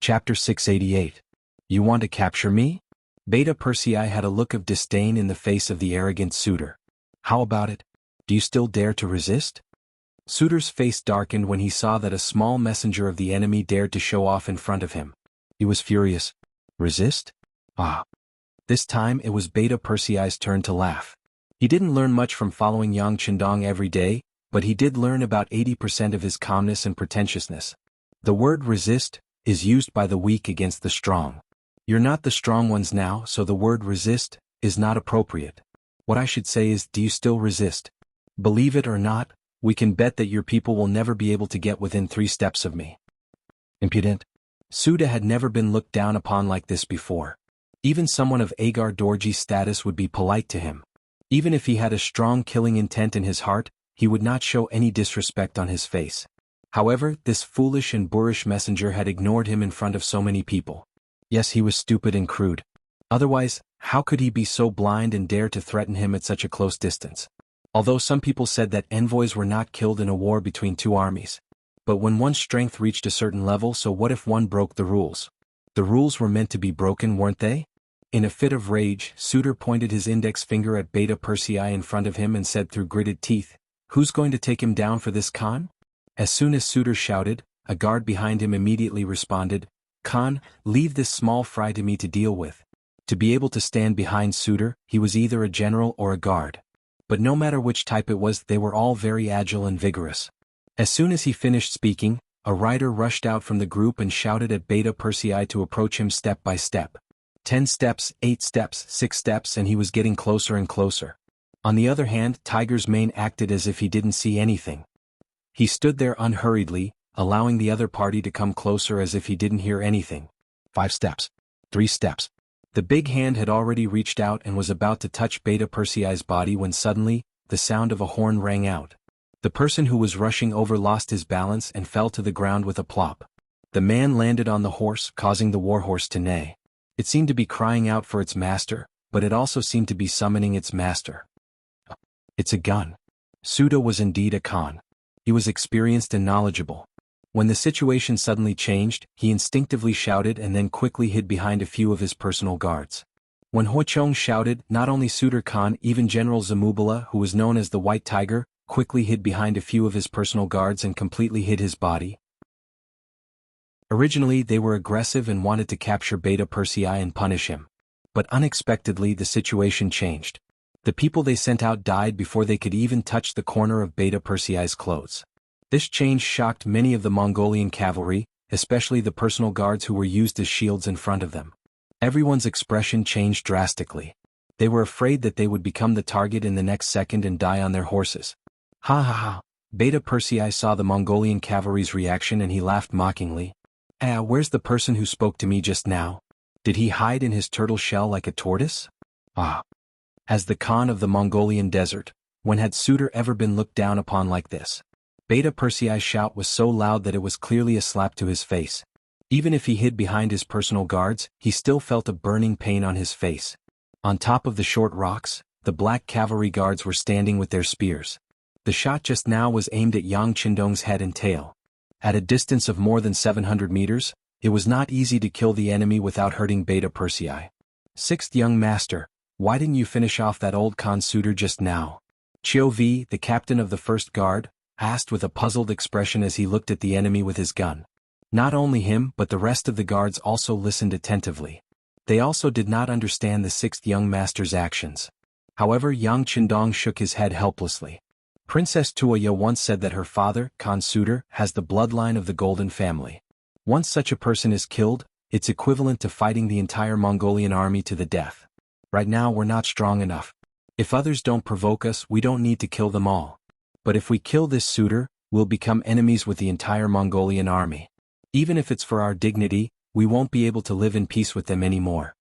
Chapter 688. You want to capture me? Beta Persei had a look of disdain in the face of the arrogant suitor. How about it? Do you still dare to resist? Suitor's face darkened when he saw that a small messenger of the enemy dared to show off in front of him. He was furious. Resist? Ah. This time it was Beta Persei's turn to laugh. He didn't learn much from following Yang Qindong every day, but he did learn about 80% of his calmness and pretentiousness. The word resist is used by the weak against the strong. You're not the strong ones now, so the word resist is not appropriate. What I should say is, do you still resist? Believe it or not, we can bet that your people will never be able to get within 3 steps of me. Impudent. Suda had never been looked down upon like this before. Even someone of Agar Dorji's status would be polite to him. Even if he had a strong killing intent in his heart, he would not show any disrespect on his face. However, this foolish and boorish messenger had ignored him in front of so many people. Yes, he was stupid and crude. Otherwise, how could he be so blind and dare to threaten him at such a close distance? Although some people said that envoys were not killed in a war between 2 armies. But when one's strength reached a certain level, so what if one broke the rules? The rules were meant to be broken, weren't they? In a fit of rage, Suitor pointed his index finger at Beta Persei in front of him and said through gritted teeth, "Who's going to take him down for this, Khan?" As soon as Suitor shouted, a guard behind him immediately responded, "Khan, leave this small fry to me to deal with." To be able to stand behind Suitor, he was either a general or a guard. But no matter which type it was, they were all very agile and vigorous. As soon as he finished speaking, a rider rushed out from the group and shouted at Beta Persei to approach him step by step. 10 steps, 8 steps, 6 steps, and he was getting closer and closer. On the other hand, Tiger's mane acted as if he didn't see anything. He stood there unhurriedly, allowing the other party to come closer as if he didn't hear anything. 5 steps. 3 steps. The big hand had already reached out and was about to touch Beta Persei's body when suddenly, the sound of a horn rang out. The person who was rushing over lost his balance and fell to the ground with a plop. The man landed on the horse, causing the warhorse to neigh. It seemed to be crying out for its master, but it also seemed to be summoning its master. It's a gun. Suda was indeed a Khan. He was experienced and knowledgeable. When the situation suddenly changed, he instinctively shouted and then quickly hid behind a few of his personal guards. When Huochong shouted, not only Suitor Khan, even General Zamubala, who was known as the White Tiger, quickly hid behind a few of his personal guards and completely hid his body. Originally, they were aggressive and wanted to capture Beta Persei and punish him. But unexpectedly, the situation changed. The people they sent out died before they could even touch the corner of Beta Persei's clothes. This change shocked many of the Mongolian cavalry, especially the personal guards who were used as shields in front of them. Everyone's expression changed drastically. They were afraid that they would become the target in the next second and die on their horses. Ha ha ha! Beta Persei saw the Mongolian cavalry's reaction and he laughed mockingly. Where's the person who spoke to me just now? Did he hide in his turtle shell like a tortoise? Ah! As the Khan of the Mongolian desert, when had Suitor ever been looked down upon like this? Beta Persei's shout was so loud that it was clearly a slap to his face. Even if he hid behind his personal guards, he still felt a burning pain on his face. On top of the short rocks, the black cavalry guards were standing with their spears. The shot just now was aimed at Yang Qindong's head and tail. At a distance of more than 700 meters, it was not easy to kill the enemy without hurting Beta Persei. Sixth young master, why didn't you finish off that old Khan Suitor just now? Chiu V, the captain of the first guard, asked with a puzzled expression as he looked at the enemy with his gun. Not only him but the rest of the guards also listened attentively. They also did not understand the sixth young master's actions. However, Yang Qindong shook his head helplessly. Princess Tuoya once said that her father, Khan Suitor, has the bloodline of the Golden Family. Once such a person is killed, it's equivalent to fighting the entire Mongolian army to the death. Right now we're not strong enough. If others don't provoke us, we don't need to kill them all. But if we kill this Suitor, we'll become enemies with the entire Mongolian army. Even if it's for our dignity, we won't be able to live in peace with them anymore.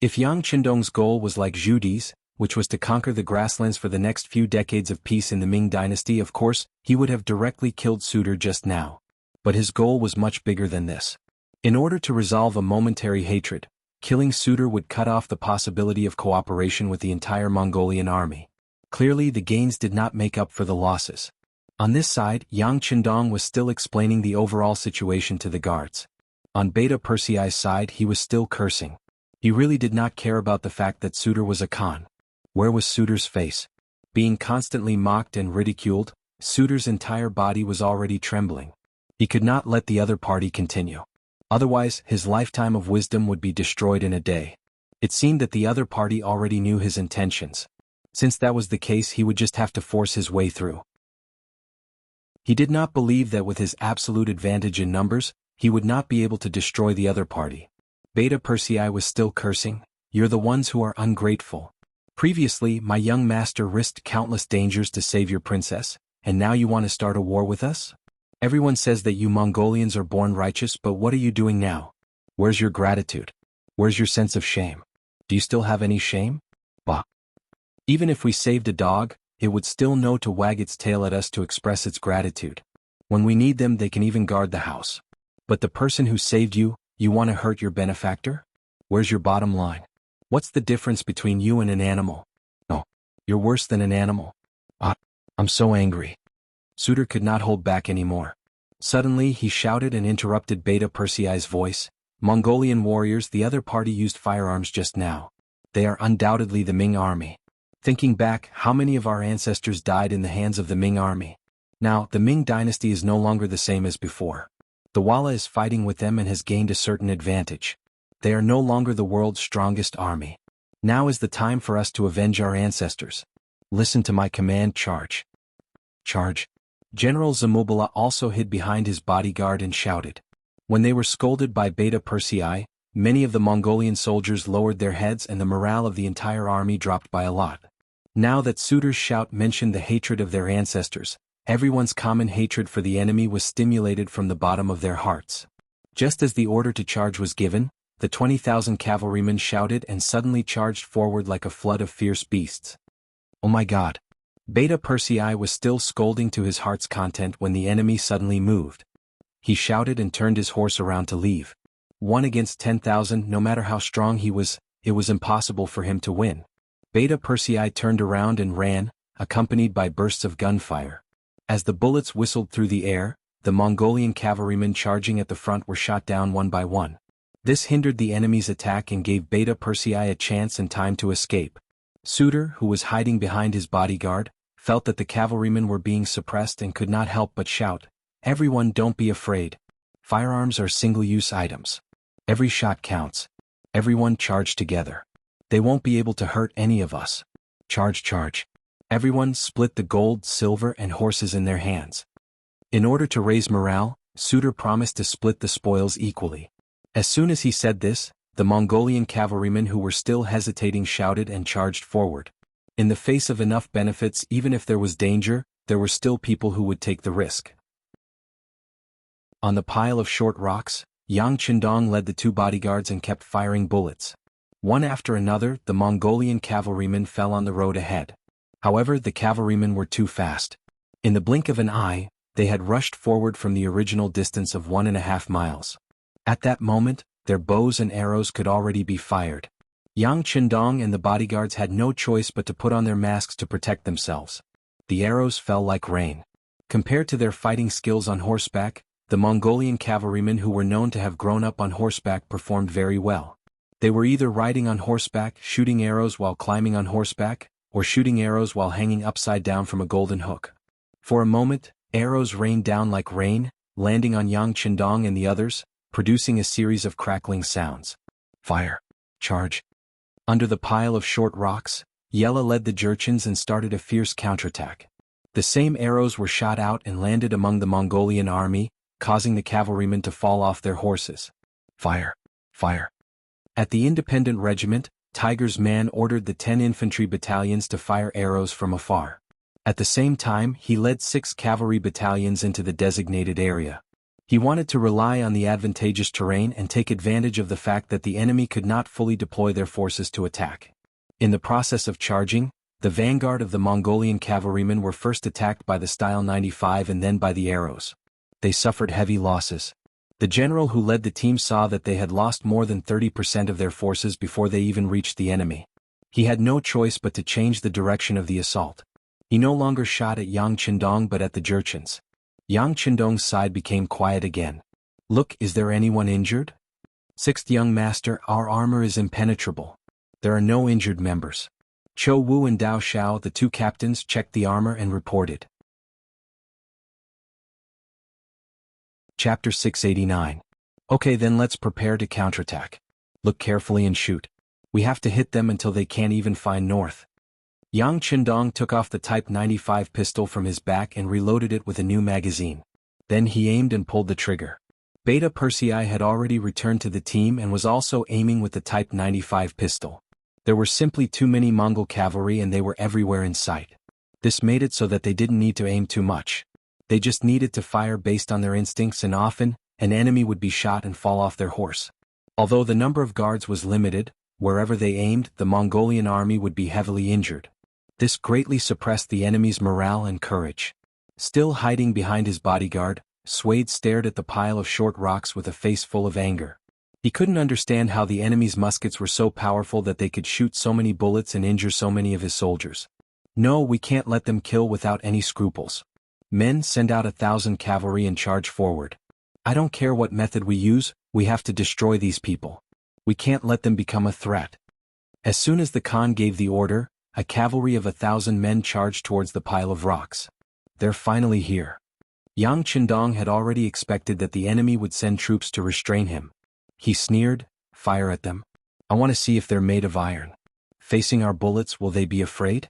If Yang Qindong's goal was like Zhu Di's, which was to conquer the grasslands for the next few decades of peace in the Ming Dynasty, of course, he would have directly killed Suitor just now. But his goal was much bigger than this. In order to resolve a momentary hatred, killing Suitor would cut off the possibility of cooperation with the entire Mongolian army. Clearly, the gains did not make up for the losses. On this side, Yang Qindong was still explaining the overall situation to the guards. On Beta Persei's side he was still cursing. He really did not care about the fact that Suitor was a Khan. Where was Suitor's face? Being constantly mocked and ridiculed, Suitor's entire body was already trembling. He could not let the other party continue. Otherwise, his lifetime of wisdom would be destroyed in a day. It seemed that the other party already knew his intentions. Since that was the case, he would just have to force his way through. He did not believe that with his absolute advantage in numbers, he would not be able to destroy the other party. Beta Persei was still cursing. You're the ones who are ungrateful. Previously, my young master risked countless dangers to save your princess, and now you want to start a war with us? Everyone says that you Mongolians are born righteous, but what are you doing now? Where's your gratitude? Where's your sense of shame? Do you still have any shame? Bah. Even if we saved a dog, it would still know to wag its tail at us to express its gratitude. When we need them, they can even guard the house. But the person who saved you, you want to hurt your benefactor? Where's your bottom line? What's the difference between you and an animal? Oh, you're worse than an animal. I'm so angry. Suitor could not hold back anymore. Suddenly he shouted and interrupted Beta Persei's voice. Mongolian warriors, the other party used firearms just now. They are undoubtedly the Ming army. Thinking back, how many of our ancestors died in the hands of the Ming army? Now, the Ming dynasty is no longer the same as before. The Walla is fighting with them and has gained a certain advantage. They are no longer the world's strongest army. Now is the time for us to avenge our ancestors. Listen to my command, charge. Charge. General Zamubala also hid behind his bodyguard and shouted. When they were scolded by Beta Persei, many of the Mongolian soldiers lowered their heads and the morale of the entire army dropped by a lot. Now that Suitor's shout mentioned the hatred of their ancestors, everyone's common hatred for the enemy was stimulated from the bottom of their hearts. Just as the order to charge was given, the 20,000 cavalrymen shouted and suddenly charged forward like a flood of fierce beasts. Oh my God! Beta Persei was still scolding to his heart's content when the enemy suddenly moved. He shouted and turned his horse around to leave. 1 against 10,000, no matter how strong he was, it was impossible for him to win. Beta Persei turned around and ran, accompanied by bursts of gunfire. As the bullets whistled through the air, the Mongolian cavalrymen charging at the front were shot down one by one. This hindered the enemy's attack and gave Beta Persei a chance and time to escape. Suitor, who was hiding behind his bodyguard, felt that the cavalrymen were being suppressed and could not help but shout, "Everyone, don't be afraid. Firearms are single-use items. Every shot counts. Everyone charge together. They won't be able to hurt any of us. Charge, charge." Everyone split the gold, silver, and horses in their hands. In order to raise morale, Suitor promised to split the spoils equally. As soon as he said this, the Mongolian cavalrymen who were still hesitating shouted and charged forward. In the face of enough benefits, even if there was danger, there were still people who would take the risk. On the pile of short rocks, Yang Qindong led the 2 bodyguards and kept firing bullets. One after another, the Mongolian cavalrymen fell on the road ahead. However, the cavalrymen were too fast. In the blink of an eye, they had rushed forward from the original distance of 1.5 miles. At that moment, their bows and arrows could already be fired. Yang Qindong and the bodyguards had no choice but to put on their masks to protect themselves. The arrows fell like rain. Compared to their fighting skills on horseback, the Mongolian cavalrymen who were known to have grown up on horseback performed very well. They were either riding on horseback, shooting arrows while climbing on horseback, or shooting arrows while hanging upside down from a golden hook. For a moment, arrows rained down like rain, landing on Yang Qindong and the others, producing a series of crackling sounds. Fire! Charge! Under the pile of short rocks, Yella led the Jurchens and started a fierce counterattack. The same arrows were shot out and landed among the Mongolian army, causing the cavalrymen to fall off their horses. Fire! Fire! At the independent regiment, Tiger's man ordered the 10 infantry battalions to fire arrows from afar. At the same time, he led 6 cavalry battalions into the designated area. He wanted to rely on the advantageous terrain and take advantage of the fact that the enemy could not fully deploy their forces to attack. In the process of charging, the vanguard of the Mongolian cavalrymen were first attacked by the Style 95 and then by the arrows. They suffered heavy losses. The general who led the team saw that they had lost more than 30% of their forces before they even reached the enemy. He had no choice but to change the direction of the assault. He no longer shot at Yang Qindong but at the Jurchens. Yang Qindong's side became quiet again. Look, is there anyone injured? Sixth young master, our armor is impenetrable. There are no injured members. Cho Wu and Dao Xiao, the two captains, checked the armor and reported. Chapter 689. Okay, then let's prepare to counterattack. Look carefully and shoot. We have to hit them until they can't even find north. Yang Qindong took off the Type 95 pistol from his back and reloaded it with a new magazine. Then he aimed and pulled the trigger. Beta Persei had already returned to the team and was also aiming with the Type 95 pistol. There were simply too many Mongol cavalry and they were everywhere in sight. This made it so that they didn't need to aim too much. They just needed to fire based on their instincts, and often, an enemy would be shot and fall off their horse. Although the number of guards was limited, wherever they aimed, the Mongolian army would be heavily injured. This greatly suppressed the enemy's morale and courage. Still hiding behind his bodyguard, Suede stared at the pile of short rocks with a face full of anger. He couldn't understand how the enemy's muskets were so powerful that they could shoot so many bullets and injure so many of his soldiers. No, we can't let them kill without any scruples. Men, send out 1,000 cavalry and charge forward. I don't care what method we use, we have to destroy these people. We can't let them become a threat. As soon as the Khan gave the order, a cavalry of 1,000 men charged towards the pile of rocks. They're finally here. Yang Qindong had already expected that the enemy would send troops to restrain him. He sneered, fire at them. I want to see if they're made of iron. Facing our bullets, will they be afraid?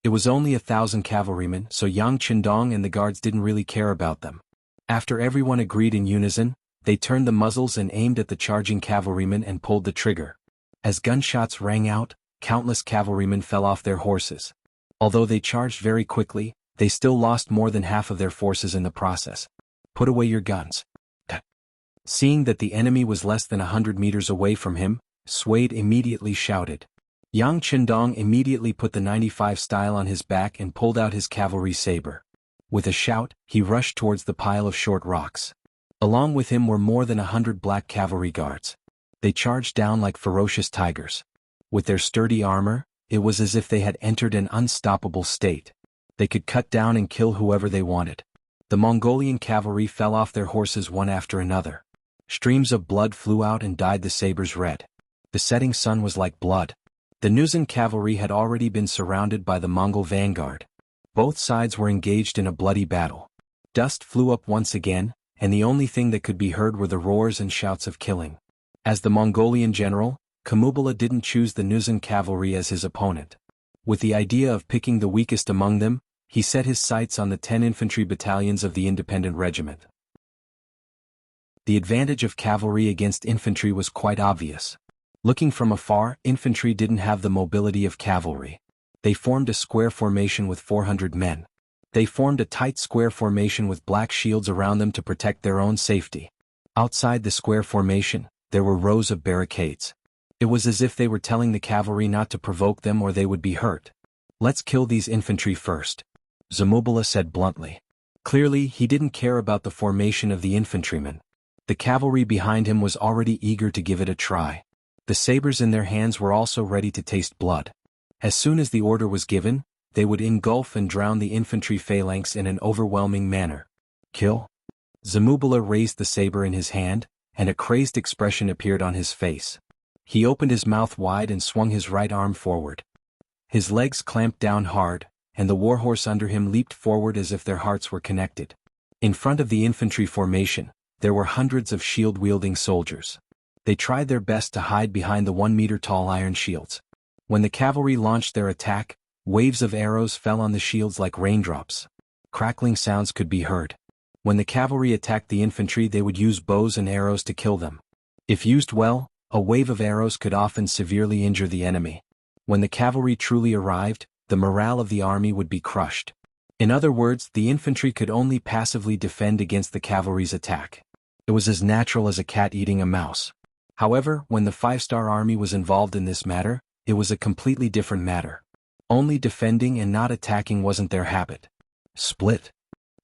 It was only 1,000 cavalrymen, so Yang Qindong and the guards didn't really care about them. After everyone agreed in unison, they turned the muzzles and aimed at the charging cavalrymen and pulled the trigger. As gunshots rang out, countless cavalrymen fell off their horses. Although they charged very quickly, they still lost more than half of their forces in the process. Put away your guns. Seeing that the enemy was less than 100 meters away from him, Suede immediately shouted. Yang Qindong immediately put the 95 style on his back and pulled out his cavalry saber. With a shout, he rushed towards the pile of short rocks. Along with him were more than 100 black cavalry guards. They charged down like ferocious tigers. With their sturdy armor, it was as if they had entered an unstoppable state. They could cut down and kill whoever they wanted. The Mongolian cavalry fell off their horses one after another. Streams of blood flew out and dyed the sabers red. The setting sun was like blood. The Nuzan cavalry had already been surrounded by the Mongol vanguard. Both sides were engaged in a bloody battle. Dust flew up once again, and the only thing that could be heard were the roars and shouts of killing. As the Mongolian general, Kamubala didn't choose the Nuzan cavalry as his opponent. With the idea of picking the weakest among them, he set his sights on the 10 infantry battalions of the independent regiment. The advantage of cavalry against infantry was quite obvious. Looking from afar, infantry didn't have the mobility of cavalry. They formed a square formation with 400 men. They formed a tight square formation with black shields around them to protect their own safety. Outside the square formation, there were rows of barricades. It was as if they were telling the cavalry not to provoke them or they would be hurt. Let's kill these infantry first, Zamubala said bluntly. Clearly, he didn't care about the formation of the infantrymen. The cavalry behind him was already eager to give it a try. The sabers in their hands were also ready to taste blood. As soon as the order was given, they would engulf and drown the infantry phalanx in an overwhelming manner. Kill? Zamubala raised the saber in his hand, and a crazed expression appeared on his face. He opened his mouth wide and swung his right arm forward. His legs clamped down hard, and the warhorse under him leaped forward as if their hearts were connected. In front of the infantry formation, there were hundreds of shield-wielding soldiers. They tried their best to hide behind the 1-meter-tall iron shields. When the cavalry launched their attack, waves of arrows fell on the shields like raindrops. Crackling sounds could be heard. When the cavalry attacked the infantry, they would use bows and arrows to kill them. If used well, a wave of arrows could often severely injure the enemy. When the cavalry truly arrived, the morale of the army would be crushed. In other words, the infantry could only passively defend against the cavalry's attack. It was as natural as a cat eating a mouse. However, when the 5-star army was involved in this matter, it was a completely different matter. Only defending and not attacking wasn't their habit. Split.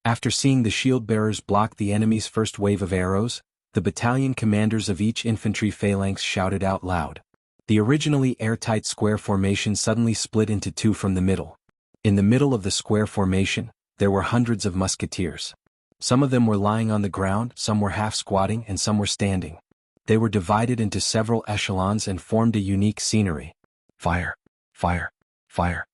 After seeing the shield-bearers block the enemy's first wave of arrows, the battalion commanders of each infantry phalanx shouted out loud. The originally airtight square formation suddenly split into two from the middle. In the middle of the square formation, there were hundreds of musketeers. Some of them were lying on the ground, some were half squatting, and some were standing. They were divided into several echelons and formed a unique scenery. Fire! Fire! Fire!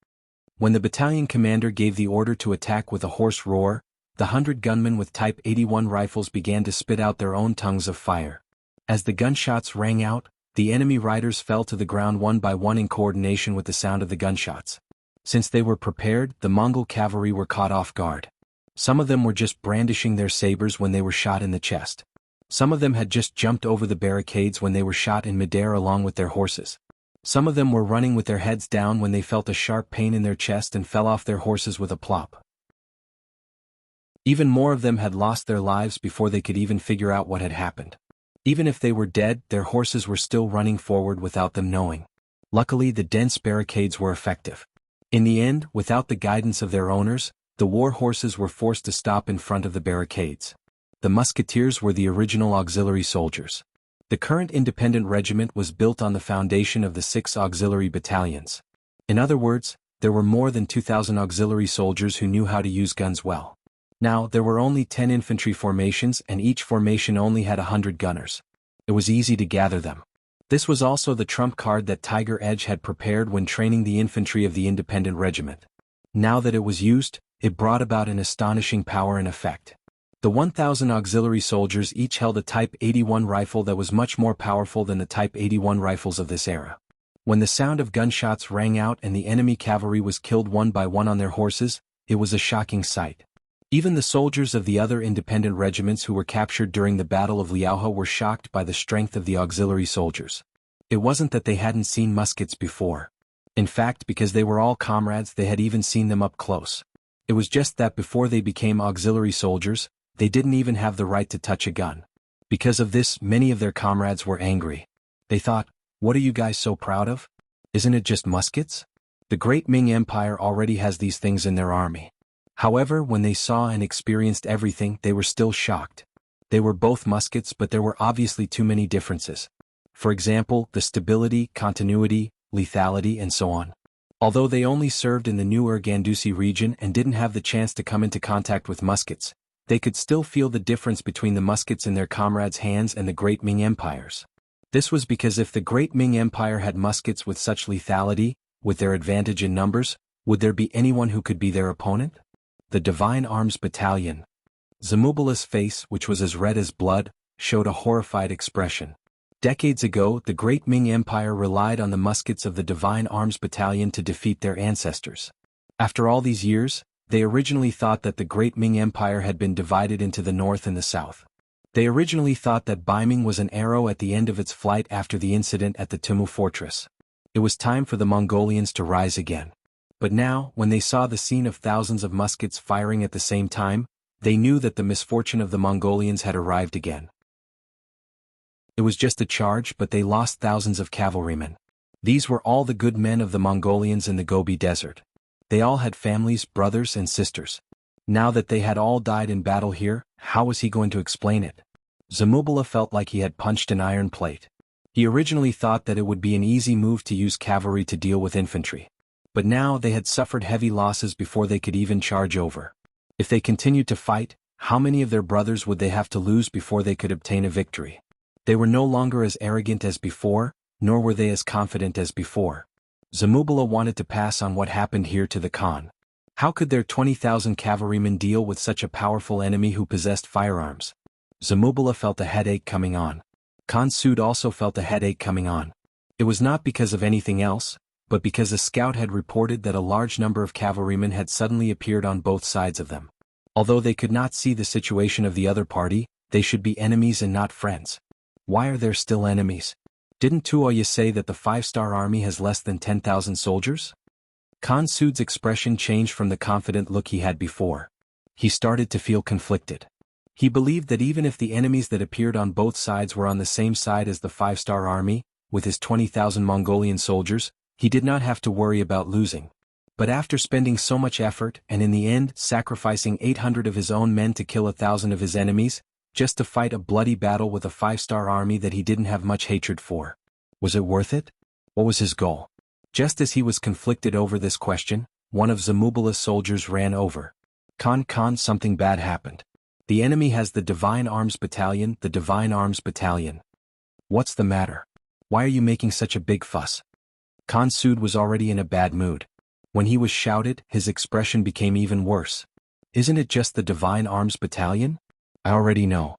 When the battalion commander gave the order to attack with a hoarse roar, the 100 gunmen with Type 81 rifles began to spit out their own tongues of fire. As the gunshots rang out, the enemy riders fell to the ground one by one in coordination with the sound of the gunshots. Since they were prepared, the Mongol cavalry were caught off guard. Some of them were just brandishing their sabers when they were shot in the chest. Some of them had just jumped over the barricades when they were shot in midair along with their horses. Some of them were running with their heads down when they felt a sharp pain in their chest and fell off their horses with a plop. Even more of them had lost their lives before they could even figure out what had happened. Even if they were dead, their horses were still running forward without them knowing. Luckily, the dense barricades were effective. In the end, without the guidance of their owners, the war horses were forced to stop in front of the barricades. The musketeers were the original auxiliary soldiers. The current independent regiment was built on the foundation of the 6 auxiliary battalions. In other words, there were more than 2,000 auxiliary soldiers who knew how to use guns well. Now, there were only 10 infantry formations and each formation only had 100 gunners. It was easy to gather them. This was also the trump card that Tiger Edge had prepared when training the infantry of the independent regiment. Now that it was used, it brought about an astonishing power and effect. The 1,000 auxiliary soldiers each held a Type 81 rifle that was much more powerful than the Type 81 rifles of this era. When the sound of gunshots rang out and the enemy cavalry was killed one by one on their horses, it was a shocking sight. Even the soldiers of the other independent regiments who were captured during the Battle of Liaohe were shocked by the strength of the auxiliary soldiers. It wasn't that they hadn't seen muskets before. In fact, because they were all comrades, they had even seen them up close. It was just that before they became auxiliary soldiers, they didn't even have the right to touch a gun. Because of this, many of their comrades were angry. They thought, "What are you guys so proud of? Isn't it just muskets? The great Ming Empire already has these things in their army." However, when they saw and experienced everything, they were still shocked. They were both muskets, but there were obviously too many differences. For example, the stability, continuity, lethality, and so on. Although they only served in the new Urgandusi region and didn't have the chance to come into contact with muskets, they could still feel the difference between the muskets in their comrades' hands and the Great Ming Empires. This was because if the Great Ming Empire had muskets with such lethality, with their advantage in numbers, would there be anyone who could be their opponent? The Divine Arms Battalion. Zamubala's face, which was as red as blood, showed a horrified expression. Decades ago, the Great Ming Empire relied on the muskets of the Divine Arms Battalion to defeat their ancestors. After all these years, they originally thought that the Great Ming Empire had been divided into the north and the south. They originally thought that Baiming was an arrow at the end of its flight after the incident at the Tumu fortress. It was time for the Mongolians to rise again. But now, when they saw the scene of thousands of muskets firing at the same time, they knew that the misfortune of the Mongolians had arrived again. It was just a charge, but they lost thousands of cavalrymen. These were all the good men of the Mongolians in the Gobi Desert. They all had families, brothers, and sisters. Now that they had all died in battle here, how was he going to explain it? Zamubala felt like he had punched an iron plate. He originally thought that it would be an easy move to use cavalry to deal with infantry. But now they had suffered heavy losses before they could even charge over. If they continued to fight, how many of their brothers would they have to lose before they could obtain a victory? They were no longer as arrogant as before, nor were they as confident as before. Zamubala wanted to pass on what happened here to the Khan. How could their 20,000 cavalrymen deal with such a powerful enemy who possessed firearms? Zamubala felt a headache coming on. Khan Sud also felt a headache coming on. It was not because of anything else, but because a scout had reported that a large number of cavalrymen had suddenly appeared on both sides of them. Although they could not see the situation of the other party, they should be enemies and not friends. Why are there still enemies? Didn't Tuoya say that the 5-star army has less than 10,000 soldiers? Khan Sud's expression changed from the confident look he had before. He started to feel conflicted. He believed that even if the enemies that appeared on both sides were on the same side as the 5-star army, with his 20,000 Mongolian soldiers, he did not have to worry about losing. But after spending so much effort and in the end sacrificing 800 of his own men to kill 1,000 of his enemies, just to fight a bloody battle with a 5-star army that he didn't have much hatred for. Was it worth it? What was his goal? Just as he was conflicted over this question, one of Zamubala's soldiers ran over. Khan, something bad happened. The enemy has the Divine Arms Battalion, the Divine Arms Battalion. What's the matter? Why are you making such a big fuss? Khan Sud was already in a bad mood. When he was shouted, his expression became even worse. Isn't it just the Divine Arms Battalion? I already know.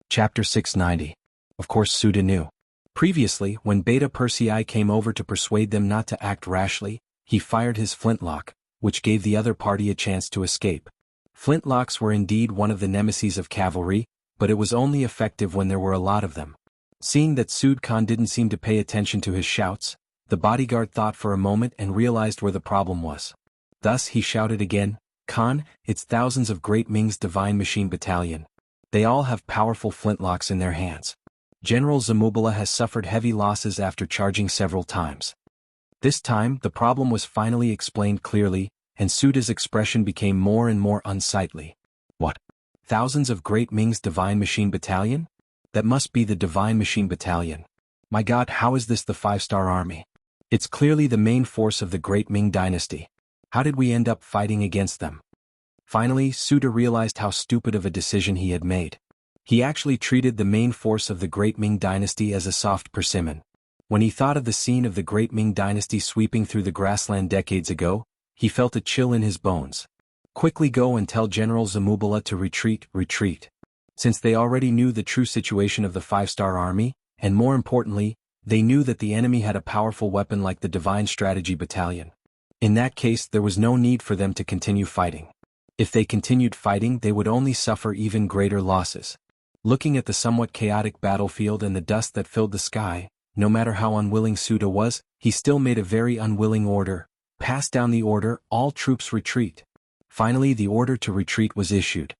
Chapter 690. Of course Suda knew. Previously, when Beta Persei came over to persuade them not to act rashly, he fired his flintlock, which gave the other party a chance to escape. Flintlocks were indeed one of the nemesis of cavalry, but it was only effective when there were a lot of them. Seeing that Sud Khan didn't seem to pay attention to his shouts, the bodyguard thought for a moment and realized where the problem was. Thus he shouted again, "Khan, it's thousands of Great Ming's Divine Machine Battalion. They all have powerful flintlocks in their hands. General Zamubala has suffered heavy losses after charging several times." This time, the problem was finally explained clearly, and Suda's expression became more and more unsightly. What? Thousands of Great Ming's Divine Machine Battalion? That must be the Divine Machine Battalion. My God, how is this the 5-star army? It's clearly the main force of the Great Ming Dynasty. How did we end up fighting against them? Finally, Suda realized how stupid of a decision he had made. He actually treated the main force of the Great Ming Dynasty as a soft persimmon. When he thought of the scene of the Great Ming Dynasty sweeping through the grassland decades ago, he felt a chill in his bones. Quickly go and tell General Zamubala to retreat. Since they already knew the true situation of the 5-star army, and more importantly, they knew that the enemy had a powerful weapon like the Divine Strategy Battalion. In that case, there was no need for them to continue fighting. If they continued fighting, they would only suffer even greater losses. Looking at the somewhat chaotic battlefield and the dust that filled the sky, no matter how unwilling Suda was, he still made a very unwilling order. Pass down the order, all troops retreat. Finally, the order to retreat was issued.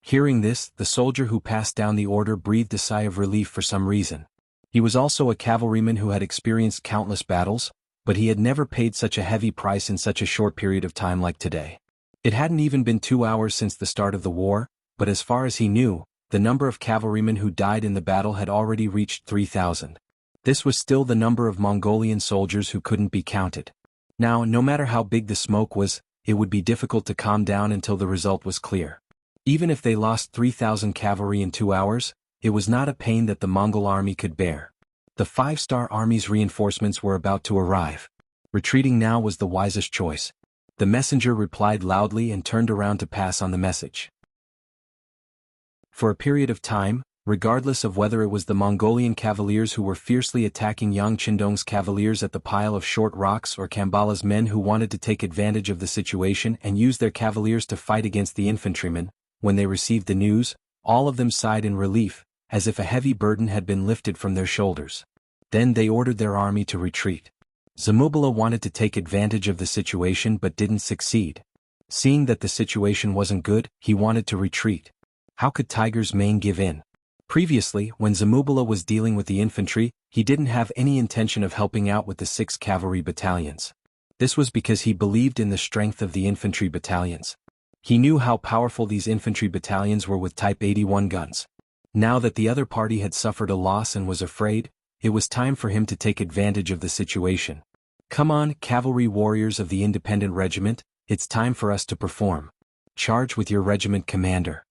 Hearing this, the soldier who passed down the order breathed a sigh of relief for some reason. He was also a cavalryman who had experienced countless battles, but he had never paid such a heavy price in such a short period of time like today. It hadn't even been 2 hours since the start of the war, but as far as he knew, the number of cavalrymen who died in the battle had already reached 3,000. This was still the number of Mongolian soldiers who couldn't be counted. Now, no matter how big the smoke was, it would be difficult to calm down until the result was clear. Even if they lost 3,000 cavalry in 2 hours, it was not a pain that the Mongol army could bear. The 5-star army's reinforcements were about to arrive. Retreating now was the wisest choice. The messenger replied loudly and turned around to pass on the message. For a period of time, regardless of whether it was the Mongolian cavaliers who were fiercely attacking Yang Qindong's cavaliers at the pile of short rocks or Kambala's men who wanted to take advantage of the situation and use their cavaliers to fight against the infantrymen, when they received the news, all of them sighed in relief, as if a heavy burden had been lifted from their shoulders. Then they ordered their army to retreat. Zamubala wanted to take advantage of the situation but didn't succeed. Seeing that the situation wasn't good, he wanted to retreat. How could Tiger's Mane give in? Previously, when Zamubala was dealing with the infantry, he didn't have any intention of helping out with the 6 cavalry battalions. This was because he believed in the strength of the infantry battalions. He knew how powerful these infantry battalions were with Type 81 guns. Now that the other party had suffered a loss and was afraid, it was time for him to take advantage of the situation. Come on, cavalry warriors of the independent regiment, it's time for us to perform. Charge with your regiment commander.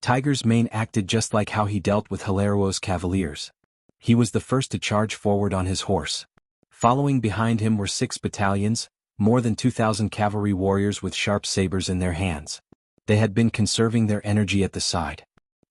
Tiger's Mane acted just like how he dealt with Hilaro's cavaliers. He was the first to charge forward on his horse. Following behind him were 6 battalions, more than 2,000 cavalry warriors with sharp sabers in their hands. They had been conserving their energy at the side.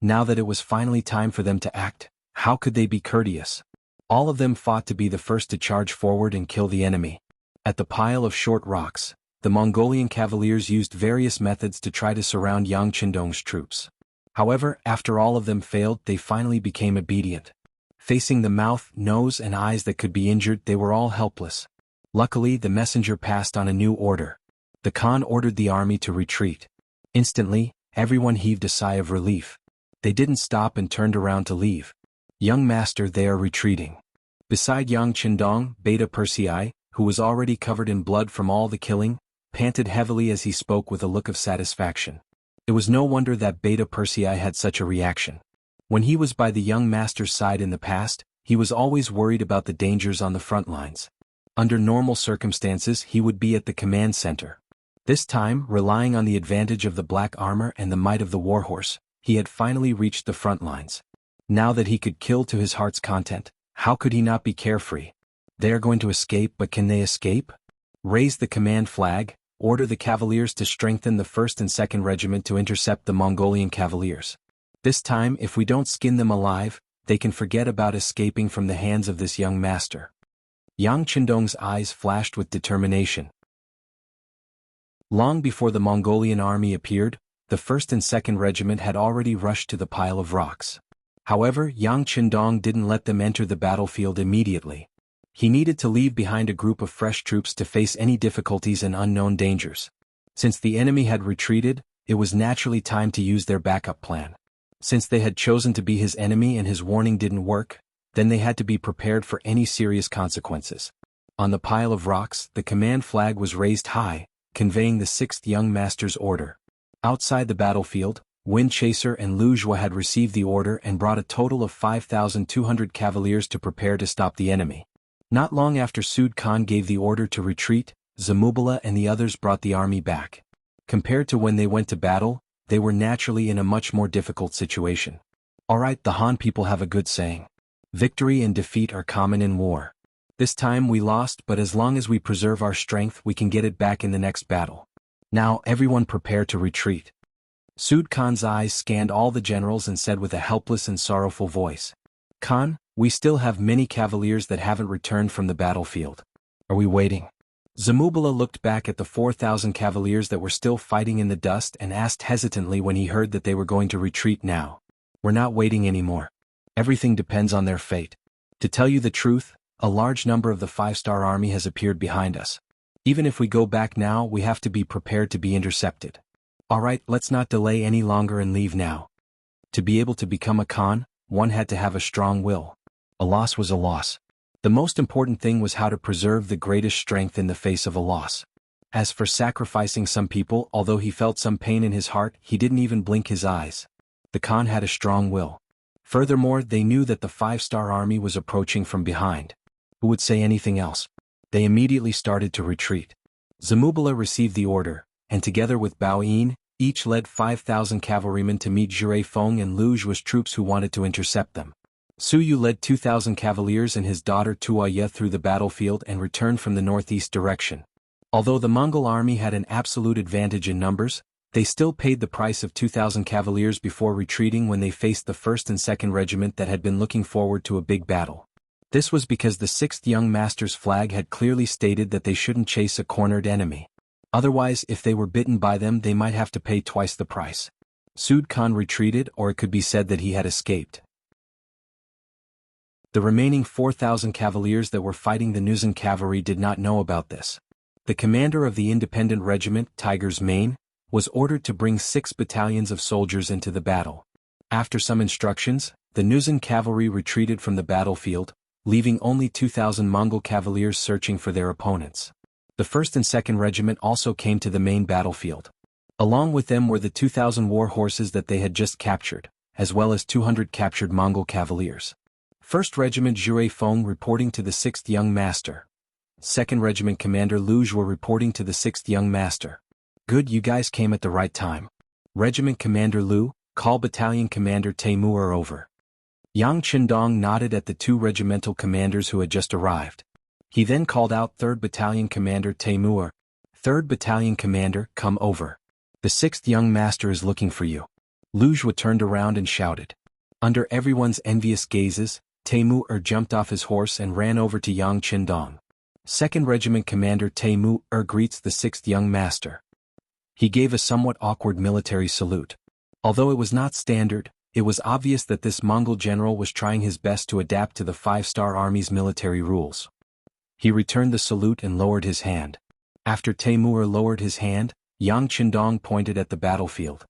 Now that it was finally time for them to act, how could they be courteous? All of them fought to be the first to charge forward and kill the enemy. At the pile of short rocks, the Mongolian cavaliers used various methods to try to surround Yang Qindong's troops. However, after all of them failed, they finally became obedient. Facing the mouth, nose, and eyes that could be injured, they were all helpless. Luckily, the messenger passed on a new order. The Khan ordered the army to retreat. Instantly, everyone heaved a sigh of relief. They didn't stop and turned around to leave. Young master, they are retreating. Beside Yang Qindong, Beta Persei, who was already covered in blood from all the killing, panted heavily as he spoke with a look of satisfaction. It was no wonder that Beta Persei had such a reaction. When he was by the young master's side in the past, he was always worried about the dangers on the front lines. Under normal circumstances, he would be at the command center. This time, relying on the advantage of the black armor and the might of the warhorse, he had finally reached the front lines. Now that he could kill to his heart's content, how could he not be carefree? They are going to escape, but can they escape? Raise the command flag, order the cavaliers to strengthen the 1st and 2nd Regiment to intercept the Mongolian cavaliers. This time, if we don't skin them alive, they can forget about escaping from the hands of this young master. Yang Qindong's eyes flashed with determination. Long before the Mongolian army appeared, the 1st and 2nd Regiment had already rushed to the pile of rocks. However, Yang Qindong didn't let them enter the battlefield immediately. He needed to leave behind a group of fresh troops to face any difficulties and unknown dangers. Since the enemy had retreated, it was naturally time to use their backup plan. Since they had chosen to be his enemy and his warning didn't work, then they had to be prepared for any serious consequences. On the pile of rocks, the command flag was raised high, conveying the 6th Young Master's order. Outside the battlefield, Wind Chaser and Lu Zhua had received the order and brought a total of 5,200 cavaliers to prepare to stop the enemy. Not long after Sud Khan gave the order to retreat, Zamubala and the others brought the army back. Compared to when they went to battle, they were naturally in a much more difficult situation. Alright, the Han people have a good saying. Victory and defeat are common in war. This time we lost, but as long as we preserve our strength we can get it back in the next battle. Now everyone prepare to retreat. Sud Khan's eyes scanned all the generals and said with a helpless and sorrowful voice, Khan, we still have many cavaliers that haven't returned from the battlefield. Are we waiting? Zamubala looked back at the 4,000 cavaliers that were still fighting in the dust and asked hesitantly when he heard that they were going to retreat now. We're not waiting anymore. Everything depends on their fate. To tell you the truth, a large number of the 5-star army has appeared behind us. Even if we go back now, we have to be prepared to be intercepted. Alright, let's not delay any longer and leave now. To be able to become a Khan, one had to have a strong will. A loss was a loss. The most important thing was how to preserve the greatest strength in the face of a loss. As for sacrificing some people, although he felt some pain in his heart, he didn't even blink his eyes. The Khan had a strong will. Furthermore, they knew that the 5-star army was approaching from behind. Who would say anything else? They immediately started to retreat. Zamubala received the order, and together with Bao Yin, each led 5,000 cavalrymen to meet Jure Feng and Lu Zhua's troops who wanted to intercept them. Su Yu led 2,000 cavaliers and his daughter Tua Ye through the battlefield and returned from the northeast direction. Although the Mongol army had an absolute advantage in numbers, they still paid the price of 2,000 cavaliers before retreating when they faced the 1st and 2nd Regiment that had been looking forward to a big battle. This was because the 6th Young Master's flag had clearly stated that they shouldn't chase a cornered enemy. Otherwise, if they were bitten by them, they might have to pay twice the price. Sud Khan retreated, or it could be said that he had escaped. The remaining 4,000 cavaliers that were fighting the Nuzan cavalry did not know about this. The commander of the independent regiment, Tiger's Mane, was ordered to bring 6 battalions of soldiers into the battle. After some instructions, the Nuzan cavalry retreated from the battlefield, leaving only 2,000 Mongol cavaliers searching for their opponents. The 1st and 2nd Regiment also came to the main battlefield. Along with them were the 2,000 war horses that they had just captured, as well as 200 captured Mongol cavaliers. 1st Regiment Jure Feng reporting to the 6th Young Master. 2nd Regiment Commander Lu Zhua reporting to the 6th Young Master. Good, you guys came at the right time. Regiment Commander Lu, call Battalion Commander Taimur over. Yang Qindong nodded at the 2 regimental commanders who had just arrived. He then called out 3rd Battalion Commander Taimur. 3rd Battalion Commander, come over. The 6th Young Master is looking for you. Lu Zhua turned around and shouted. Under everyone's envious gazes, Taimur jumped off his horse and ran over to Yang Qindong. 2nd Regiment Commander Taimur greets the 6th Young Master. He gave a somewhat awkward military salute. Although it was not standard, it was obvious that this Mongol general was trying his best to adapt to the 5-star army's military rules. He returned the salute and lowered his hand. After Taimur lowered his hand, Yang Qindong pointed at the battlefield.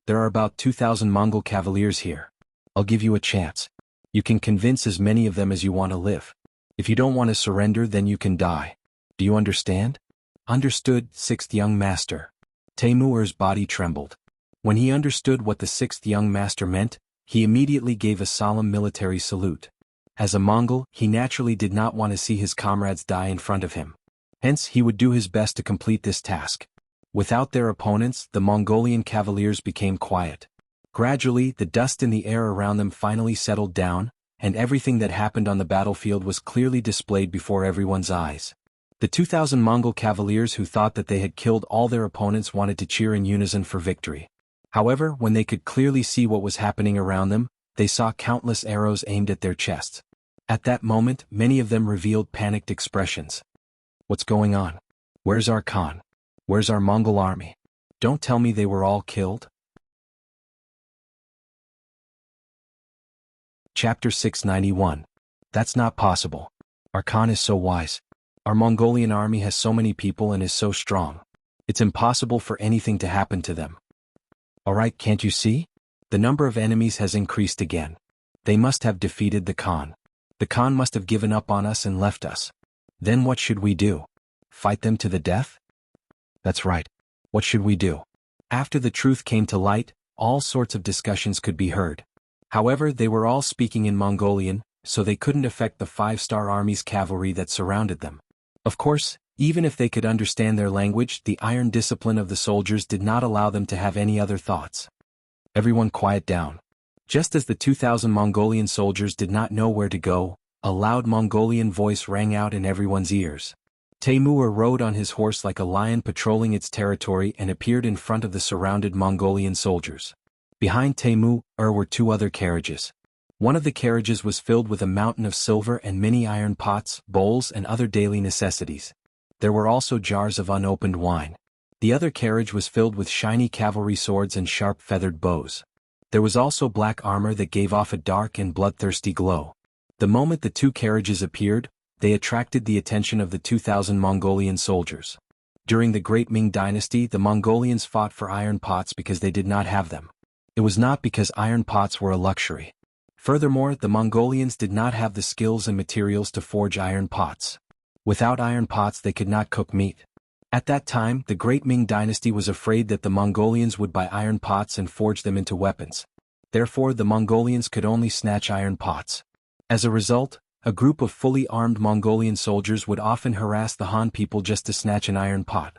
There are about 2,000 Mongol cavaliers here. I'll give you a chance. You can convince as many of them as you want to live. If you don't want to surrender, then you can die. Do you understand? Understood, 6th Young Master. Taimur's body trembled. When he understood what the 6th Young Master meant, he immediately gave a solemn military salute. As a Mongol, he naturally did not want to see his comrades die in front of him. Hence, he would do his best to complete this task. Without their opponents, the Mongolian cavaliers became quiet. Gradually, the dust in the air around them finally settled down, and everything that happened on the battlefield was clearly displayed before everyone's eyes. The 2,000 Mongol cavaliers who thought that they had killed all their opponents wanted to cheer in unison for victory. However, when they could clearly see what was happening around them, they saw countless arrows aimed at their chests. At that moment, many of them revealed panicked expressions. What's going on? Where's our Khan? Where's our Mongol army? Don't tell me they were all killed? Chapter 691. That's not possible. Our Khan is so wise. Our Mongolian army has so many people and is so strong. It's impossible for anything to happen to them. Alright, can't you see? The number of enemies has increased again. They must have defeated the Khan. The Khan must have given up on us and left us. Then what should we do? Fight them to the death? That's right. What should we do? After the truth came to light, all sorts of discussions could be heard. However, they were all speaking in Mongolian, so they couldn't affect the 5-star army's cavalry that surrounded them. Of course, even if they could understand their language, the iron discipline of the soldiers did not allow them to have any other thoughts. Everyone quiet down. Just as the 2,000 Mongolian soldiers did not know where to go, a loud Mongolian voice rang out in everyone's ears. Temur rode on his horse like a lion patrolling its territory and appeared in front of the surrounded Mongolian soldiers. Behind Temur were 2 other carriages. One of the carriages was filled with a mountain of silver and many iron pots, bowls, and other daily necessities. There were also jars of unopened wine. The other carriage was filled with shiny cavalry swords and sharp feathered bows. There was also black armor that gave off a dark and bloodthirsty glow. The moment the 2 carriages appeared, they attracted the attention of the 2,000 Mongolian soldiers. During the Great Ming Dynasty, the Mongolians fought for iron pots because they did not have them. It was not because iron pots were a luxury. Furthermore, the Mongolians did not have the skills and materials to forge iron pots. Without iron pots they could not cook meat. At that time, the Great Ming Dynasty was afraid that the Mongolians would buy iron pots and forge them into weapons. Therefore, the Mongolians could only snatch iron pots. As a result, a group of fully armed Mongolian soldiers would often harass the Han people just to snatch an iron pot.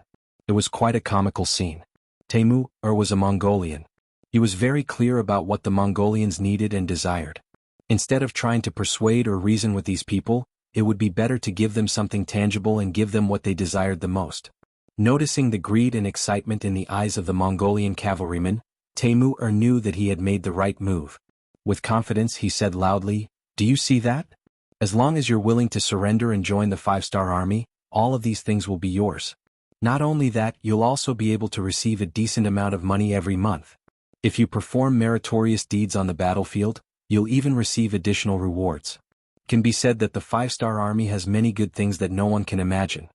It was quite a comical scene. Temur was a Mongolian. He was very clear about what the Mongolians needed and desired. Instead of trying to persuade or reason with these people, it would be better to give them something tangible and give them what they desired the most. Noticing the greed and excitement in the eyes of the Mongolian cavalryman, Temur knew that he had made the right move. With confidence he said loudly, "Do you see that? As long as you're willing to surrender and join the 5-star army, all of these things will be yours. Not only that, you'll also be able to receive a decent amount of money every month. If you perform meritorious deeds on the battlefield, you'll even receive additional rewards. It can be said that the 5-star army has many good things that no one can imagine.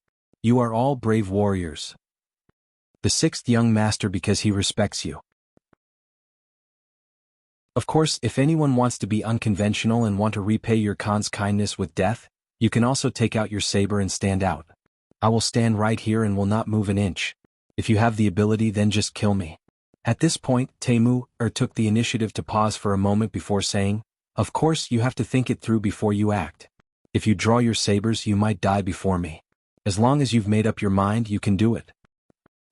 You are all brave warriors. The 6th young master because he respects you." Of course, if anyone wants to be unconventional and want to repay your Khan's kindness with death, you can also take out your saber and stand out. I will stand right here and will not move an inch. If you have the ability, then just kill me. At this point, Temur took the initiative to pause for a moment before saying, "Of course you have to think it through before you act. If you draw your sabers you might die before me. As long as you've made up your mind you can do it."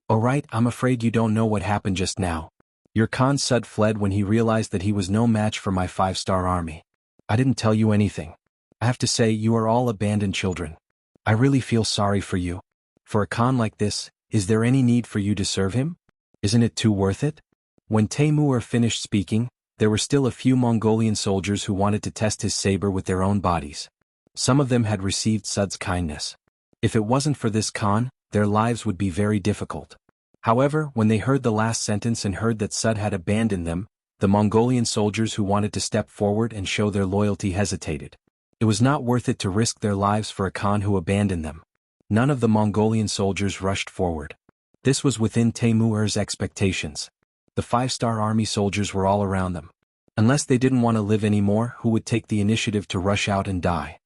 "Alright, I'm afraid you don't know what happened just now. Your Khan Sud fled when he realized that he was no match for my 5-star army. I didn't tell you anything. I have to say you are all abandoned children. I really feel sorry for you. For a Khan like this, is there any need for you to serve him? Isn't it too worth it?" When Temur finished speaking, there were still a few Mongolian soldiers who wanted to test his saber with their own bodies. Some of them had received Sud's kindness. If it wasn't for this Khan, their lives would be very difficult. However, when they heard the last sentence and heard that Sud had abandoned them, the Mongolian soldiers who wanted to step forward and show their loyalty hesitated. It was not worth it to risk their lives for a Khan who abandoned them. None of the Mongolian soldiers rushed forward. This was within Temur's expectations. The 5-star army soldiers were all around them. Unless they didn't want to live anymore, who would take the initiative to rush out and die?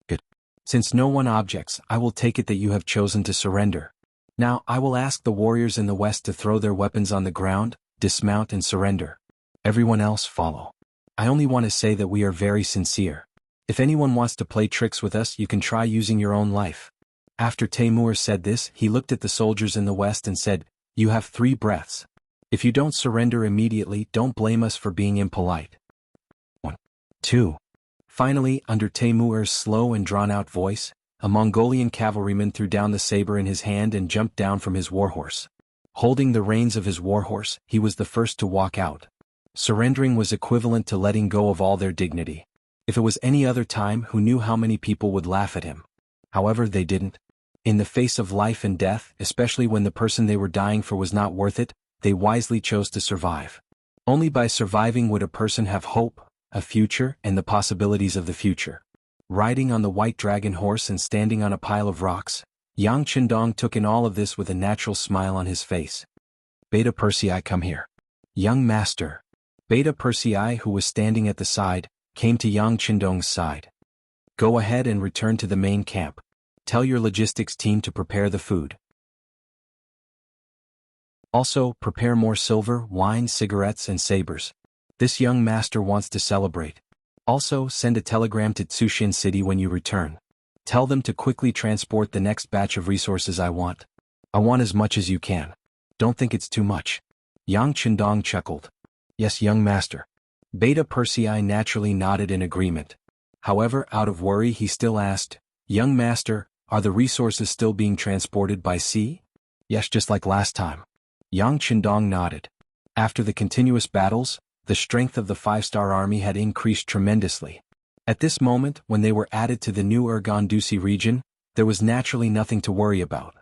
Good. Since no one objects, I will take it that you have chosen to surrender. Now I will ask the warriors in the west to throw their weapons on the ground, dismount and surrender. Everyone else follow. I only want to say that we are very sincere. If anyone wants to play tricks with us, you can try using your own life." After Temur said this, he looked at the soldiers in the west and said, You have 3 breaths. If you don't surrender immediately, don't blame us for being impolite. 1. 2. Finally, under Timur's slow and drawn-out voice, a Mongolian cavalryman threw down the saber in his hand and jumped down from his warhorse. Holding the reins of his warhorse, he was the first to walk out. Surrendering was equivalent to letting go of all their dignity. If it was any other time, who knew how many people would laugh at him? However, they didn't. In the face of life and death, especially when the person they were dying for was not worth it, they wisely chose to survive. Only by surviving would a person have hope, a future, and the possibilities of the future. Riding on the white dragon horse and standing on a pile of rocks, Yang Qindong took in all of this with a natural smile on his face. Beta Persei, come here. Young master. Beta Persei, who was standing at the side, came to Yang Qindong's side. Go ahead and return to the main camp. Tell your logistics team to prepare the food. Also, prepare more silver, wine, cigarettes, and sabers. This young master wants to celebrate. Also, send a telegram to Tsushin City when you return. Tell them to quickly transport the next batch of resources I want. I want as much as you can. Don't think it's too much. Yang Qindong chuckled. Yes, young master. Beta Persei naturally nodded in agreement. However, out of worry, he still asked, Young master, are the resources still being transported by sea? Yes, just like last time. Yang Qindong nodded. After the continuous battles, the strength of the 5-star army had increased tremendously. At this moment, when they were added to the new Urgandusi region, there was naturally nothing to worry about.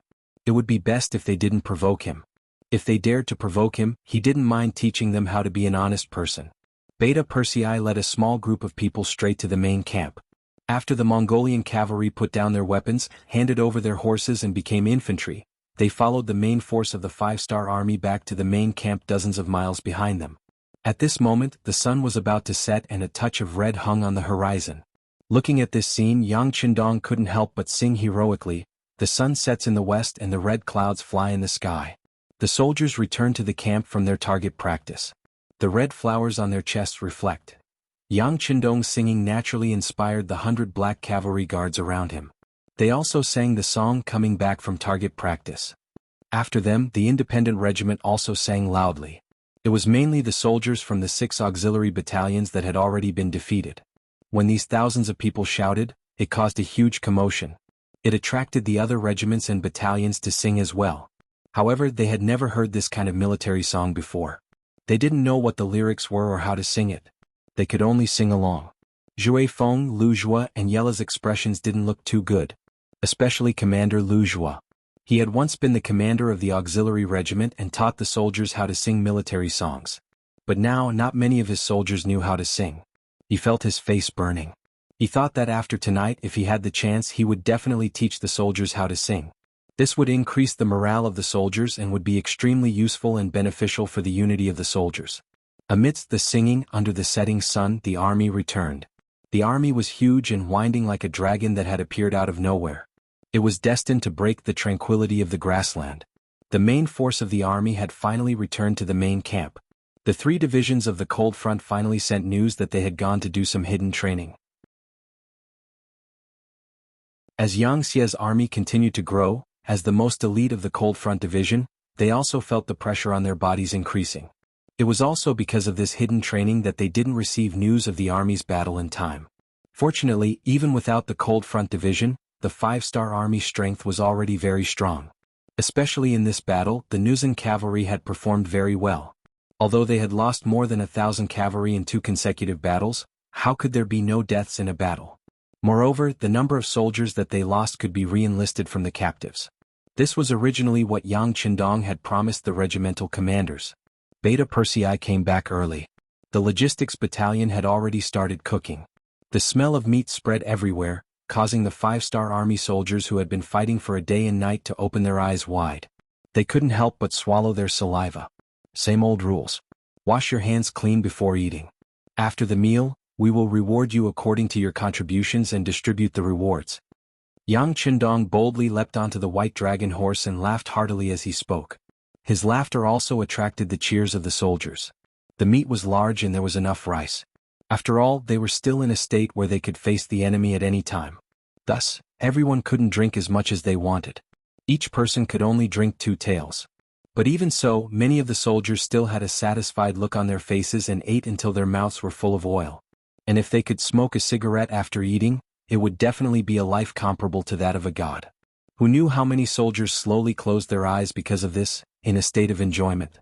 It would be best if they didn't provoke him. If they dared to provoke him, he didn't mind teaching them how to be an honest person. Beta Persei led a small group of people straight to the main camp. After the Mongolian cavalry put down their weapons, handed over their horses and became infantry, they followed the main force of the 5-star army back to the main camp dozens of miles behind them. At this moment, the sun was about to set and a touch of red hung on the horizon. Looking at this scene, Yang Qindong couldn't help but sing heroically, the sun sets in the west and the red clouds fly in the sky. The soldiers return to the camp from their target practice. The red flowers on their chests reflect. Yang Qindong's singing naturally inspired the 100 black cavalry guards around him. They also sang the song coming back from target practice. After them, the independent regiment also sang loudly. It was mainly the soldiers from the 6 auxiliary battalions that had already been defeated. When these thousands of people shouted, it caused a huge commotion. It attracted the other regiments and battalions to sing as well. However, they had never heard this kind of military song before. They didn't know what the lyrics were or how to sing it. They could only sing along. Zhui Feng, Lu Zhua, and Yela's expressions didn't look too good. Especially Commander Lu Zhua. He had once been the commander of the auxiliary regiment and taught the soldiers how to sing military songs. But now, not many of his soldiers knew how to sing. He felt his face burning. He thought that after tonight, if he had the chance, he would definitely teach the soldiers how to sing. This would increase the morale of the soldiers and would be extremely useful and beneficial for the unity of the soldiers. Amidst the singing, under the setting sun, the army returned. The army was huge and winding like a dragon that had appeared out of nowhere. It was destined to break the tranquility of the grassland. The main force of the army had finally returned to the main camp. The 3 divisions of the Cold Front finally sent news that they had gone to do some hidden training. As Yang Xie's army continued to grow, as the most elite of the Cold Front division, they also felt the pressure on their bodies increasing. It was also because of this hidden training that they didn't receive news of the army's battle in time. Fortunately, even without the Cold Front division, the 5-star army strength was already very strong. Especially in this battle, the Nuzan cavalry had performed very well. Although they had lost more than 1,000 cavalry in 2 consecutive battles, how could there be no deaths in a battle? Moreover, the number of soldiers that they lost could be re-enlisted from the captives. This was originally what Yang Qindong had promised the regimental commanders. Beta Persei came back early. The logistics battalion had already started cooking. The smell of meat spread everywhere, causing the 5-star army soldiers who had been fighting for a day and night to open their eyes wide. They couldn't help but swallow their saliva. Same old rules. Wash your hands clean before eating. After the meal, we will reward you according to your contributions and distribute the rewards. Yang Qindong boldly leapt onto the white dragon horse and laughed heartily as he spoke. His laughter also attracted the cheers of the soldiers. The meat was large and there was enough rice. After all, they were still in a state where they could face the enemy at any time. Thus, everyone couldn't drink as much as they wanted. Each person could only drink 2 taels. But even so, many of the soldiers still had a satisfied look on their faces and ate until their mouths were full of oil. And if they could smoke a cigarette after eating, it would definitely be a life comparable to that of a god. Who knew how many soldiers slowly closed their eyes because of this, in a state of enjoyment?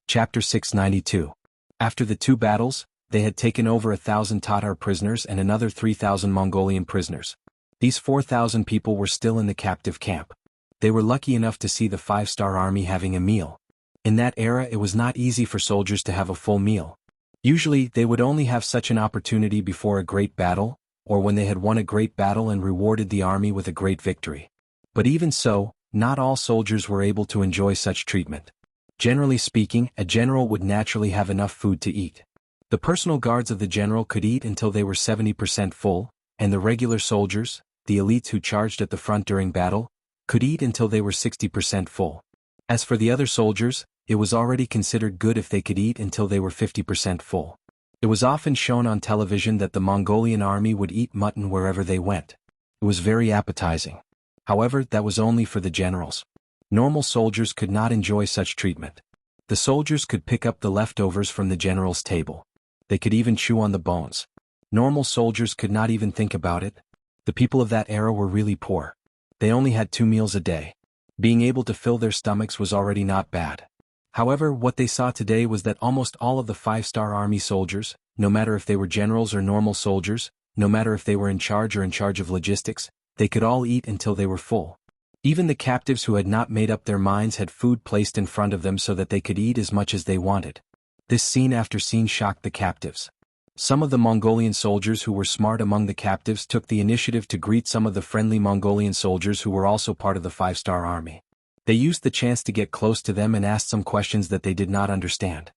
Chapter 692. After the two battles, they had taken over 1,000 Tatar prisoners and another 3,000 Mongolian prisoners. These 4,000 people were still in the captive camp. They were lucky enough to see the 5-star army having a meal. In that era it was not easy for soldiers to have a full meal. Usually they would only have such an opportunity before a great battle, or when they had won a great battle and rewarded the army with a great victory. But even so, not all soldiers were able to enjoy such treatment. Generally speaking, a general would naturally have enough food to eat. The personal guards of the general could eat until they were 70% full, and the regular soldiers, the elites who charged at the front during battle, could eat until they were 60% full. As for the other soldiers, it was already considered good if they could eat until they were 50% full. It was often shown on television that the Mongolian army would eat mutton wherever they went. It was very appetizing. However, that was only for the generals. Normal soldiers could not enjoy such treatment. The soldiers could pick up the leftovers from the general's table. They could even chew on the bones. Normal soldiers could not even think about it. The people of that era were really poor. They only had 2 meals a day. Being able to fill their stomachs was already not bad. However, what they saw today was that almost all of the 5-star army soldiers, no matter if they were generals or normal soldiers, no matter if they were in charge of logistics, they could all eat until they were full. Even the captives who had not made up their minds had food placed in front of them so that they could eat as much as they wanted. This scene after scene shocked the captives. Some of the Mongolian soldiers who were smart among the captives took the initiative to greet some of the friendly Mongolian soldiers who were also part of the 5-star army. They used the chance to get close to them and asked some questions that they did not understand.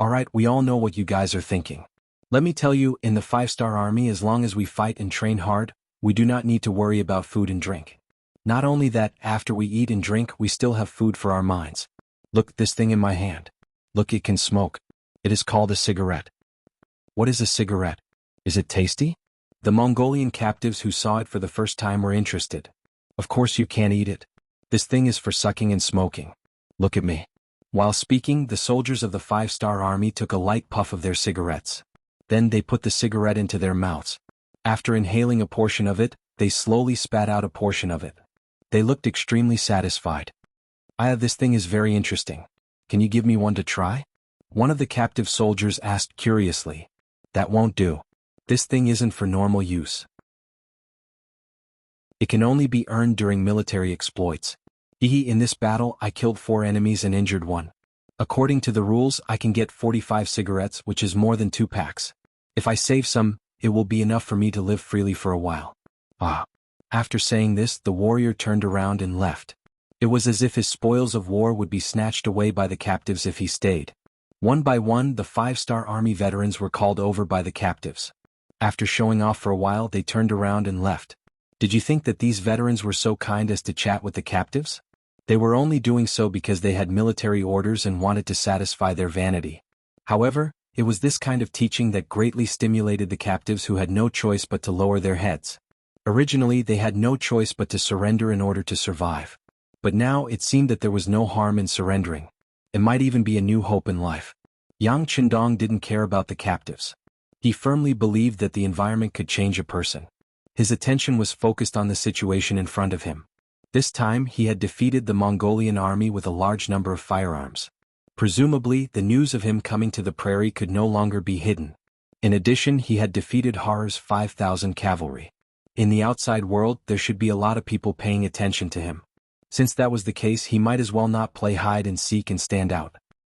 Alright, we all know what you guys are thinking. Let me tell you, in the 5-star army, as long as we fight and train hard, we do not need to worry about food and drink. Not only that, after we eat and drink, we still have food for our minds. Look, this thing in my hand. Look, it can smoke. It is called a cigarette. What is a cigarette? Is it tasty? The Mongolian captives who saw it for the first time were interested. Of course you can't eat it. This thing is for sucking and smoking. Look at me. While speaking, the soldiers of the 5-star army took a light puff of their cigarettes. Then they put the cigarette into their mouths. After inhaling a portion of it, they slowly spat out a portion of it. They looked extremely satisfied. This thing is very interesting. Can you give me one to try? One of the captive soldiers asked curiously. That won't do. This thing isn't for normal use. It can only be earned during military exploits. In this battle I killed 4 enemies and injured 1. According to the rules I can get 45 cigarettes, which is more than 2 packs. If I save some, it will be enough for me to live freely for a while. After saying this, the warrior turned around and left. It was as if his spoils of war would be snatched away by the captives if he stayed. One by one, the 5-star army veterans were called over by the captives. After showing off for a while, they turned around and left. Did you think that these veterans were so kind as to chat with the captives? They were only doing so because they had military orders and wanted to satisfy their vanity. However, it was this kind of teaching that greatly stimulated the captives who had no choice but to lower their heads. Originally, they had no choice but to surrender in order to survive. But now it seemed that there was no harm in surrendering. It might even be a new hope in life. Yang Qindong didn't care about the captives. He firmly believed that the environment could change a person. His attention was focused on the situation in front of him. This time he had defeated the Mongolian army with a large number of firearms. Presumably, the news of him coming to the prairie could no longer be hidden. In addition, he had defeated Har's 5,000 cavalry. In the outside world, there should be a lot of people paying attention to him. Since that was the case, he might as well not play hide and seek and stand out.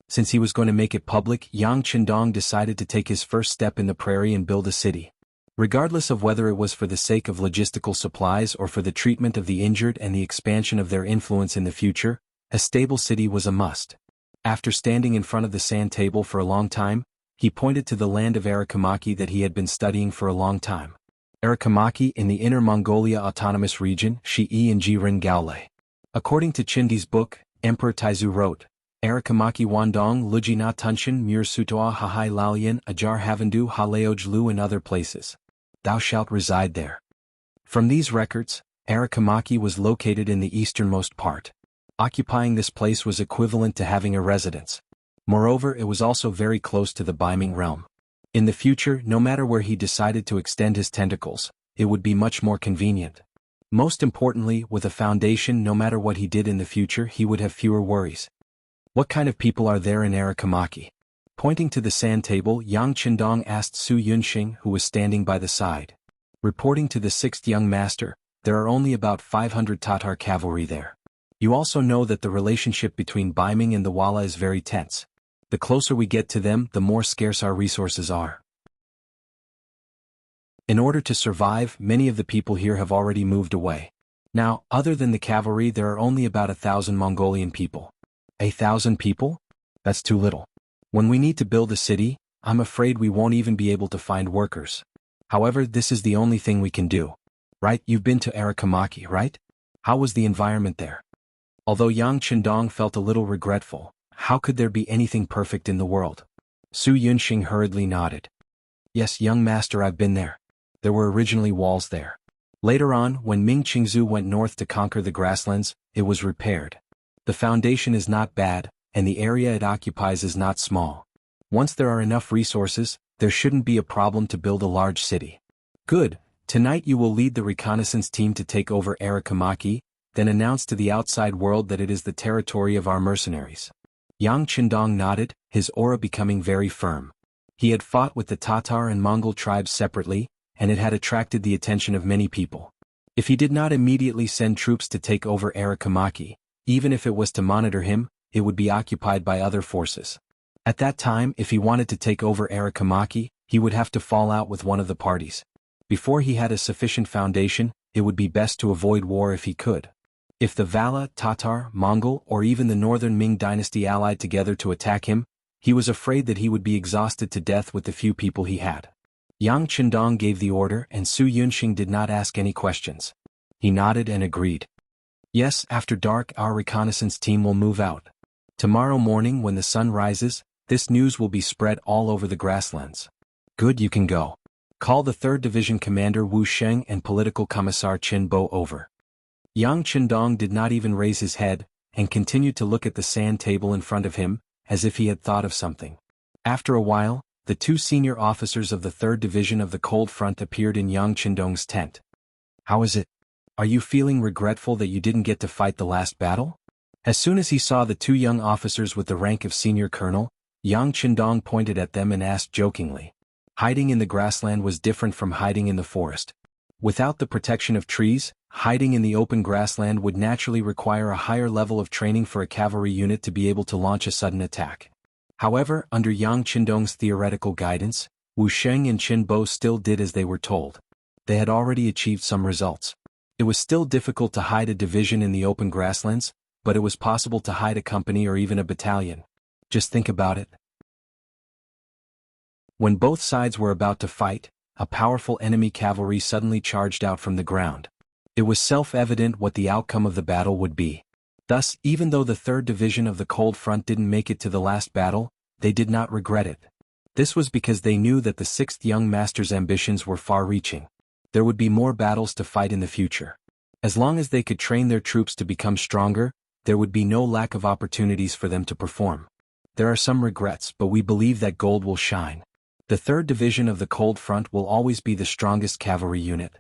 Since he was going to make it public, Yang Qindong decided to take his first step in the prairie and build a city. Regardless of whether it was for the sake of logistical supplies or for the treatment of the injured and the expansion of their influence in the future, a stable city was a must. After standing in front of the sand table for a long time, he pointed to the land of Arakamaki that he had been studying for a long time. Arakamaki in the Inner Mongolia Autonomous Region, Shi'i and Jiren Gaole. According to Chindi's book, Emperor Taizu wrote, Arakamaki Wandong Lujina Tunshin Mur Sutoa Hahai Lalyan Ajar Havandu Haleoj Lu and other places. Thou shalt reside there. From these records, Arakamaki was located in the easternmost part. Occupying this place was equivalent to having a residence. Moreover, it was also very close to the Biming realm. In the future, no matter where he decided to extend his tentacles, it would be much more convenient. Most importantly, with a foundation, no matter what he did in the future, he would have fewer worries. What kind of people are there in Arakamaki? Pointing to the sand table, Yang Qindong asked Su Yunxing, who was standing by the side. Reporting to the sixth young master, there are only about 500 Tatar cavalry there. You also know that the relationship between Biming and the Wala is very tense. The closer we get to them, the more scarce our resources are. In order to survive, many of the people here have already moved away. Now, other than the cavalry, there are only about 1,000 Mongolian people. 1,000 people? That's too little. When we need to build a city, I'm afraid we won't even be able to find workers. However, this is the only thing we can do. Right? You've been to Arakamaki, right? How was the environment there? Although Yang Qindong felt a little regretful, how could there be anything perfect in the world? Su Yunxing hurriedly nodded. Yes, young master, I've been there. There were originally walls there. Later on, when Ming Qingzu went north to conquer the grasslands, it was repaired. The foundation is not bad, and the area it occupies is not small. Once there are enough resources, there shouldn't be a problem to build a large city. Good. Tonight you will lead the reconnaissance team to take over Arakamaki, then announce to the outside world that it is the territory of our mercenaries. Yang Qindong nodded, his aura becoming very firm. He had fought with the Tatar and Mongol tribes separately, and it had attracted the attention of many people. If he did not immediately send troops to take over Arakamaki, even if it was to monitor him, it would be occupied by other forces. At that time, if he wanted to take over Arakamaki, he would have to fall out with one of the parties. Before he had a sufficient foundation, it would be best to avoid war if he could. If the Vala, Tatar, Mongol, or even the northern Ming dynasty allied together to attack him, he was afraid that he would be exhausted to death with the few people he had. Yang Qindong gave the order, and Su Yunxing did not ask any questions. He nodded and agreed. Yes, after dark our reconnaissance team will move out. Tomorrow morning when the sun rises, this news will be spread all over the grasslands. Good, you can go. Call the 3rd Division Commander Wu Sheng and Political Commissar Qin Bo over. Yang Qindong did not even raise his head, and continued to look at the sand table in front of him, as if he had thought of something. After a while, the 2 senior officers of the 3rd Division of the Cold Front appeared in Yang Qindong's tent. How is it? Are you feeling regretful that you didn't get to fight the last battle? As soon as he saw the 2 young officers with the rank of senior colonel, Yang Qindong pointed at them and asked jokingly. Hiding in the grassland was different from hiding in the forest. Without the protection of trees, hiding in the open grassland would naturally require a higher level of training for a cavalry unit to be able to launch a sudden attack. However, under Yang Qindong's theoretical guidance, Wu Sheng and Qin Bo still did as they were told. They had already achieved some results. It was still difficult to hide a division in the open grasslands, but it was possible to hide a company or even a battalion. Just think about it. When both sides were about to fight, a powerful enemy cavalry suddenly charged out from the ground. It was self-evident what the outcome of the battle would be. Thus, even though the 3rd Division of the Cold Front didn't make it to the last battle, they did not regret it. This was because they knew that the 6th young master's ambitions were far-reaching. There would be more battles to fight in the future. As long as they could train their troops to become stronger, there would be no lack of opportunities for them to perform. There are some regrets, but we believe that gold will shine. The 3rd Division of the Cold Front will always be the strongest cavalry unit.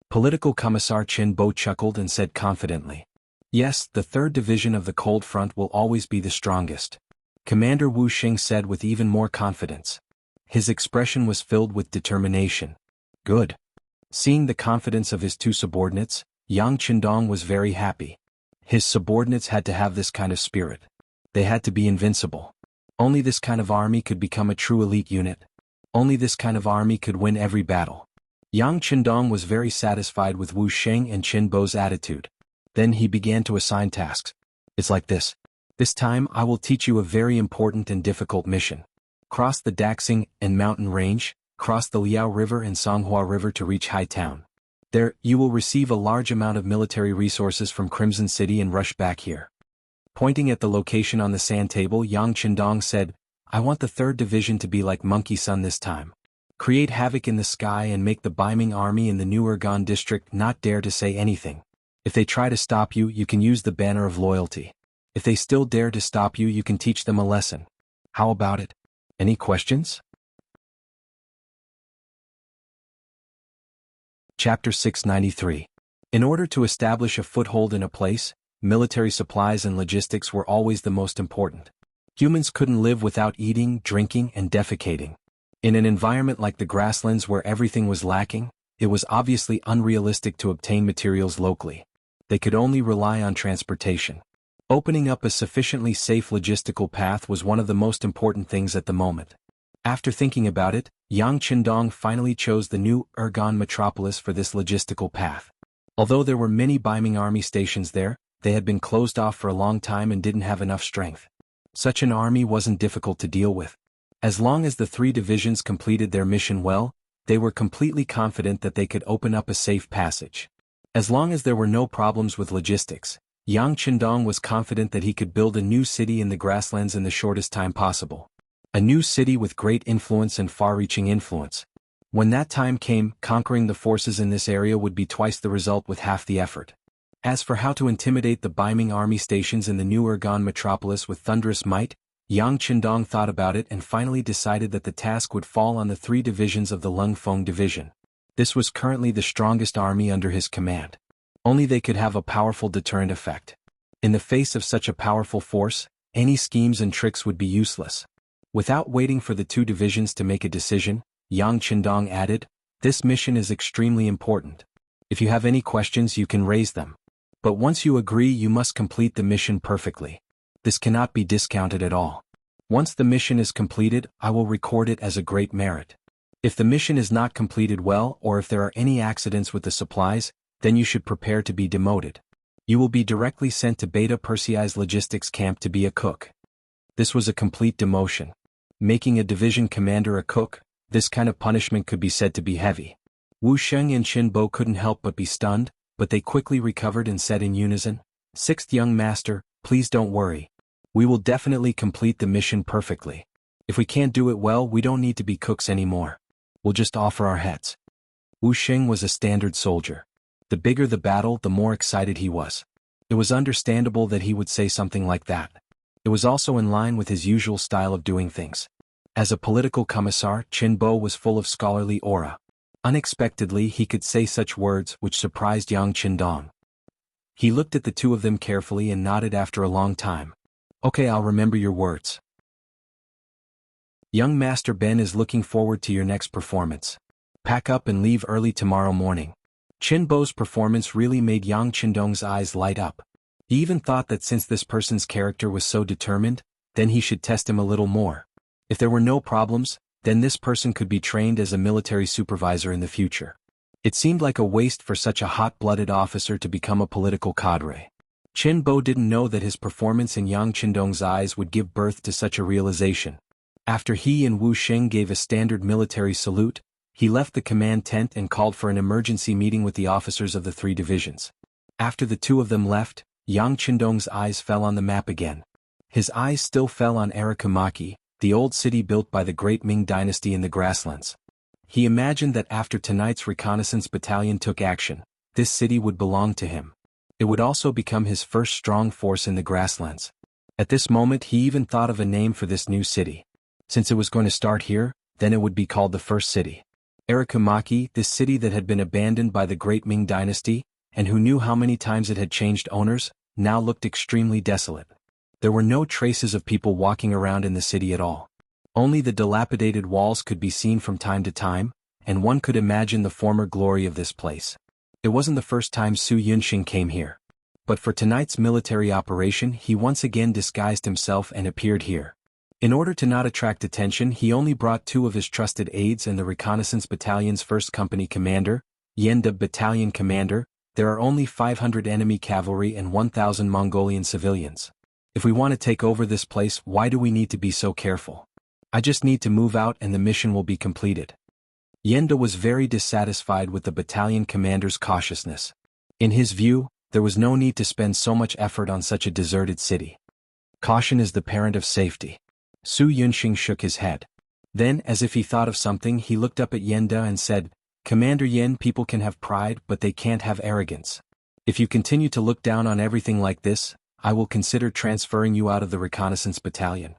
Political Commissar Qin Bo chuckled and said confidently. Yes, the 3rd Division of the Cold Front will always be the strongest. Commander Wu Sheng said with even more confidence. His expression was filled with determination. Good. Seeing the confidence of his 2 subordinates, Yang Qindong was very happy. His subordinates had to have this kind of spirit. They had to be invincible. Only this kind of army could become a true elite unit. Only this kind of army could win every battle. Yang Qindong was very satisfied with Wu Sheng and Qin Bo's attitude. Then he began to assign tasks. It's like this. This time I will teach you a very important and difficult mission. Cross the Daxing and Mountain Range, cross the Liao River and Songhua River to reach Hai Town. There, you will receive a large amount of military resources from Crimson City and rush back here. Pointing at the location on the sand table, Yang Qindong said, I want the 3rd Division to be like Monkey Sun this time. Create havoc in the sky and make the Biming army in the New Urgan district not dare to say anything. If they try to stop you, you can use the banner of loyalty. If they still dare to stop you, you can teach them a lesson. How about it? Any questions? Chapter 693. In order to establish a foothold in a place, military supplies and logistics were always the most important. Humans couldn't live without eating, drinking, and defecating. In an environment like the grasslands where everything was lacking, it was obviously unrealistic to obtain materials locally. They could only rely on transportation. Opening up a sufficiently safe logistical path was one of the most important things at the moment. After thinking about it, Yang Qindong finally chose the New Urgan metropolis for this logistical path. Although there were many Biming army stations there, they had been closed off for a long time and didn't have enough strength. Such an army wasn't difficult to deal with. As long as the 3 divisions completed their mission well, they were completely confident that they could open up a safe passage. As long as there were no problems with logistics, Yang Qindong was confident that he could build a new city in the grasslands in the shortest time possible. A new city with great influence and far-reaching influence. When that time came, conquering the forces in this area would be twice the result with half the effort. As for how to intimidate the Biming army stations in the New Urgan metropolis with thunderous might, Yang Qindong thought about it and finally decided that the task would fall on the 3 divisions of the Lungfeng division. This was currently the strongest army under his command. Only they could have a powerful deterrent effect. In the face of such a powerful force, any schemes and tricks would be useless. Without waiting for the 2 divisions to make a decision, Yang Qindong added, "This mission is extremely important. If you have any questions, you can raise them. But once you agree, you must complete the mission perfectly. This cannot be discounted at all. Once the mission is completed, I will record it as a great merit. If the mission is not completed well or if there are any accidents with the supplies, then you should prepare to be demoted. You will be directly sent to Beta Persei's logistics camp to be a cook." This was a complete demotion. Making a division commander a cook, this kind of punishment could be said to be heavy. Wu Sheng and Qin Bo couldn't help but be stunned, but they quickly recovered and said in unison, "Sixth young master, please don't worry. We will definitely complete the mission perfectly. If we can't do it well, we don't need to be cooks anymore. We'll just offer our heads." Wu Sheng was a standard soldier. The bigger the battle, the more excited he was. It was understandable that he would say something like that. It was also in line with his usual style of doing things. As a political commissar, Qin Bo was full of scholarly aura. Unexpectedly, he could say such words which surprised Yang Qindong. He looked at the 2 of them carefully and nodded after a long time. "Okay, I'll remember your words. Young Master Ben is looking forward to your next performance. Pack up and leave early tomorrow morning." Qin Bo's performance really made Yang Qindong's eyes light up. He even thought that since this person's character was so determined, then he should test him a little more. If there were no problems, then this person could be trained as a military supervisor in the future. It seemed like a waste for such a hot-blooded officer to become a political cadre. Qin Bo didn't know that his performance in Yang Qindong's eyes would give birth to such a realization. After he and Wu Sheng gave a standard military salute, he left the command tent and called for an emergency meeting with the officers of the 3 divisions. After the 2 of them left, Yang Qindong's eyes fell on the map again. His eyes still fell on Arikamaki, the old city built by the great Ming Dynasty in the grasslands. He imagined that after tonight's reconnaissance battalion took action, this city would belong to him. It would also become his first strong force in the grasslands. At this moment he even thought of a name for this new city. Since it was going to start here, then it would be called the First City. Arikamaki, this city that had been abandoned by the great Ming Dynasty, and who knew how many times it had changed owners, now looked extremely desolate. There were no traces of people walking around in the city at all. Only the dilapidated walls could be seen from time to time, and one could imagine the former glory of this place. It wasn't the first time Su Yunxing came here. But for tonight's military operation he once again disguised himself and appeared here. In order to not attract attention, he only brought 2 of his trusted aides and the reconnaissance battalion's 1st company commander, Yenda battalion commander. There are only 500 enemy cavalry and 1,000 Mongolian civilians. If we want to take over this place, why do we need to be so careful? I just need to move out and the mission will be completed. Yenda was very dissatisfied with the battalion commander's cautiousness. In his view, there was no need to spend so much effort on such a deserted city. Caution is the parent of safety. Su Yunxing shook his head. Then, as if he thought of something, he looked up at Yenda and said, "Commander Yen, people can have pride, but they can't have arrogance. If you continue to look down on everything like this, I will consider transferring you out of the reconnaissance battalion."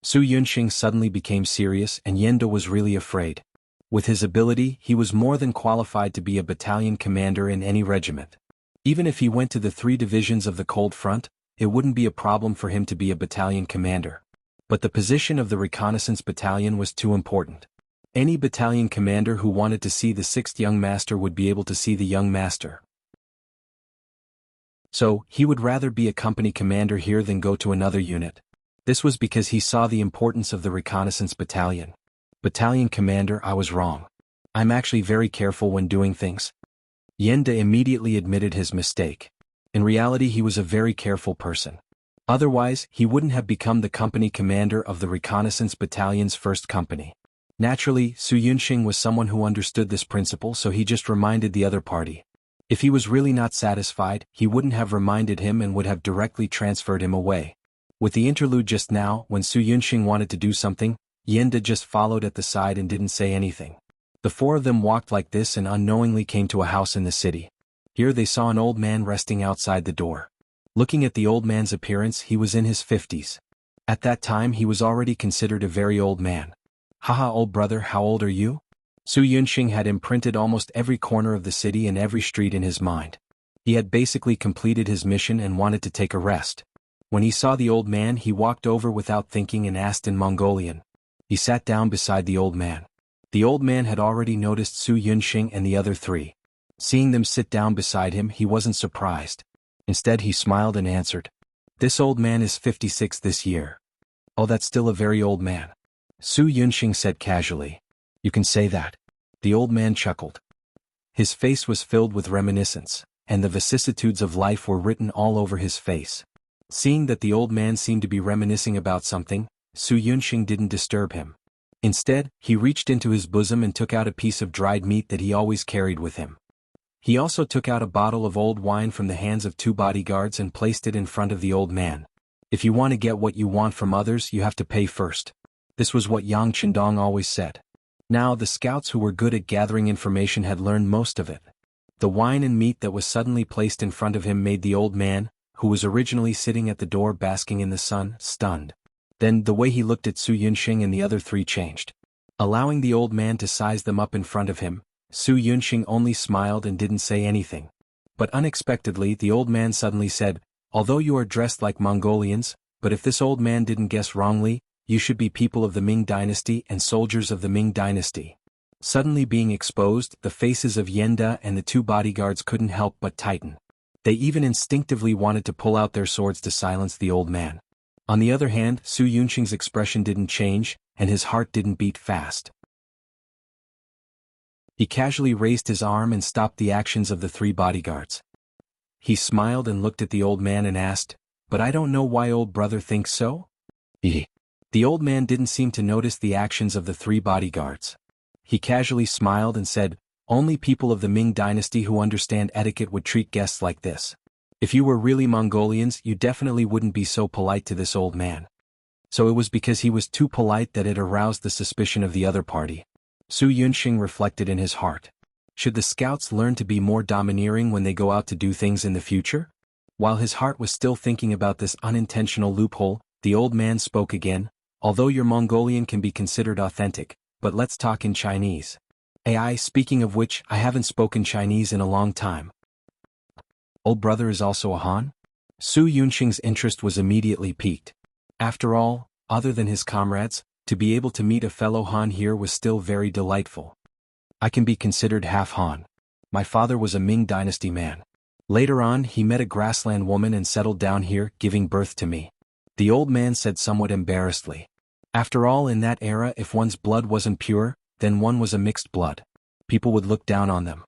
Su Yunxing suddenly became serious, and Yenda was really afraid. With his ability, he was more than qualified to be a battalion commander in any regiment. Even if he went to the 3 divisions of the Cold Front, it wouldn't be a problem for him to be a battalion commander. But the position of the reconnaissance battalion was too important. Any battalion commander who wanted to see the 6th young master would be able to see the young master. So, he would rather be a company commander here than go to another unit. This was because he saw the importance of the reconnaissance battalion. Battalion commander, I was wrong. I'm actually very careful when doing things. Yenda immediately admitted his mistake. In reality, he was a very careful person. Otherwise, he wouldn't have become the company commander of the reconnaissance battalion's 1st company. Naturally, Su Yunxing was someone who understood this principle, so he just reminded the other party. If he was really not satisfied, he wouldn't have reminded him and would have directly transferred him away. With the interlude just now, when Su Yunxing wanted to do something, Yenda just followed at the side and didn't say anything. The 4 of them walked like this and unknowingly came to a house in the city. Here they saw an old man resting outside the door. Looking at the old man's appearance, he was in his 50s. At that time he was already considered a very old man. "Haha, old brother, how old are you?" Su Yunxing had imprinted almost every corner of the city and every street in his mind. He had basically completed his mission and wanted to take a rest. When he saw the old man, he walked over without thinking and asked in Mongolian. He sat down beside the old man. The old man had already noticed Su Yunxing and the other 3. Seeing them sit down beside him, he wasn't surprised. Instead, he smiled and answered, "This old man is 56 this year." "Oh, that's still a very old man," Su Yunxing said casually. "You can say that." The old man chuckled. His face was filled with reminiscence, and the vicissitudes of life were written all over his face. Seeing that the old man seemed to be reminiscing about something, Su Yunxing didn't disturb him. Instead, he reached into his bosom and took out a piece of dried meat that he always carried with him. He also took out a bottle of old wine from the hands of 2 bodyguards and placed it in front of the old man. "If you want to get what you want from others, you have to pay first." This was what Yang Qindong always said. Now the scouts who were good at gathering information had learned most of it. The wine and meat that was suddenly placed in front of him made the old man, who was originally sitting at the door basking in the sun, stunned. Then the way he looked at Su Yunxing and the other 3 changed. Allowing the old man to size them up in front of him, Su Yunxing only smiled and didn't say anything. But unexpectedly the old man suddenly said, "Although you are dressed like Mongolians, but if this old man didn't guess wrongly, you should be people of the Ming Dynasty and soldiers of the Ming Dynasty." Suddenly being exposed, the faces of Yenda and the 2 bodyguards couldn't help but tighten. They even instinctively wanted to pull out their swords to silence the old man. On the other hand, Su Yunxing's expression didn't change, and his heart didn't beat fast. He casually raised his arm and stopped the actions of the 3 bodyguards. He smiled and looked at the old man and asked, "But I don't know why old brother thinks so?" The old man didn't seem to notice the actions of the 3 bodyguards. He casually smiled and said, "Only people of the Ming Dynasty who understand etiquette would treat guests like this. If you were really Mongolians, you definitely wouldn't be so polite to this old man." So it was because he was too polite that it aroused the suspicion of the other party. Su Yunxing reflected in his heart. Should the scouts learn to be more domineering when they go out to do things in the future? While his heart was still thinking about this unintentional loophole, the old man spoke again. "Although your Mongolian can be considered authentic, but let's talk in Chinese. AI, speaking of which, I haven't spoken Chinese in a long time." "Old brother is also a Han?" Su Yunxing's interest was immediately piqued. After all, other than his comrades, to be able to meet a fellow Han here was still very delightful. "I can be considered half Han. My father was a Ming Dynasty man. Later on he met a grassland woman and settled down here, giving birth to me," the old man said somewhat embarrassedly. After all, in that era, if one's blood wasn't pure, then one was a mixed blood. People would look down on them.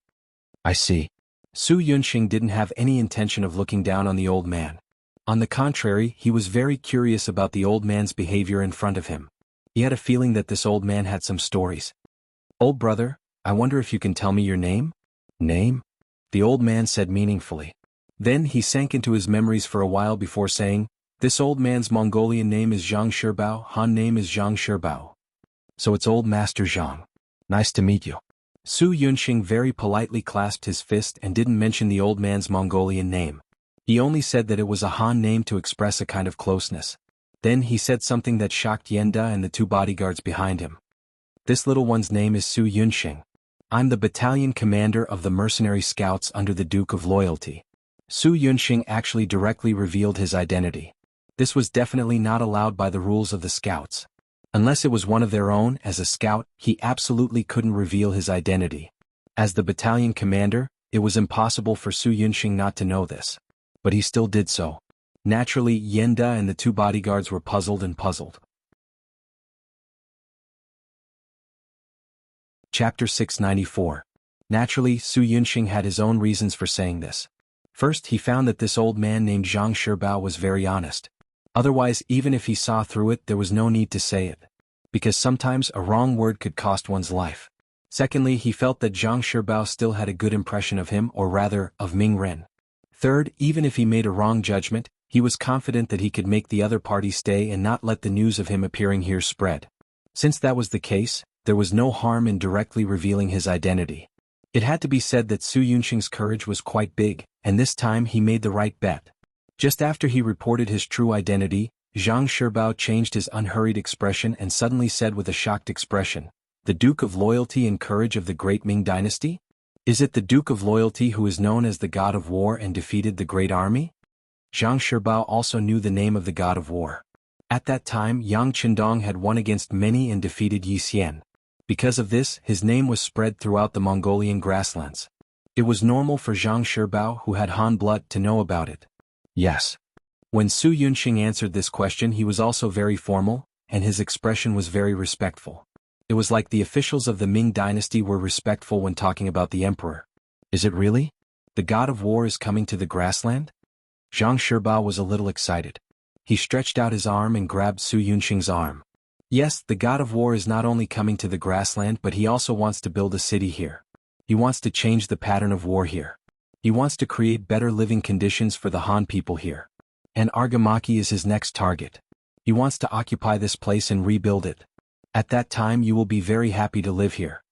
"I see." Su Yunxing didn't have any intention of looking down on the old man. On the contrary, he was very curious about the old man's behavior in front of him. He had a feeling that this old man had some stories. "Old brother, I wonder if you can tell me your name?" "Name?" the old man said meaningfully. Then he sank into his memories for a while before saying, "This old man's Mongolian name is Zhang Shirbao, Han name is Zhang Shirbao." So it's old Master Zhang. Nice to meet you. Su Yunxing very politely clasped his fist and didn't mention the old man's Mongolian name. He only said that it was a Han name to express a kind of closeness. Then he said something that shocked Yenda and the two bodyguards behind him. This little one's name is Su Yunxing. I'm the battalion commander of the mercenary scouts under the Duke of Loyalty. Su Yunxing actually directly revealed his identity. This was definitely not allowed by the rules of the scouts. Unless it was one of their own, as a scout, he absolutely couldn't reveal his identity. As the battalion commander, it was impossible for Su Yunxing not to know this. But he still did so. Naturally, Yenda and the two bodyguards were puzzled. Chapter 694. Naturally, Su Yunxing had his own reasons for saying this. First, he found that this old man named Zhang Shibao was very honest. Otherwise, even if he saw through it, there was no need to say it. Because sometimes a wrong word could cost one's life. Secondly, he felt that Zhang Shibao still had a good impression of him, or rather, of Ming Ren. Third, even if he made a wrong judgment, he was confident that he could make the other party stay and not let the news of him appearing here spread. Since that was the case, there was no harm in directly revealing his identity. It had to be said that Su Yunxing's courage was quite big, and this time he made the right bet. Just after he reported his true identity, Zhang Shibao changed his unhurried expression and suddenly said with a shocked expression, "The Duke of Loyalty and Courage of the Great Ming Dynasty? Is it the Duke of Loyalty who is known as the God of War and defeated the Great Army?" Zhang Shibao also knew the name of the God of War. At that time, Yang Qindong had won against many and defeated Yi Xian. Because of this, his name was spread throughout the Mongolian grasslands. It was normal for Zhang Shibao, who had Han blood, to know about it. Yes. When Su Yunxing answered this question, he was also very formal, and his expression was very respectful. It was like the officials of the Ming Dynasty were respectful when talking about the emperor. Is it really? The God of War is coming to the grassland? Zhang Shibao was a little excited. He stretched out his arm and grabbed Su Yunxing's arm. Yes, the God of War is not only coming to the grassland, but he also wants to build a city here. He wants to change the pattern of war here. He wants to create better living conditions for the Han people here. And Argamaki is his next target. He wants to occupy this place and rebuild it. At that time you will be very happy to live here.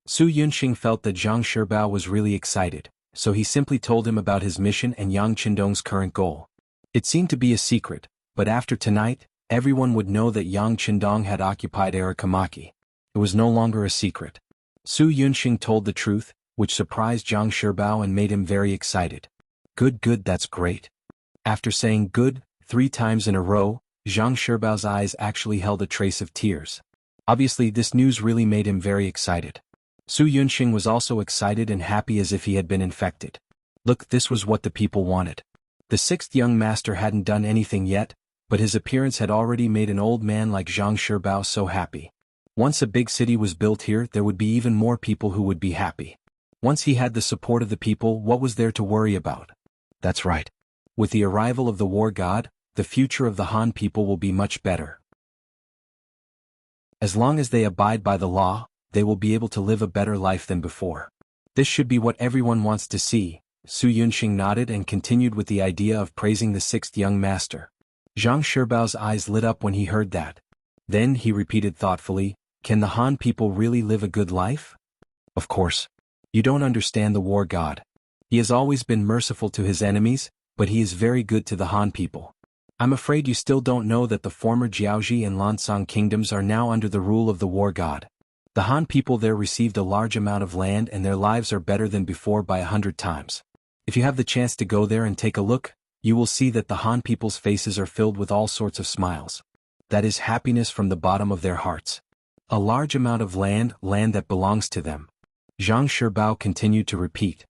Su Yunxing felt that Zhang Shibao was really excited, so he simply told him about his mission and Yang Qindong's current goal. It seemed to be a secret, but after tonight, everyone would know that Yang Qindong had occupied Argamaki. It was no longer a secret. Su Yunxing told the truth, which surprised Zhang Shibao and made him very excited. Good, that's great. After saying good 3 times in a row, Zhang Shibao's eyes actually held a trace of tears. Obviously, this news really made him very excited. Su Yunxing was also excited and happy as if he had been infected. Look, this was what the people wanted. The 6th young master hadn't done anything yet, but his appearance had already made an old man like Zhang Shibao so happy. Once a big city was built here, there would be even more people who would be happy. Once he had the support of the people, what was there to worry about? That's right. With the arrival of the war god, the future of the Han people will be much better. As long as they abide by the law, they will be able to live a better life than before. This should be what everyone wants to see. Su Yunxing nodded and continued with the idea of praising the 6th young master. Zhang Shibao's eyes lit up when he heard that. Then he repeated thoughtfully, "Can the Han people really live a good life?" Of course. You don't understand the war god. He has always been merciful to his enemies, but he is very good to the Han people. I'm afraid you still don't know that the former Jiaoji and Lansang kingdoms are now under the rule of the war god. The Han people there received a large amount of land and their lives are better than before by 100 times. If you have the chance to go there and take a look, you will see that the Han people's faces are filled with all sorts of smiles. That is happiness from the bottom of their hearts. A large amount of land that belongs to them. Zhang Shibao continued to repeat.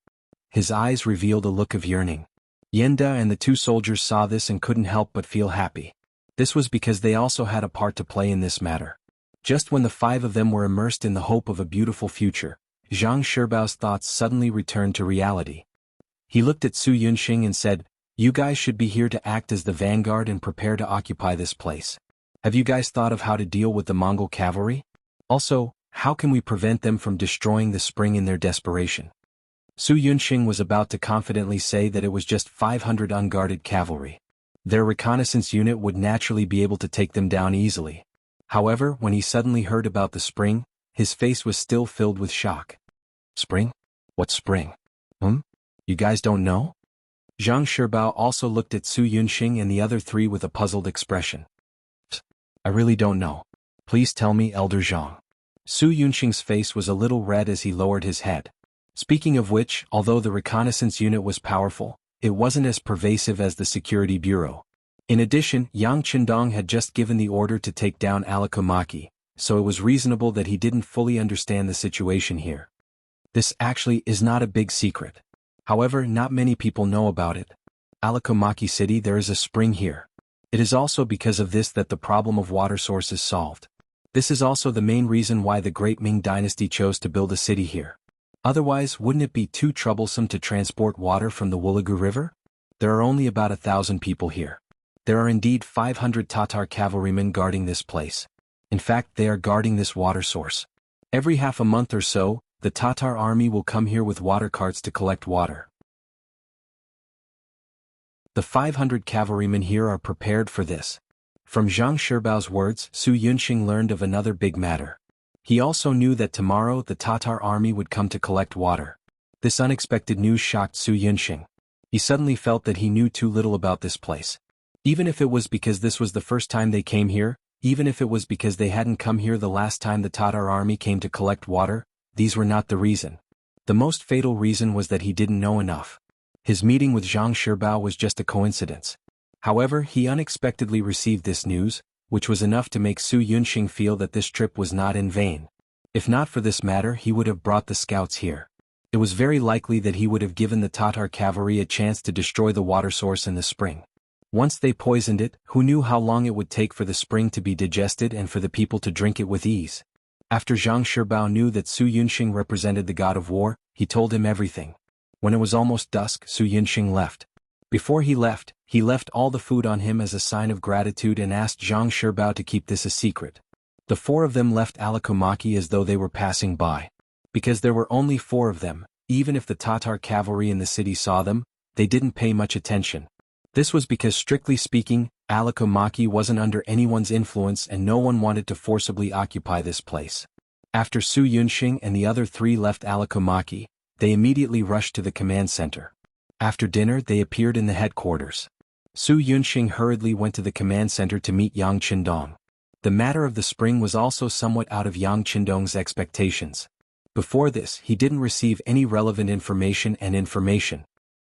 His eyes revealed a look of yearning. Yenda and the 2 soldiers saw this and couldn't help but feel happy. This was because they also had a part to play in this matter. Just when the 5 of them were immersed in the hope of a beautiful future, Zhang Shibao's thoughts suddenly returned to reality. He looked at Su Yunxing and said, "You guys should be here to act as the vanguard and prepare to occupy this place. Have you guys thought of how to deal with the Mongol cavalry? Also, how can we prevent them from destroying the spring in their desperation?" Su Yunxing was about to confidently say that it was just 500 unguarded cavalry. Their reconnaissance unit would naturally be able to take them down easily. However, when he suddenly heard about the spring, his face was still filled with shock. Spring? What spring? You guys don't know? Zhang Shibao also looked at Su Yunxing and the other three with a puzzled expression. I really don't know. Please tell me, Elder Zhang. Su Yunxing's face was a little red as he lowered his head. Speaking of which, although the reconnaissance unit was powerful, it wasn't as pervasive as the security bureau. In addition, Yang Qindong had just given the order to take down Alikomaki, so it was reasonable that he didn't fully understand the situation here. This actually is not a big secret. However, not many people know about it. Alikomaki City, there is a spring here. It is also because of this that the problem of water source is solved. This is also the main reason why the Great Ming Dynasty chose to build a city here. Otherwise, wouldn't it be too troublesome to transport water from the Wulagu River? There are only about 1,000 people here. There are indeed 500 Tatar cavalrymen guarding this place. In fact, they are guarding this water source. Every half a month or so, the Tatar army will come here with water carts to collect water. The 500 cavalrymen here are prepared for this. From Zhang Shibao's words, Su Yunxing learned of another big matter. He also knew that tomorrow the Tatar army would come to collect water. This unexpected news shocked Su Yunxing. He suddenly felt that he knew too little about this place. Even if it was because this was the first time they came here, even if it was because they hadn't come here the last time the Tatar army came to collect water, these were not the reason. The most fatal reason was that he didn't know enough. His meeting with Zhang Shibao was just a coincidence. However, he unexpectedly received this news, which was enough to make Su Yunxing feel that this trip was not in vain. If not for this matter, he would have brought the scouts here. It was very likely that he would have given the Tatar cavalry a chance to destroy the water source in the spring. Once they poisoned it, who knew how long it would take for the spring to be digested and for the people to drink it with ease? After Zhang Shibao knew that Su Yunxing represented the god of war, he told him everything. When it was almost dusk, Su Yunxing left. Before he left all the food on him as a sign of gratitude and asked Zhang Shibao to keep this a secret. The four of them left Alikomaki as though they were passing by. Because there were only 4 of them, even if the Tatar cavalry in the city saw them, they didn't pay much attention. This was because, strictly speaking, Alikomaki wasn't under anyone's influence and no one wanted to forcibly occupy this place. After Su Yunxing and the other 3 left Alikomaki, they immediately rushed to the command center. After dinner, they appeared in the headquarters. Su Yunxing hurriedly went to the command center to meet Yang Qindong. The matter of the spring was also somewhat out of Yang Qindong's expectations. Before this, he didn't receive any relevant information,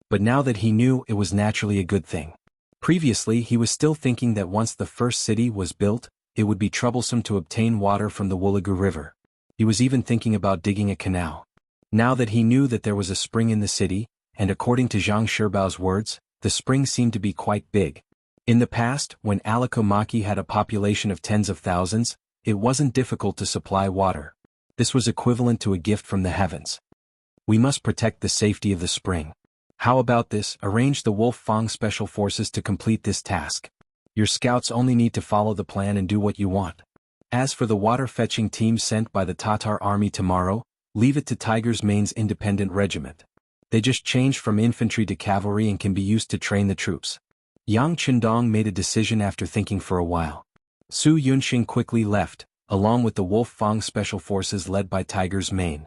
but now that he knew, it was naturally a good thing. Previously, he was still thinking that once the first city was built, it would be troublesome to obtain water from the Wulagu River. He was even thinking about digging a canal. Now that he knew that there was a spring in the city, and according to Zhang Shibao's words, the spring seemed to be quite big. In the past, when Alikomaki had a population of tens of thousands, it wasn't difficult to supply water. This was equivalent to a gift from the heavens. We must protect the safety of the spring. How about this? Arrange the Wolf Fang Special Forces to complete this task. Your scouts only need to follow the plan and do what you want. As for the water-fetching team sent by the Tatar army tomorrow, leave it to Tiger's Mane's independent regiment. They just changed from infantry to cavalry and can be used to train the troops. Yang Qindong made a decision after thinking for a while. Su Yunxing quickly left, along with the Wolf Fang Special Forces led by Tiger's Mane.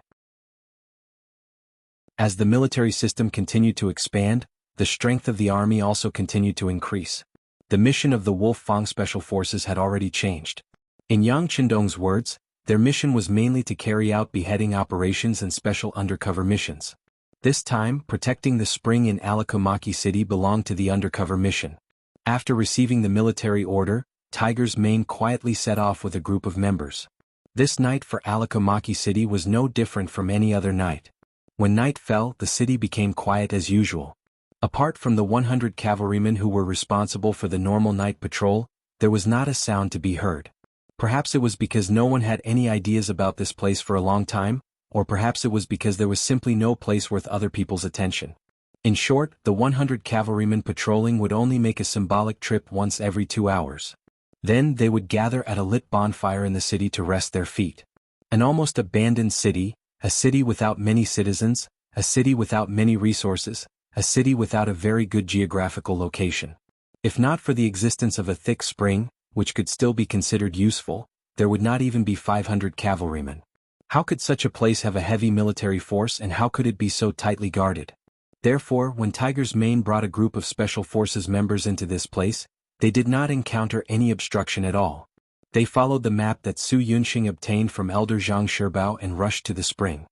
As the military system continued to expand, the strength of the army also continued to increase. The mission of the Wolf Fang Special Forces had already changed. In Yang Qindong's words, their mission was mainly to carry out beheading operations and special undercover missions. This time, protecting the spring in Alikomaki City belonged to the undercover mission. After receiving the military order, Tiger's Mane quietly set off with a group of members. This night for Alikomaki City was no different from any other night. When night fell, the city became quiet as usual. Apart from the 100 cavalrymen who were responsible for the normal night patrol, there was not a sound to be heard. Perhaps it was because no one had any ideas about this place for a long time, or perhaps it was because there was simply no place worth other people's attention. In short, the 100 cavalrymen patrolling would only make a symbolic trip once every 2 hours. Then they would gather at a lit bonfire in the city to rest their feet. An almost abandoned city, a city without many citizens, a city without many resources, a city without a very good geographical location. If not for the existence of a thick spring, which could still be considered useful, there would not even be 500 cavalrymen. How could such a place have a heavy military force, and how could it be so tightly guarded? Therefore, when Tiger's Mane brought a group of Special Forces members into this place, they did not encounter any obstruction at all. They followed the map that Su Yunxing obtained from Elder Zhang Shibao and rushed to the spring.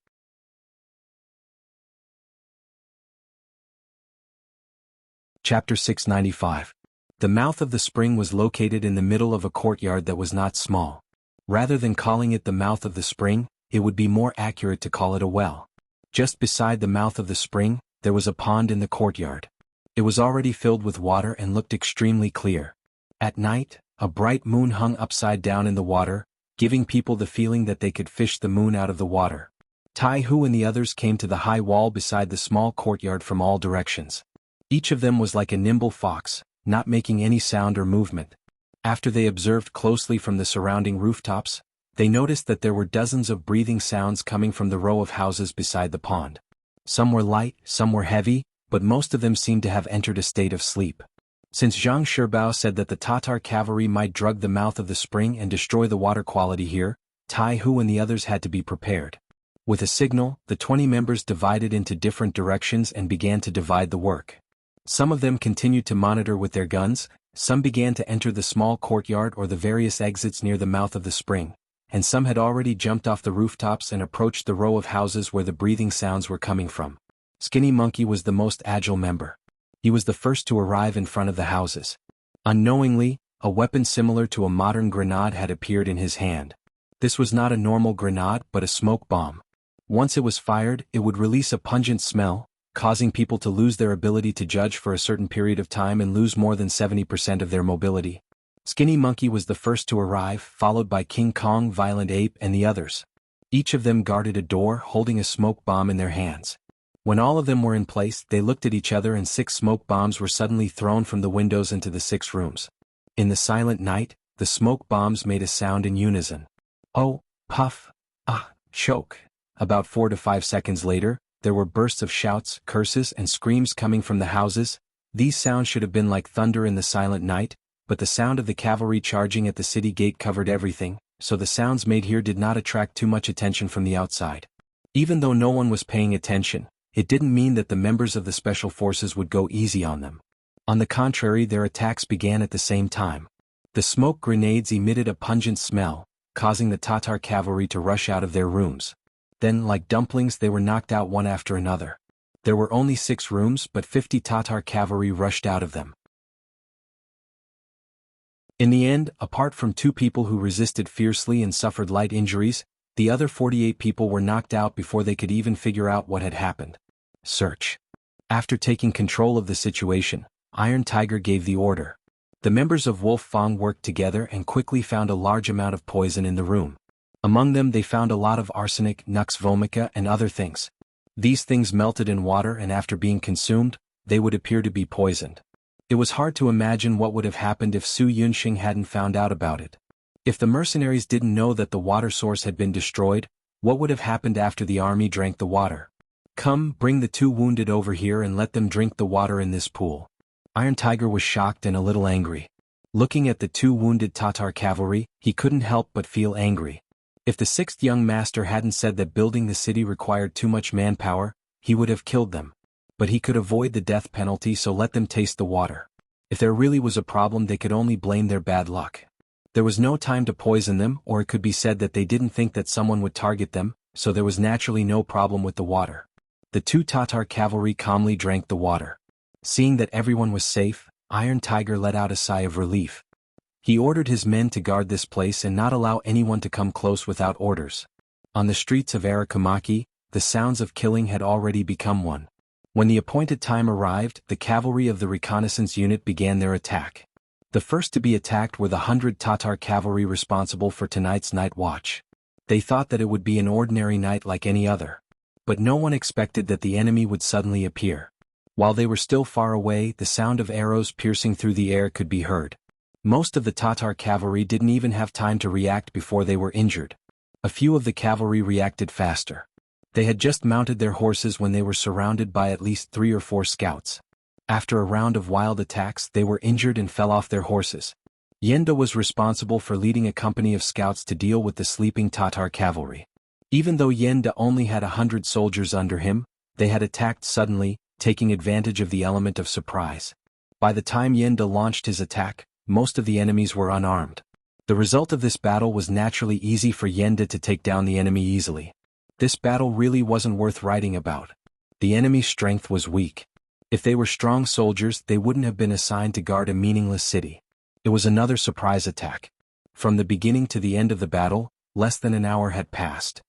Chapter 695. The mouth of the spring was located in the middle of a courtyard that was not small. Rather than calling it the mouth of the spring, it would be more accurate to call it a well. Just beside the mouth of the spring, there was a pond in the courtyard. It was already filled with water and looked extremely clear. At night, a bright moon hung upside down in the water, giving people the feeling that they could fish the moon out of the water. Tai Hu and the others came to the high wall beside the small courtyard from all directions. Each of them was like a nimble fox, not making any sound or movement. After they observed closely from the surrounding rooftops, they noticed that there were dozens of breathing sounds coming from the row of houses beside the pond. Some were light, some were heavy, but most of them seemed to have entered a state of sleep. Since Zhang Shibao said that the Tatar cavalry might drug the mouth of the spring and destroy the water quality here, Tai Hu and the others had to be prepared. With a signal, the 20 members divided into different directions and began to divide the work. Some of them continued to monitor with their guns, some began to enter the small courtyard or the various exits near the mouth of the spring, and some had already jumped off the rooftops and approached the row of houses where the breathing sounds were coming from. Skinny Monkey was the most agile member. He was the first to arrive in front of the houses. Unknowingly, a weapon similar to a modern grenade had appeared in his hand. This was not a normal grenade but a smoke bomb. Once it was fired, it would release a pungent smell, causing people to lose their ability to judge for a certain period of time and lose more than 70% of their mobility. Skinny Monkey was the first to arrive, followed by King Kong, Violent Ape, and the others. Each of them guarded a door, holding a smoke bomb in their hands. When all of them were in place, they looked at each other and 6 smoke bombs were suddenly thrown from the windows into the 6 rooms. In the silent night, the smoke bombs made a sound in unison. Oh, puff, ah, choke. About 4 to 5 seconds later, there were bursts of shouts, curses, and screams coming from the houses. These sounds should have been like thunder in the silent night, but the sound of the cavalry charging at the city gate covered everything, so the sounds made here did not attract too much attention from the outside. Even though no one was paying attention, it didn't mean that the members of the special forces would go easy on them. On the contrary, their attacks began at the same time. The smoke grenades emitted a pungent smell, causing the Tatar cavalry to rush out of their rooms. Then, like dumplings, they were knocked out one after another. There were only 6 rooms, but 50 Tatar cavalry rushed out of them. In the end, apart from 2 people who resisted fiercely and suffered light injuries, the other 48 people were knocked out before they could even figure out what had happened. Search. After taking control of the situation, Iron Tiger gave the order. The members of Wolf Fang worked together and quickly found a large amount of poison in the room. Among them they found a lot of arsenic, nux vomica, and other things. These things melted in water, and after being consumed, they would appear to be poisoned. It was hard to imagine what would have happened if Su Yunxing hadn't found out about it. If the mercenaries didn't know that the water source had been destroyed, what would have happened after the army drank the water? Come, bring the 2 wounded over here and let them drink the water in this pool. Iron Tiger was shocked and a little angry. Looking at the 2 wounded Tatar cavalry, he couldn't help but feel angry. If the 6th young master hadn't said that building the city required too much manpower, he would have killed them. But he could avoid the death penalty, so let them taste the water. If there really was a problem, they could only blame their bad luck. There was no time to poison them, or it could be said that they didn't think that someone would target them, so there was naturally no problem with the water. The 2 Tatar cavalry calmly drank the water. Seeing that everyone was safe, Iron Tiger let out a sigh of relief. He ordered his men to guard this place and not allow anyone to come close without orders. On the streets of Arakamaki, the sounds of killing had already become one. When the appointed time arrived, the cavalry of the reconnaissance unit began their attack. The first to be attacked were the 100 Tatar cavalry responsible for tonight's night watch. They thought that it would be an ordinary night like any other. But no one expected that the enemy would suddenly appear. While they were still far away, the sound of arrows piercing through the air could be heard. Most of the Tatar cavalry didn't even have time to react before they were injured. A few of the cavalry reacted faster. They had just mounted their horses when they were surrounded by at least 3 or 4 scouts. After a round of wild attacks, they were injured and fell off their horses. Yenda was responsible for leading a company of scouts to deal with the sleeping Tatar cavalry. Even though Yenda only had 100 soldiers under him, they had attacked suddenly, taking advantage of the element of surprise. By the time Yenda launched his attack, most of the enemies were unarmed. The result of this battle was naturally easy for Yenda to take down the enemy easily. This battle really wasn't worth writing about. The enemy's strength was weak. If they were strong soldiers, they wouldn't have been assigned to guard a meaningless city. It was another surprise attack. From the beginning to the end of the battle, less than an hour had passed.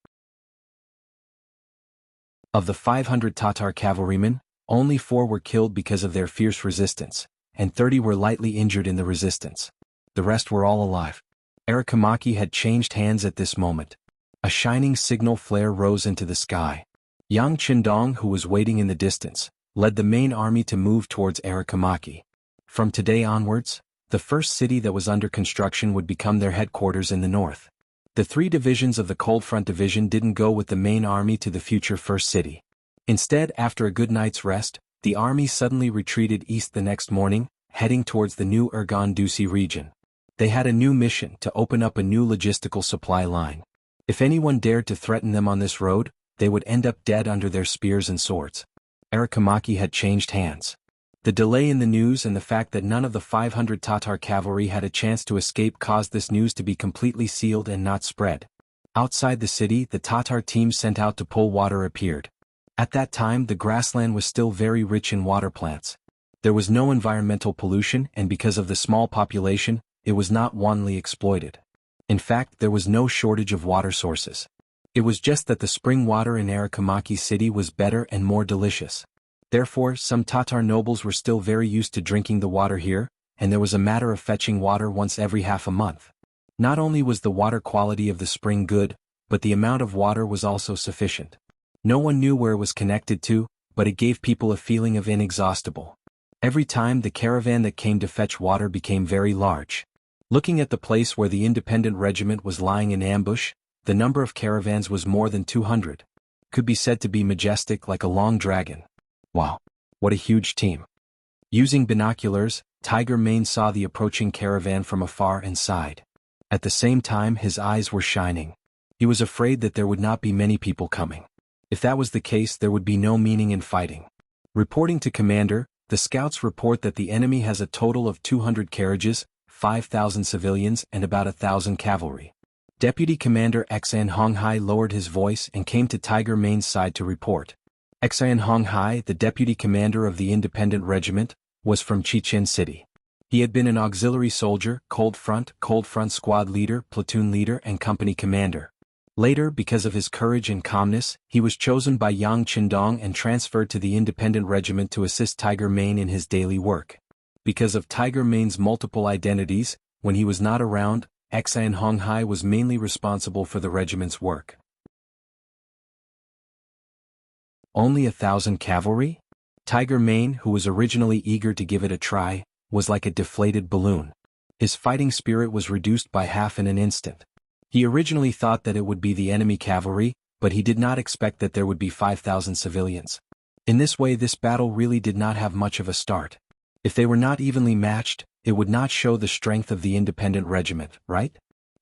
Of the 500 Tatar cavalrymen, only 4 were killed because of their fierce resistance, and 30 were lightly injured in the resistance. The rest were all alive. Arakamaki had changed hands at this moment. A shining signal flare rose into the sky. Yang Qindong, who was waiting in the distance, led the main army to move towards Arakamaki. From today onwards, the first city that was under construction would become their headquarters in the north. The 3 divisions of the Cold Front Division didn't go with the main army to the future first city. Instead, after a good night's rest, the army suddenly retreated east the next morning, heading towards the new Ergon Dusi region. They had a new mission to open up a new logistical supply line. If anyone dared to threaten them on this road, they would end up dead under their spears and swords. Arakamaki had changed hands. The delay in the news and the fact that none of the 500 Tatar cavalry had a chance to escape caused this news to be completely sealed and not spread. Outside the city, the Tatar team sent out to pull water appeared. At that time, the grassland was still very rich in water plants. There was no environmental pollution, and because of the small population, it was not wantonly exploited. In fact, there was no shortage of water sources. It was just that the spring water in Arakamaki city was better and more delicious. Therefore, some Tatar nobles were still very used to drinking the water here, and there was a matter of fetching water once every half a month. Not only was the water quality of the spring good, but the amount of water was also sufficient. No one knew where it was connected to, but it gave people a feeling of inexhaustible. Every time the caravan that came to fetch water became very large. Looking at the place where the independent regiment was lying in ambush, the number of caravans was more than 200. Could be said to be majestic like a long dragon. Wow, what a huge team. Using binoculars, Tiger Mane saw the approaching caravan from afar and sighed. At the same time, his eyes were shining. He was afraid that there would not be many people coming. If that was the case, there would be no meaning in fighting. Reporting to Commander, the scouts report that the enemy has a total of 200 carriages, 5,000 civilians, and about 1,000 cavalry. Deputy Commander Xan Honghai lowered his voice and came to Tiger Mane's side to report. Xan Honghai, the deputy commander of the independent regiment, was from Chichen City. He had been an auxiliary soldier, Cold Front squad leader, platoon leader, and company commander. Later, because of his courage and calmness, he was chosen by Yang Qindong and transferred to the independent regiment to assist Tiger Mane in his daily work. Because of Tiger Mane's multiple identities, when he was not around, Xan Honghai was mainly responsible for the regiment's work. Only 1,000 cavalry? Tiger Mane, who was originally eager to give it a try, was like a deflated balloon. His fighting spirit was reduced by half in an instant. He originally thought that it would be the enemy cavalry, but he did not expect that there would be 5,000 civilians. In this way, this battle really did not have much of a start. If they were not evenly matched, it would not show the strength of the independent regiment, right?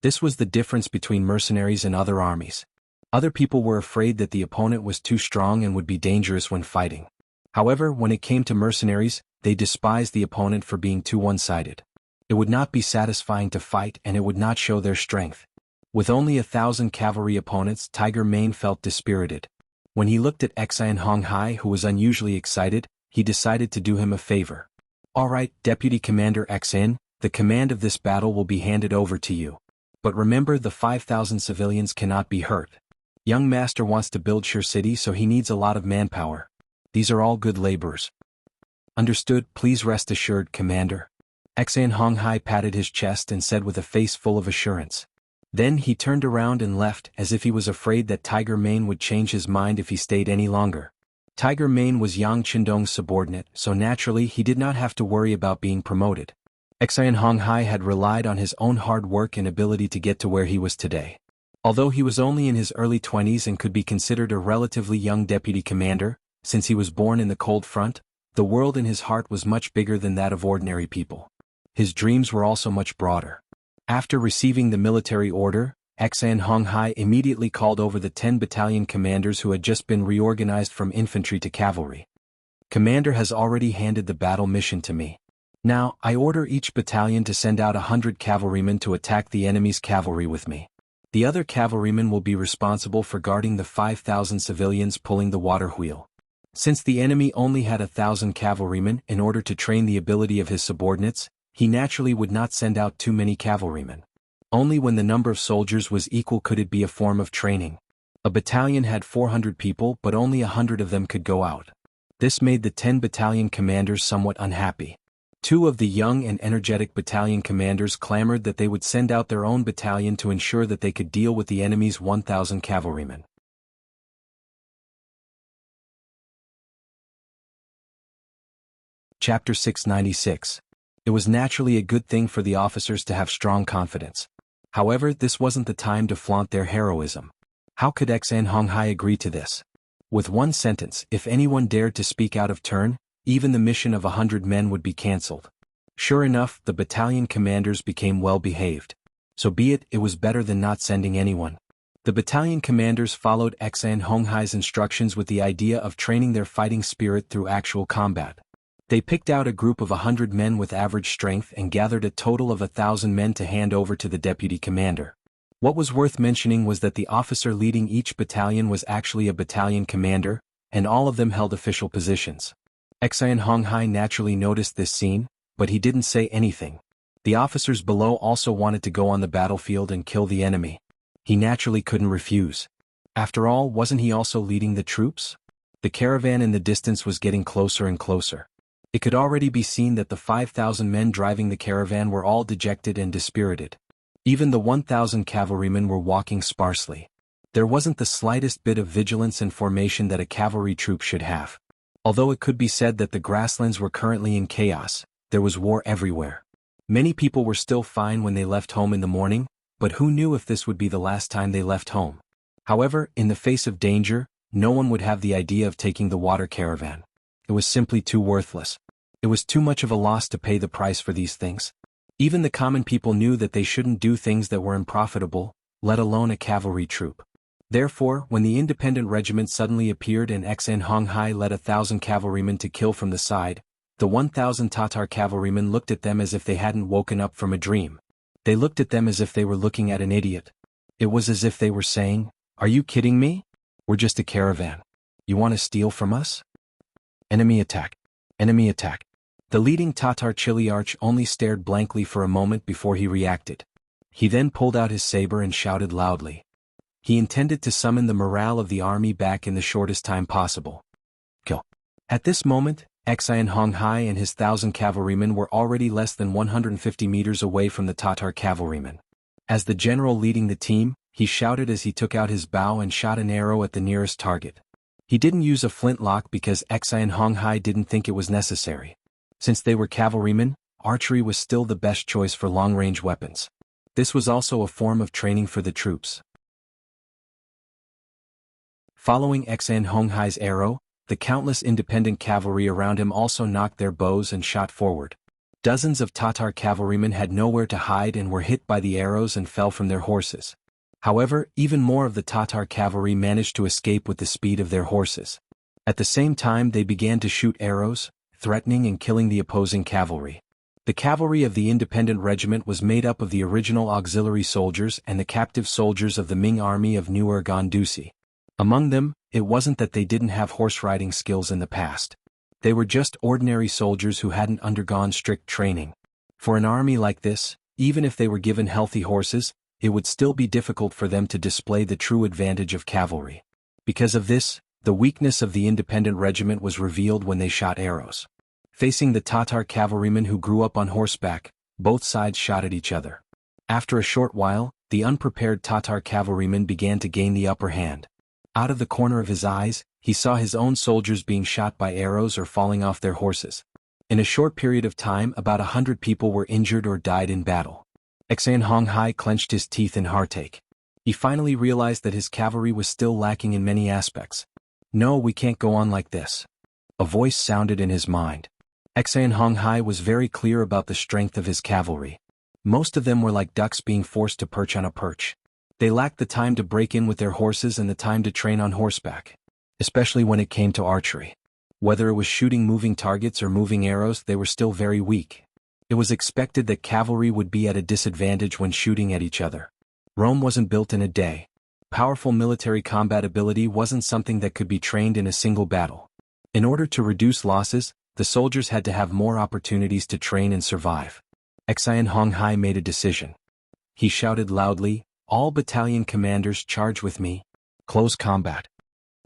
This was the difference between mercenaries and other armies. Other people were afraid that the opponent was too strong and would be dangerous when fighting. However, when it came to mercenaries, they despised the opponent for being too one-sided. It would not be satisfying to fight, and it would not show their strength. With only 1,000 cavalry opponents, Tiger Mane felt dispirited. When he looked at Xan Honghai, who was unusually excited, he decided to do him a favor. "Alright, Deputy Commander Xan, the command of this battle will be handed over to you. But remember, the 5,000 civilians cannot be hurt. Young Master wants to build Shire City, so he needs a lot of manpower. These are all good laborers." "Understood, please rest assured, Commander." Xan Honghai patted his chest and said with a face full of assurance. Then he turned around and left, as if he was afraid that Tiger Mane would change his mind if he stayed any longer. Tiger Mane was Yang Qindong's subordinate, so naturally he did not have to worry about being promoted. Xan Honghai had relied on his own hard work and ability to get to where he was today. Although he was only in his early 20s and could be considered a relatively young deputy commander, since he was born in the Cold Front, the world in his heart was much bigger than that of ordinary people. His dreams were also much broader. After receiving the military order, Xan Honghai immediately called over the 10 battalion commanders who had just been reorganized from infantry to cavalry. Commander has already handed the battle mission to me. Now, I order each battalion to send out 100 cavalrymen to attack the enemy's cavalry with me. The other cavalrymen will be responsible for guarding the 5,000 civilians pulling the water wheel. Since the enemy only had 1,000 cavalrymen in order to train the ability of his subordinates, he naturally would not send out too many cavalrymen. Only when the number of soldiers was equal could it be a form of training. A battalion had 400 people but only 100 of them could go out. This made the 10 battalion commanders somewhat unhappy. 2 of the young and energetic battalion commanders clamored that they would send out their own battalion to ensure that they could deal with the enemy's 1,000 cavalrymen. Chapter 696. It was naturally a good thing for the officers to have strong confidence. However, this wasn't the time to flaunt their heroism. How could Xan Honghai agree to this? With one sentence, if anyone dared to speak out of turn, even the mission of 100 men would be cancelled. Sure enough, the battalion commanders became well behaved. So be it, it was better than not sending anyone. The battalion commanders followed Xan Honghai's instructions with the idea of training their fighting spirit through actual combat. They picked out a group of 100 men with average strength and gathered a total of 1,000 men to hand over to the deputy commander. What was worth mentioning was that the officer leading each battalion was actually a battalion commander, and all of them held official positions. Xan Honghai naturally noticed this scene, but he didn't say anything. The officers below also wanted to go on the battlefield and kill the enemy. He naturally couldn't refuse. After all, wasn't he also leading the troops? The caravan in the distance was getting closer and closer. It could already be seen that the 5,000 men driving the caravan were all dejected and dispirited. Even the 1,000 cavalrymen were walking sparsely. There wasn't the slightest bit of vigilance and formation that a cavalry troop should have. Although it could be said that the grasslands were currently in chaos, there was war everywhere. Many people were still fine when they left home in the morning, but who knew if this would be the last time they left home? However, in the face of danger, no one would have the idea of taking the water caravan. It was simply too worthless. It was too much of a loss to pay the price for these things. Even the common people knew that they shouldn't do things that were unprofitable, let alone a cavalry troop. Therefore, when the independent regiment suddenly appeared and Xan Honghai led 1,000 cavalrymen to kill from the side, the 1,000 Tatar cavalrymen looked at them as if they hadn't woken up from a dream. They looked at them as if they were looking at an idiot. It was as if they were saying, "Are you kidding me? We're just a caravan. You want to steal from us? Enemy attack! Enemy attack!" The leading Tatar Chiliarch only stared blankly for a moment before he reacted. He then pulled out his saber and shouted loudly. He intended to summon the morale of the army back in the shortest time possible. Kill. At this moment, Xan Honghai and his 1,000 cavalrymen were already less than 150 meters away from the Tatar cavalrymen. As the general leading the team, he shouted as he took out his bow and shot an arrow at the nearest target. He didn't use a flintlock because Xan Honghai didn't think it was necessary. Since they were cavalrymen, archery was still the best choice for long-range weapons. This was also a form of training for the troops. Following Xan Honghai's arrow, the countless independent cavalry around him also knocked their bows and shot forward. Dozens of Tatar cavalrymen had nowhere to hide and were hit by the arrows and fell from their horses. However, even more of the Tatar cavalry managed to escape with the speed of their horses. At the same time they began to shoot arrows, threatening and killing the opposing cavalry. The cavalry of the independent regiment was made up of the original auxiliary soldiers and the captive soldiers of the Ming army of New Urgandusi. Among them, it wasn't that they didn't have horse riding skills in the past. They were just ordinary soldiers who hadn't undergone strict training. For an army like this, even if they were given healthy horses, it would still be difficult for them to display the true advantage of cavalry. Because of this, the weakness of the independent regiment was revealed when they shot arrows. Facing the Tatar cavalrymen who grew up on horseback, both sides shot at each other. After a short while, the unprepared Tatar cavalryman began to gain the upper hand. Out of the corner of his eyes, he saw his own soldiers being shot by arrows or falling off their horses. In a short period of time, about 100 people were injured or died in battle. Xan Honghai clenched his teeth in heartache. He finally realized that his cavalry was still lacking in many aspects. No, we can't go on like this. A voice sounded in his mind. Xian Honghai was very clear about the strength of his cavalry. Most of them were like ducks being forced to perch on a perch. They lacked the time to break in with their horses and the time to train on horseback, especially when it came to archery. Whether it was shooting moving targets or moving arrows, they were still very weak. It was expected that cavalry would be at a disadvantage when shooting at each other. Rome wasn't built in a day. Powerful military combat ability wasn't something that could be trained in a single battle. In order to reduce losses, the soldiers had to have more opportunities to train and survive. Xian Honghai made a decision. He shouted loudly, "All battalion commanders charge with me." Close combat.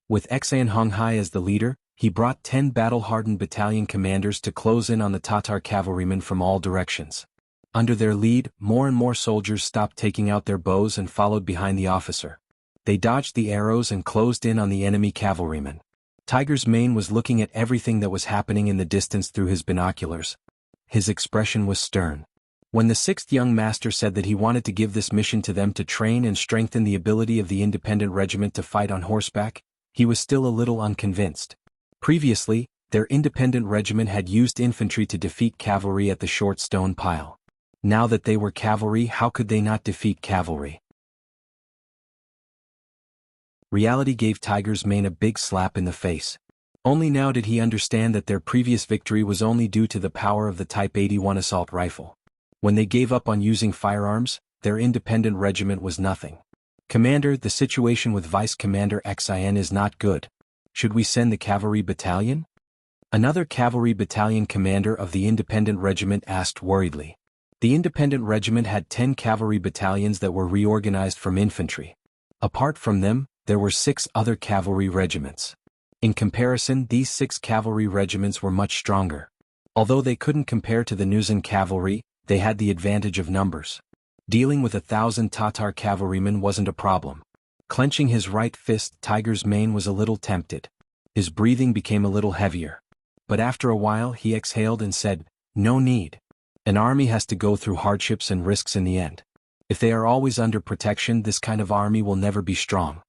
With Xian Honghai as the leader, he brought 10 battle-hardened battalion commanders to close in on the Tatar cavalrymen from all directions. Under their lead, more and more soldiers stopped taking out their bows and followed behind the officer. They dodged the arrows and closed in on the enemy cavalrymen. Tiger's Mane was looking at everything that was happening in the distance through his binoculars. His expression was stern. When the 6th young master said that he wanted to give this mission to them to train and strengthen the ability of the independent regiment to fight on horseback, he was still a little unconvinced. Previously, their independent regiment had used infantry to defeat cavalry at the short stone pile. Now that they were cavalry, how could they not defeat cavalry? Reality gave Tiger's Mane a big slap in the face. Only now did he understand that their previous victory was only due to the power of the Type 81 assault rifle. When they gave up on using firearms, their independent regiment was nothing. "Commander, the situation with Vice Commander Xian is not good. Should we send the cavalry battalion?" Another cavalry battalion commander of the independent regiment asked worriedly. The independent regiment had 10 cavalry battalions that were reorganized from infantry. Apart from them, there were 6 other cavalry regiments. In comparison, these 6 cavalry regiments were much stronger. Although they couldn't compare to the Nuzan cavalry, they had the advantage of numbers. Dealing with 1,000 Tatar cavalrymen wasn't a problem. Clenching his right fist, Tiger's Mane was a little tempted. His breathing became a little heavier. But after a while he exhaled and said, "No need. An army has to go through hardships and risks in the end. If they are always under protection, this kind of army will never be strong."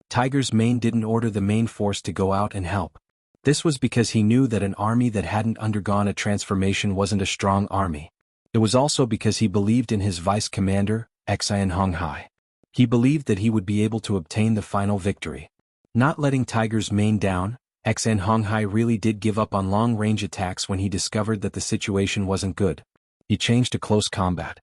Tiger's Mane didn't order the main force to go out and help. This was because he knew that an army that hadn't undergone a transformation wasn't a strong army. It was also because he believed in his vice commander, Xian Honghai. He believed that he would be able to obtain the final victory. Not letting Tiger's Mane down, Xian Honghai really did give up on long-range attacks when he discovered that the situation wasn't good. He changed to close combat.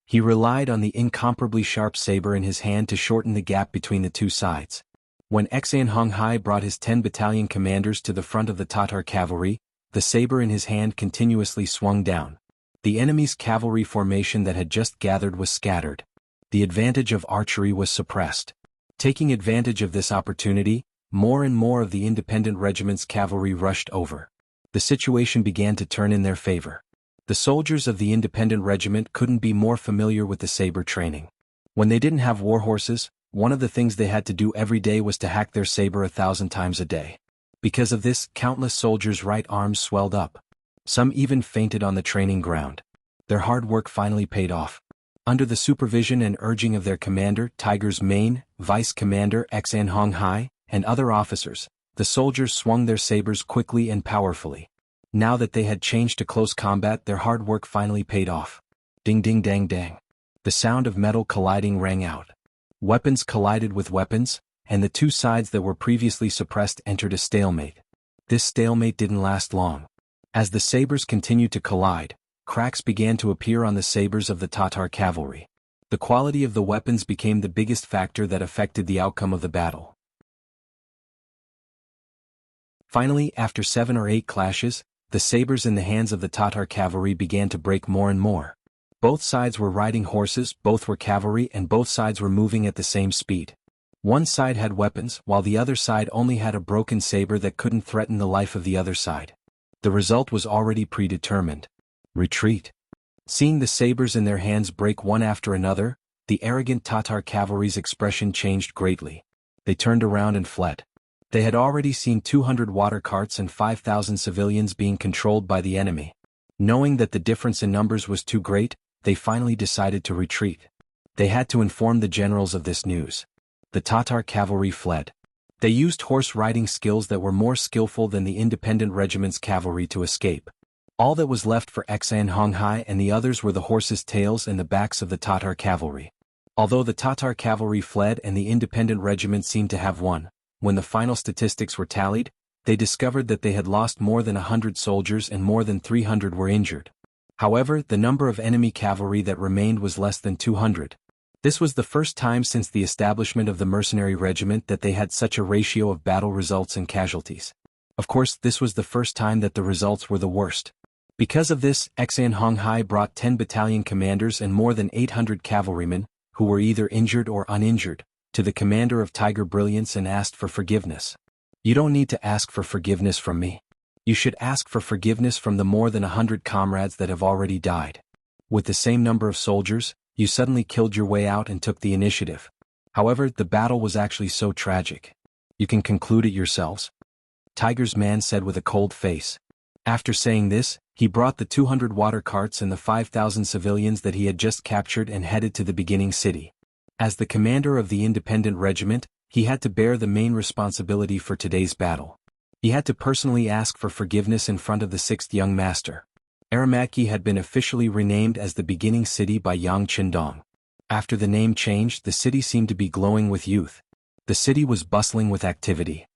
He relied on the incomparably sharp saber in his hand to shorten the gap between the two sides. When Xian Honghai brought his 10 battalion commanders to the front of the Tatar cavalry, the saber in his hand continuously swung down. The enemy's cavalry formation that had just gathered was scattered. The advantage of archery was suppressed. Taking advantage of this opportunity, more and more of the independent regiment's cavalry rushed over. The situation began to turn in their favor. The soldiers of the independent regiment couldn't be more familiar with the saber training. When they didn't have war horses, one of the things they had to do every day was to hack their saber 1,000 times a day. Because of this, countless soldiers' right arms swelled up. Some even fainted on the training ground. Their hard work finally paid off. Under the supervision and urging of their commander, Tiger's Mane, Vice Commander Xian Honghai, and other officers, the soldiers swung their sabers quickly and powerfully. Now that they had changed to close combat, their hard work finally paid off. Ding ding dang dang. The sound of metal colliding rang out. Weapons collided with weapons, and the two sides that were previously suppressed entered a stalemate. This stalemate didn't last long. As the sabers continued to collide, cracks began to appear on the sabers of the Tatar cavalry. The quality of the weapons became the biggest factor that affected the outcome of the battle. Finally, after 7 or 8 clashes, the sabers in the hands of the Tatar cavalry began to break more and more. Both sides were riding horses, both were cavalry, and both sides were moving at the same speed. One side had weapons, while the other side only had a broken saber that couldn't threaten the life of the other side. The result was already predetermined. Retreat. Seeing the sabers in their hands break one after another, the arrogant Tatar cavalry's expression changed greatly. They turned around and fled. They had already seen 200 water carts and 5,000 civilians being controlled by the enemy. Knowing that the difference in numbers was too great, they finally decided to retreat. They had to inform the generals of this news. The Tatar cavalry fled. They used horse riding skills that were more skillful than the independent regiment's cavalry to escape. All that was left for Xan Honghai and the others were the horses' tails and the backs of the Tatar cavalry. Although the Tatar cavalry fled and the independent regiment seemed to have won, when the final statistics were tallied, they discovered that they had lost more than 100 soldiers and more than 300 were injured. However, the number of enemy cavalry that remained was less than 200. This was the first time since the establishment of the mercenary regiment that they had such a ratio of battle results and casualties. Of course, this was the first time that the results were the worst. Because of this, Xan Honghai brought 10 battalion commanders and more than 800 cavalrymen, who were either injured or uninjured, to the commander of Tiger Brilliance and asked for forgiveness. You don't need to ask for forgiveness from me. You should ask for forgiveness from the more than 100 comrades that have already died. With the same number of soldiers, you suddenly killed your way out and took the initiative. However, the battle was actually so tragic. You can conclude it yourselves. Tiger's man said with a cold face. After saying this, he brought the 200 water carts and the 5,000 civilians that he had just captured and headed to the beginning city. As the commander of the independent regiment, he had to bear the main responsibility for today's battle. He had to personally ask for forgiveness in front of the 6th young master. Aramaki had been officially renamed as the beginning city by Yang Qindong. After the name changed, the city seemed to be glowing with youth. The city was bustling with activity.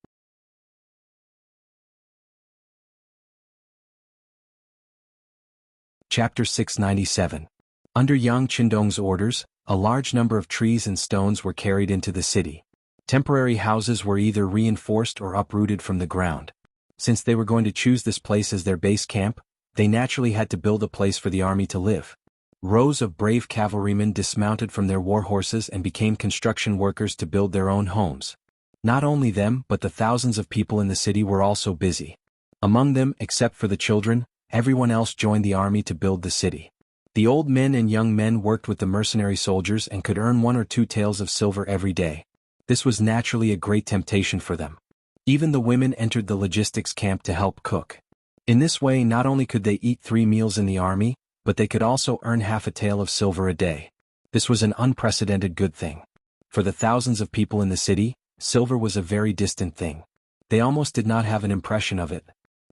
Chapter 697. Under Yang Qindong's orders, a large number of trees and stones were carried into the city. Temporary houses were either reinforced or uprooted from the ground. Since they were going to choose this place as their base camp, they naturally had to build a place for the army to live. Rows of brave cavalrymen dismounted from their war horses and became construction workers to build their own homes. Not only them but the thousands of people in the city were also busy. Among them, except for the children, everyone else joined the army to build the city. The old men and young men worked with the mercenary soldiers and could earn 1 or 2 taels of silver every day. This was naturally a great temptation for them. Even the women entered the logistics camp to help cook. In this way, not only could they eat 3 meals in the army, but they could also earn half a tael of silver a day. This was an unprecedented good thing. For the thousands of people in the city, silver was a very distant thing. They almost did not have an impression of it.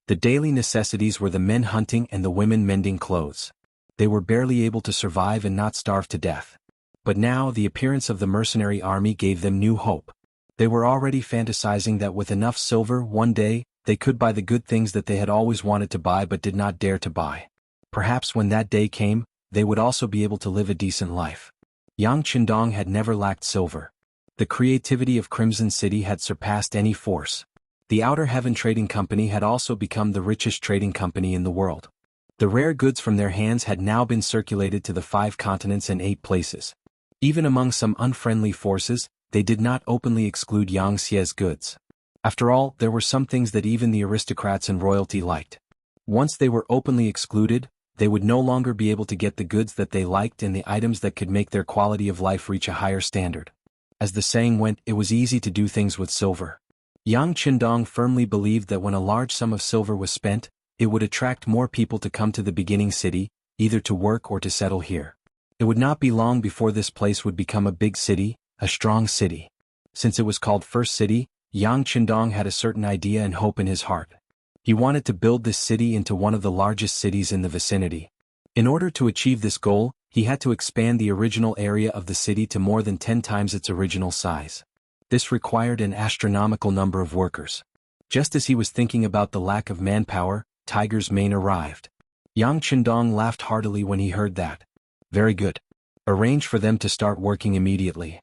The daily necessities were the men hunting and the women mending clothes. They were barely able to survive and not starve to death. But now the appearance of the mercenary army gave them new hope. They were already fantasizing that with enough silver one day, they could buy the good things that they had always wanted to buy but did not dare to buy. Perhaps when that day came, they would also be able to live a decent life. Yang Qindong had never lacked silver. The creativity of Crimson City had surpassed any force. The Outer Heaven Trading Company had also become the richest trading company in the world. The rare goods from their hands had now been circulated to the 5 continents and 8 places. Even among some unfriendly forces, they did not openly exclude Yang Xie's goods. After all, there were some things that even the aristocrats and royalty liked. Once they were openly excluded, they would no longer be able to get the goods that they liked and the items that could make their quality of life reach a higher standard. As the saying went, it was easy to do things with silver. Yang Qindong firmly believed that when a large sum of silver was spent, it would attract more people to come to the beginning city, either to work or to settle here. It would not be long before this place would become a big city, a strong city. Since it was called First City, Yang Qindong had a certain idea and hope in his heart. He wanted to build this city into one of the largest cities in the vicinity. In order to achieve this goal, he had to expand the original area of the city to more than 10 times its original size. This required an astronomical number of workers. Just as he was thinking about the lack of manpower, Tiger's mane arrived. Yang Qindong laughed heartily when he heard that. Very good. Arrange for them to start working immediately.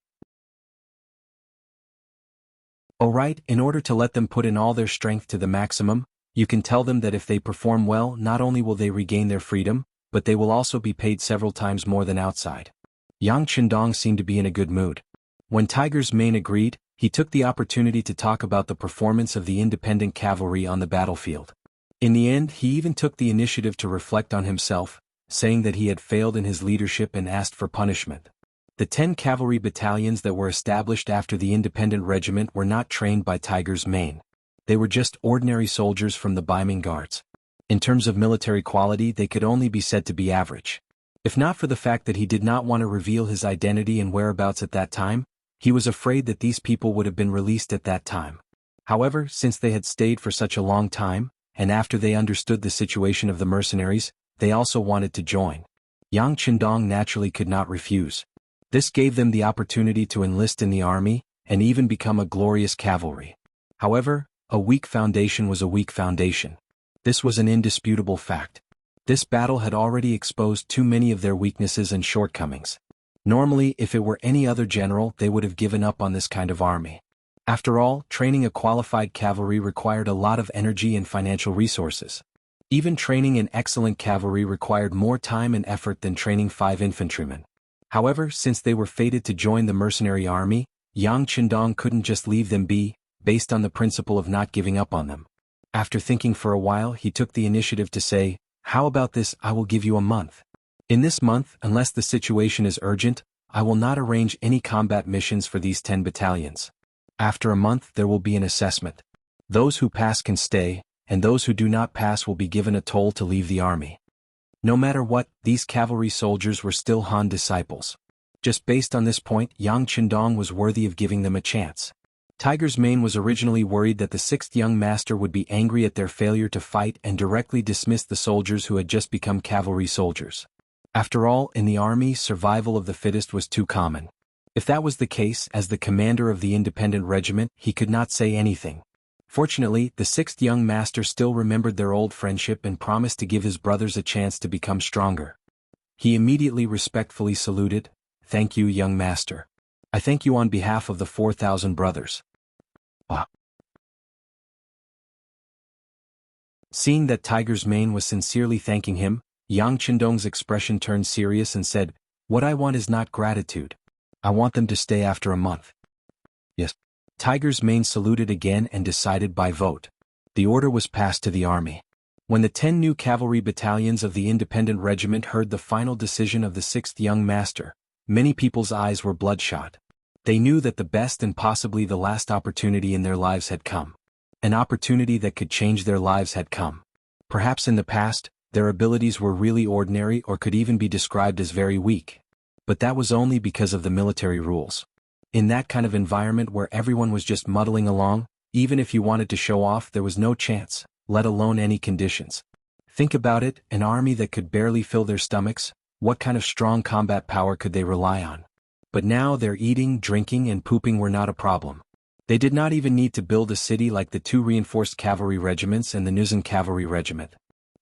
Alright, in order to let them put in all their strength to the maximum, you can tell them that if they perform well, not only will they regain their freedom, but they will also be paid several times more than outside. Yang Qindong seemed to be in a good mood. When Tiger's mane agreed, he took the opportunity to talk about the performance of the independent cavalry on the battlefield. In the end, he even took the initiative to reflect on himself, saying that he had failed in his leadership and asked for punishment. The 10 cavalry battalions that were established after the independent regiment were not trained by Tiger's mane. They were just ordinary soldiers from the Baiming Guards. In terms of military quality, they could only be said to be average. If not for the fact that he did not want to reveal his identity and whereabouts at that time, he was afraid that these people would have been released at that time. However, since they had stayed for such a long time, and after they understood the situation of the mercenaries, they also wanted to join. Yang Qindong naturally could not refuse. This gave them the opportunity to enlist in the army, and even become a glorious cavalry. However, a weak foundation was a weak foundation. This was an indisputable fact. This battle had already exposed too many of their weaknesses and shortcomings. Normally, if it were any other general, they would have given up on this kind of army. After all, training a qualified cavalry required a lot of energy and financial resources. Even training an excellent cavalry required more time and effort than training 5 infantrymen. However, since they were fated to join the mercenary army, Yang Qindong couldn't just leave them be, based on the principle of not giving up on them. After thinking for a while, he took the initiative to say, "How about this? I will give you a month. In this month, unless the situation is urgent, I will not arrange any combat missions for these 10 battalions. After a month there will be an assessment. Those who pass can stay, and those who do not pass will be given a toll to leave the army." No matter what, these cavalry soldiers were still Han disciples. Just based on this point, Yang Qindong was worthy of giving them a chance. Tiger's Mane was originally worried that the 6th young master would be angry at their failure to fight and directly dismiss the soldiers who had just become cavalry soldiers. After all, in the army, survival of the fittest was too common. If that was the case, as the commander of the independent regiment, he could not say anything. Fortunately, the 6th young master still remembered their old friendship and promised to give his brothers a chance to become stronger. He immediately respectfully saluted, "Thank you, young master. I thank you on behalf of the 4,000 brothers." Seeing that Tiger's Mane was sincerely thanking him, Yang Qindong's expression turned serious and said, "What I want is not gratitude. I want them to stay after a month." "Yes." Tiger's Mane saluted again and decided by vote. The order was passed to the army. When the 10 new cavalry battalions of the independent regiment heard the final decision of the 6th young master, many people's eyes were bloodshot. They knew that the best and possibly the last opportunity in their lives had come. An opportunity that could change their lives had come. Perhaps in the past, their abilities were really ordinary or could even be described as very weak. But that was only because of the military rules. In that kind of environment where everyone was just muddling along, even if you wanted to show off, there was no chance, let alone any conditions. Think about it, an army that could barely fill their stomachs, what kind of strong combat power could they rely on? But now their eating, drinking, and pooping were not a problem. They did not even need to build a city like the 2 reinforced cavalry regiments and the Nuzan cavalry regiment.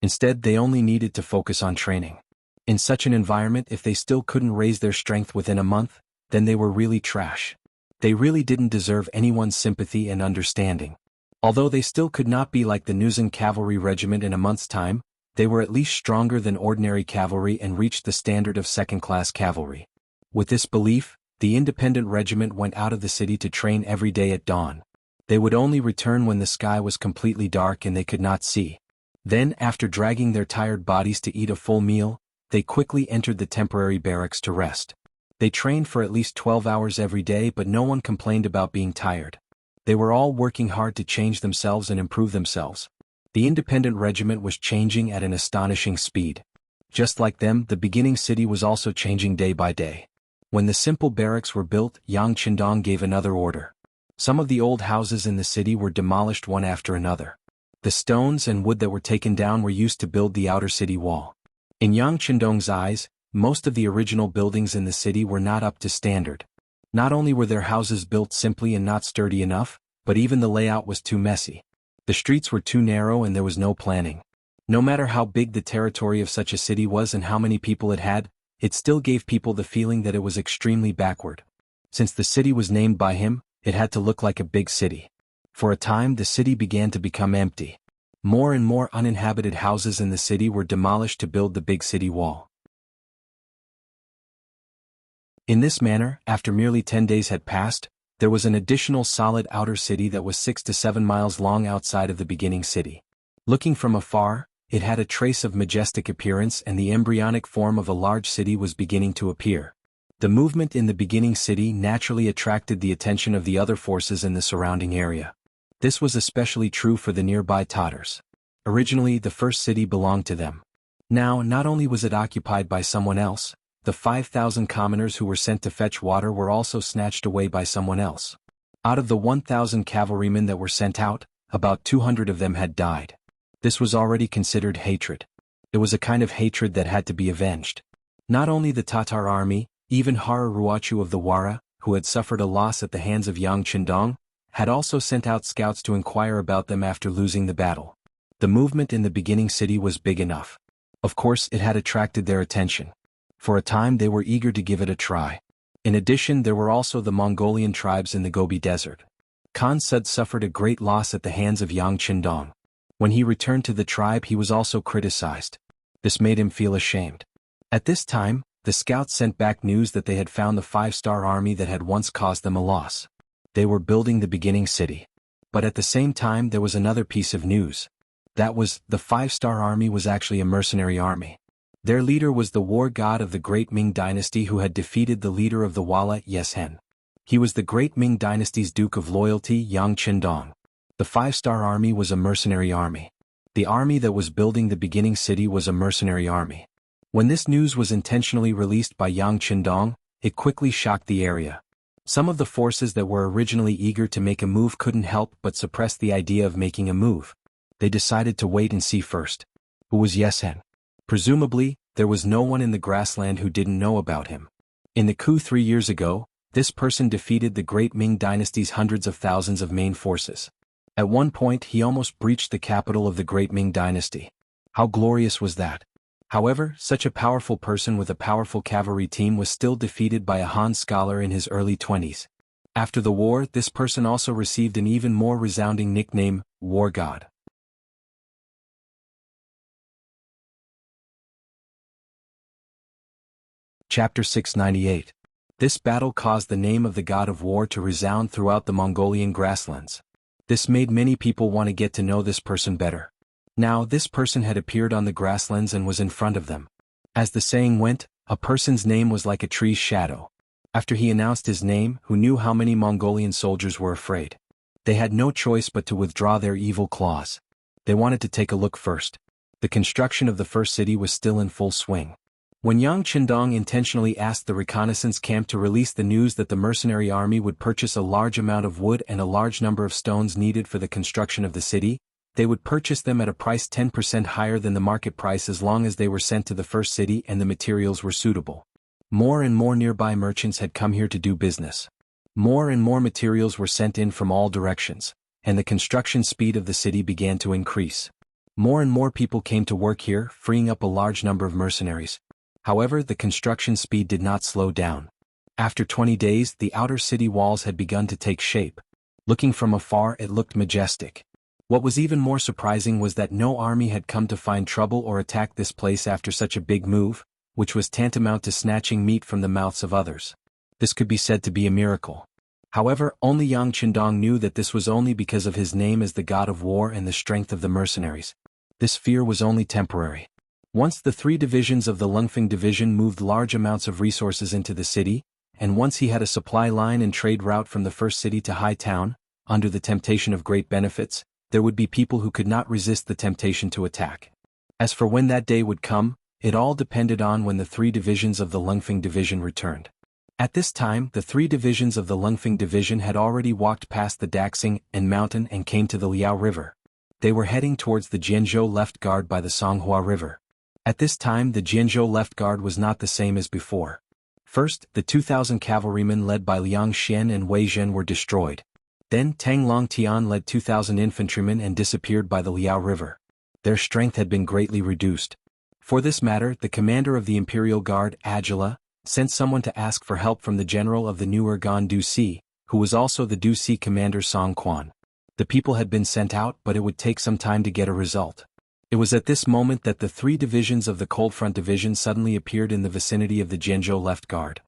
Instead, they only needed to focus on training. In such an environment, if they still couldn't raise their strength within a month, then they were really trash. They really didn't deserve anyone's sympathy and understanding. Although they still could not be like the Nuzan cavalry regiment in a month's time, they were at least stronger than ordinary cavalry and reached the standard of second-class cavalry. With this belief, the independent regiment went out of the city to train every day at dawn. They would only return when the sky was completely dark and they could not see. Then, after dragging their tired bodies to eat a full meal, they quickly entered the temporary barracks to rest. They trained for at least 12 hours every day, but no one complained about being tired. They were all working hard to change themselves and improve themselves. The independent regiment was changing at an astonishing speed. Just like them, the beginning city was also changing day by day. When the simple barracks were built, Yang Qindong gave another order. Some of the old houses in the city were demolished one after another. The stones and wood that were taken down were used to build the outer city wall. In Yang Qindong's eyes, most of the original buildings in the city were not up to standard. Not only were their houses built simply and not sturdy enough, but even the layout was too messy. The streets were too narrow and there was no planning. No matter how big the territory of such a city was and how many people it had, it still gave people the feeling that it was extremely backward. Since the city was named by him, it had to look like a big city. For a time, the city began to become empty. More and more uninhabited houses in the city were demolished to build the big city wall. In this manner, after merely 10 days had passed, there was an additional solid outer city that was 6 to 7 miles long outside of the beginning city. Looking from afar, it had a trace of majestic appearance and the embryonic form of a large city was beginning to appear. The movement in the beginning city naturally attracted the attention of the other forces in the surrounding area. This was especially true for the nearby Tatars. Originally, the first city belonged to them. Now, not only was it occupied by someone else, the 5,000 commoners who were sent to fetch water were also snatched away by someone else. Out of the 1,000 cavalrymen that were sent out, about 200 of them had died. This was already considered hatred. It was a kind of hatred that had to be avenged. Not only the Tatar army, even Hara Ruachu of the Wara, who had suffered a loss at the hands of Yang Qindong, had also sent out scouts to inquire about them after losing the battle. The movement in the beginning city was big enough. Of course, it had attracted their attention. For a time they were eager to give it a try. In addition, there were also the Mongolian tribes in the Gobi Desert. Khan Sud suffered a great loss at the hands of Yang Qindong. When he returned to the tribe, he was also criticized. This made him feel ashamed. At this time, the scouts sent back news that they had found the 5-star army that had once caused them a loss. They were building the beginning city. But at the same time there was another piece of news. That was, the 5-star army was actually a mercenary army. Their leader was the war god of the Great Ming Dynasty who had defeated the leader of the Wala, Yeshen. He was the Great Ming Dynasty's Duke of Loyalty, Yang Qindong. The 5-star army was a mercenary army. The army that was building the beginning city was a mercenary army. When this news was intentionally released by Yang Qindong, it quickly shocked the area. Some of the forces that were originally eager to make a move couldn't help but suppress the idea of making a move. They decided to wait and see first. Who was Yeshen? Presumably, there was no one in the grassland who didn't know about him. In the coup 3 years ago, this person defeated the Great Ming Dynasty's hundreds of thousands of main forces. At one point he almost breached the capital of the Great Ming Dynasty. How glorious was that? However, such a powerful person with a powerful cavalry team was still defeated by a Han scholar in his early 20s. After the war, this person also received an even more resounding nickname, War God. Chapter 698. This battle caused the name of the god of war to resound throughout the Mongolian grasslands. This made many people want to get to know this person better. Now this person had appeared on the grasslands and was in front of them. As the saying went, a person's name was like a tree's shadow. After he announced his name, who knew how many Mongolian soldiers were afraid? They had no choice but to withdraw their evil claws. They wanted to take a look first. The construction of the first city was still in full swing. When Yang Qindong intentionally asked the reconnaissance camp to release the news that the mercenary army would purchase a large amount of wood and a large number of stones needed for the construction of the city, they would purchase them at a price 10% higher than the market price as long as they were sent to the first city and the materials were suitable. More and more nearby merchants had come here to do business. More and more materials were sent in from all directions, and the construction speed of the city began to increase. More and more people came to work here, freeing up a large number of mercenaries. However, the construction speed did not slow down. After 20 days, the outer city walls had begun to take shape. Looking from afar, it looked majestic. What was even more surprising was that no army had come to find trouble or attack this place after such a big move, which was tantamount to snatching meat from the mouths of others. This could be said to be a miracle. However, only Yang Qindong knew that this was only because of his name as the god of war and the strength of the mercenaries. This fear was only temporary. Once the 3 divisions of the Lungfeng division moved large amounts of resources into the city, and once he had a supply line and trade route from the first city to High Town, under the temptation of great benefits, there would be people who could not resist the temptation to attack. As for when that day would come, it all depended on when the 3 divisions of the Lungfeng division returned. At this time, the 3 divisions of the Lungfeng division had already walked past the Daxing and mountain and came to the Liao River. They were heading towards the Jianzhou left guard by the Songhua River. At this time the Jianzhou left guard was not the same as before. First, the 2,000 cavalrymen led by Liang Xian and Wei Zhen were destroyed. Then Tang Long Tian led 2,000 infantrymen and disappeared by the Liao River. Their strength had been greatly reduced. For this matter, the commander of the Imperial Guard, Agila, sent someone to ask for help from the general of the new Ergon Du-Si, who was also the Du-Si commander Song Quan. The people had been sent out, but it would take some time to get a result. It was at this moment that the 3 divisions of the Cold Front Division suddenly appeared in the vicinity of the Jianzhou left guard.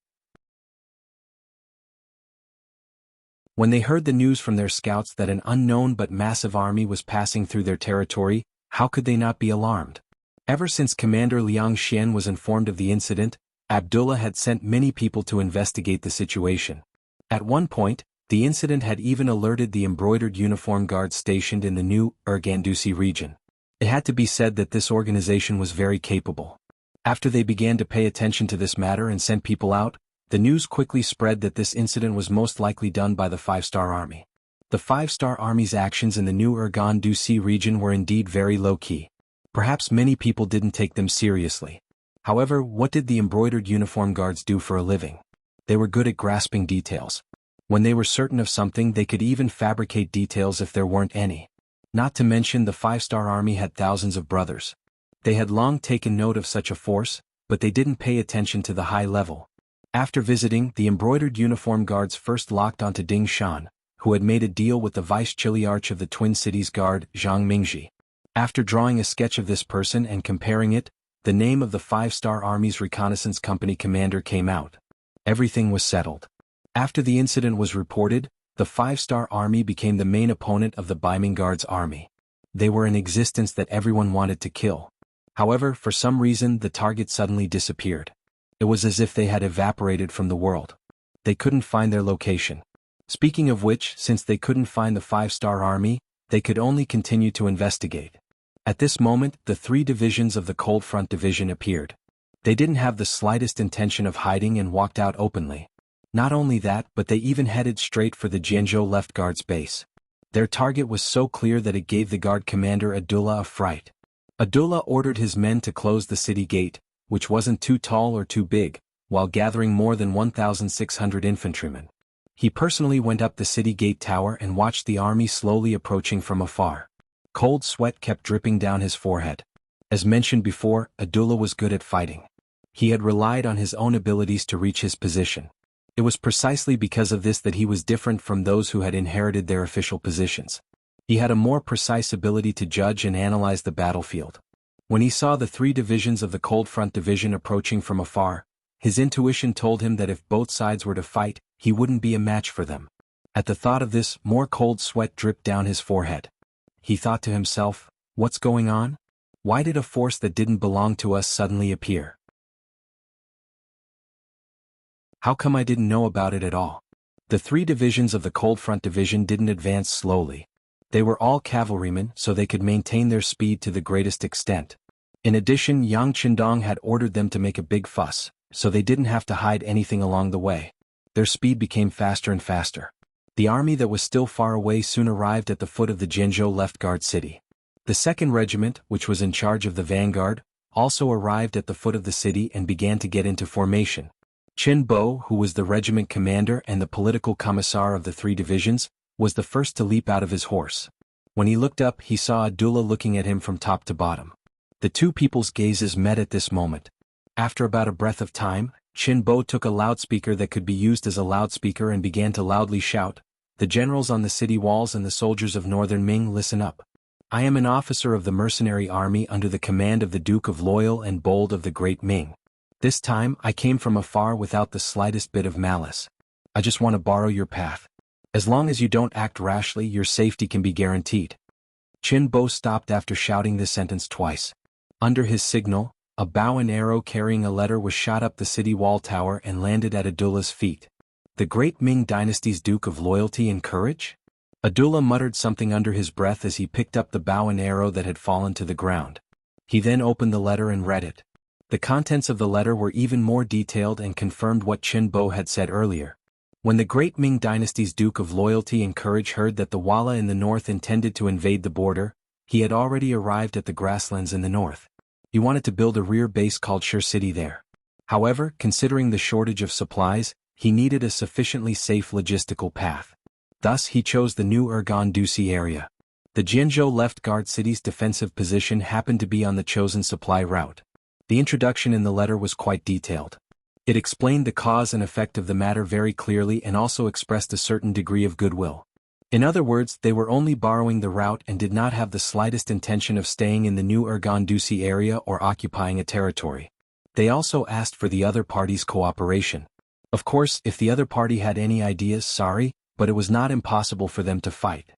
When they heard the news from their scouts that an unknown but massive army was passing through their territory, how could they not be alarmed? Ever since Commander Liang Xian was informed of the incident, Abdullah had sent many people to investigate the situation. At one point, the incident had even alerted the embroidered uniform guards stationed in the new Ergandusi region. It had to be said that this organization was very capable. After they began to pay attention to this matter and sent people out, the news quickly spread that this incident was most likely done by the 5-star army. The five-star army's actions in the new Urgan-Dusi region were indeed very low-key. Perhaps many people didn't take them seriously. However, what did the embroidered uniform guards do for a living? They were good at grasping details. When they were certain of something, they could even fabricate details if there weren't any. Not to mention the five-star army had thousands of brothers. They had long taken note of such a force, but they didn't pay attention to the high level. After visiting, the embroidered uniform guards first locked onto Ding Shan, who had made a deal with the vice-chiliarch of the Twin Cities Guard, Zhang Mingji. After drawing a sketch of this person and comparing it, the name of the five-star army's reconnaissance company commander came out. Everything was settled. After the incident was reported, the five-star army became the main opponent of the Baiming Guard's army. They were an existence that everyone wanted to kill. However, for some reason the target suddenly disappeared. It was as if they had evaporated from the world. They couldn't find their location. Speaking of which, since they couldn't find the five-star army, they could only continue to investigate. At this moment, the 3 divisions of the Cold Front Division appeared. They didn't have the slightest intention of hiding and walked out openly. Not only that, but they even headed straight for the Jianzhou Left Guard's base. Their target was so clear that it gave the guard commander Abdullah a fright. Abdullah ordered his men to close the city gate, which wasn't too tall or too big, while gathering more than 1,600 infantrymen. He personally went up the city gate tower and watched the army slowly approaching from afar. Cold sweat kept dripping down his forehead. As mentioned before, Abdullah was good at fighting. He had relied on his own abilities to reach his position. It was precisely because of this that he was different from those who had inherited their official positions. He had a more precise ability to judge and analyze the battlefield. When he saw the 3 divisions of the Cold Front Division approaching from afar, his intuition told him that if both sides were to fight, he wouldn't be a match for them. At the thought of this, more cold sweat dripped down his forehead. He thought to himself, "What's going on? Why did a force that didn't belong to us suddenly appear? How come I didn't know about it at all?" The 3 divisions of the Cold Front Division didn't advance slowly. They were all cavalrymen, so they could maintain their speed to the greatest extent. In addition, Yang Qindong had ordered them to make a big fuss, so they didn't have to hide anything along the way. Their speed became faster and faster. The army that was still far away soon arrived at the foot of the Jianzhou Left Guard city. The 2nd Regiment, which was in charge of the vanguard, also arrived at the foot of the city and began to get into formation. Qin Bo, who was the regiment commander and the political commissar of the 3 divisions, was the first to leap out of his horse. When he looked up, he saw Abdullah looking at him from top to bottom. The 2 people's gazes met at this moment. After about a breath of time, Qin Bo took a loudspeaker that could be used as a loudspeaker and began to loudly shout, "The generals on the city walls and the soldiers of northern Ming, listen up. I am an officer of the mercenary army under the command of the Duke of Loyal and Bold of the Great Ming. This time, I came from afar without the slightest bit of malice. I just want to borrow your path. As long as you don't act rashly, your safety can be guaranteed." Qin Bo stopped after shouting this sentence twice. Under his signal, a bow and arrow carrying a letter was shot up the city wall tower and landed at Abdullah's feet. The Great Ming Dynasty's Duke of Loyalty and Courage? Abdullah muttered something under his breath as he picked up the bow and arrow that had fallen to the ground. He then opened the letter and read it. The contents of the letter were even more detailed and confirmed what Qin Bo had said earlier. When the Great Ming Dynasty's Duke of Loyalty and Courage heard that the Walla in the north intended to invade the border, he had already arrived at the grasslands in the north. He wanted to build a rear base called Shur City there. However, considering the shortage of supplies, he needed a sufficiently safe logistical path. Thus he chose the new Urgan-Dusi area. The Jianzhou Left Guard city's defensive position happened to be on the chosen supply route. The introduction in the letter was quite detailed. It explained the cause and effect of the matter very clearly and also expressed a certain degree of goodwill. In other words, they were only borrowing the route and did not have the slightest intention of staying in the new Urgan-Dusi area or occupying a territory. They also asked for the other party's cooperation. Of course, if the other party had any ideas, sorry, but it was not impossible for them to fight.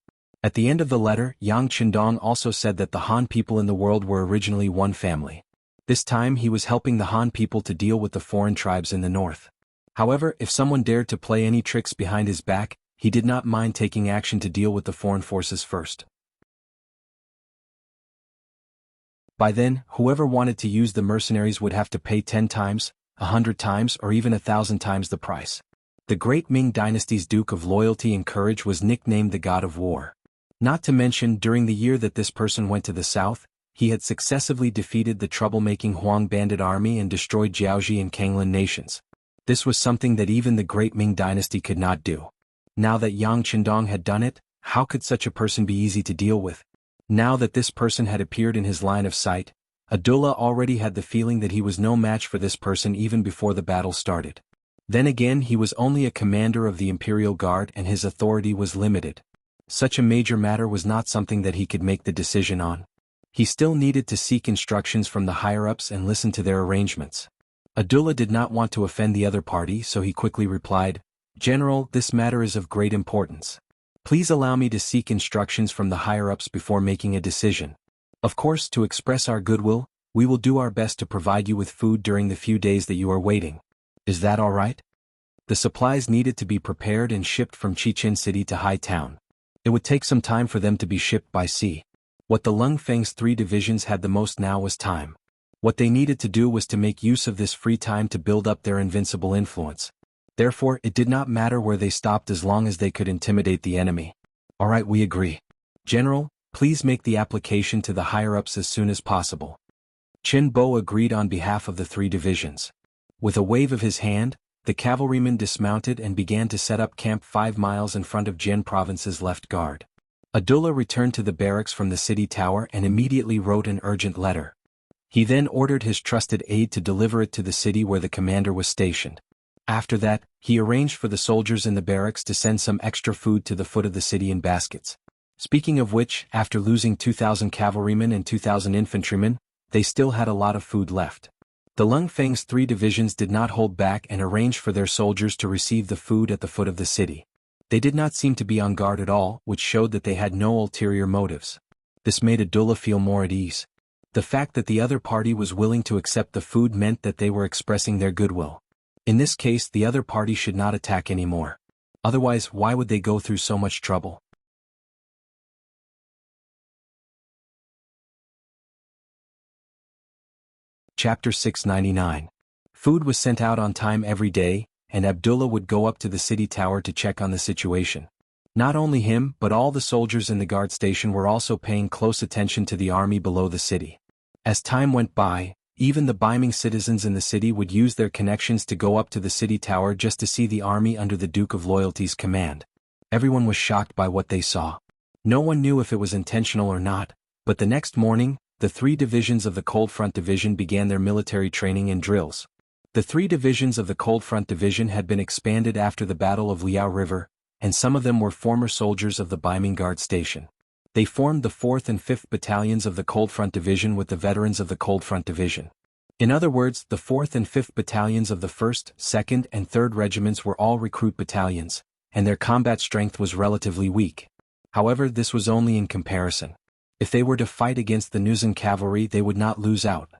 At the end of the letter, Yang Qindong also said that the Han people in the world were originally one family. This time he was helping the Han people to deal with the foreign tribes in the north. However, if someone dared to play any tricks behind his back, he did not mind taking action to deal with the foreign forces first. By then, whoever wanted to use the mercenaries would have to pay 10 times, 100 times, or even 1,000 times the price. The great Ming Dynasty's Duke of Loyalty and Courage was nicknamed the God of War. Not to mention, during the year that this person went to the south, he had successively defeated the troublemaking Huang bandit army and destroyed Jiaoji and Kanglan nations. This was something that even the great Ming Dynasty could not do. Now that Yang Qindong had done it, how could such a person be easy to deal with? Now that this person had appeared in his line of sight, Abdullah already had the feeling that he was no match for this person even before the battle started. Then again, he was only a commander of the Imperial Guard and his authority was limited. Such a major matter was not something that he could make the decision on. He still needed to seek instructions from the higher-ups and listen to their arrangements. Abdullah did not want to offend the other party, so he quickly replied, "General, this matter is of great importance. Please allow me to seek instructions from the higher-ups before making a decision. Of course, to express our goodwill, we will do our best to provide you with food during the few days that you are waiting. Is that all right?" The supplies needed to be prepared and shipped from Chichen City to Hai Town. It would take some time for them to be shipped by sea. What the Lung Feng's 3 divisions had the most now was time. What they needed to do was to make use of this free time to build up their invincible influence. Therefore, it did not matter where they stopped as long as they could intimidate the enemy. "All right, we agree. General, please make the application to the higher-ups as soon as possible." Qin Bo agreed on behalf of the 3 divisions. With a wave of his hand, the cavalrymen dismounted and began to set up camp 5 miles in front of Jian Province's left guard. Abdullah returned to the barracks from the city tower and immediately wrote an urgent letter. He then ordered his trusted aide to deliver it to the city where the commander was stationed. After that, he arranged for the soldiers in the barracks to send some extra food to the foot of the city in baskets. Speaking of which, after losing 2,000 cavalrymen and 2,000 infantrymen, they still had a lot of food left. The Lung Feng's 3 divisions did not hold back and arranged for their soldiers to receive the food at the foot of the city. They did not seem to be on guard at all, which showed that they had no ulterior motives. This made Abdullah feel more at ease. The fact that the other party was willing to accept the food meant that they were expressing their goodwill. In this case, the other party should not attack anymore. Otherwise, why would they go through so much trouble? Chapter 699. Food was sent out on time every day, and Abdullah would go up to the city tower to check on the situation. Not only him, but all the soldiers in the guard station were also paying close attention to the army below the city. As time went by, even the Beiming citizens in the city would use their connections to go up to the city tower just to see the army under the Duke of Loyalty's command. Everyone was shocked by what they saw. No one knew if it was intentional or not, but the next morning, the 3 divisions of the Cold Front Division began their military training and drills. The 3 divisions of the Cold Front Division had been expanded after the Battle of Liao River, and some of them were former soldiers of the Beiming Guard Station. They formed the 4th and 5th Battalions of the Cold Front Division with the veterans of the Cold Front Division. In other words, the 4th and 5th Battalions of the 1st, 2nd, and 3rd Regiments were all recruit battalions, and their combat strength was relatively weak. However, this was only in comparison. If they were to fight against the Nuzan cavalry, they would not lose out.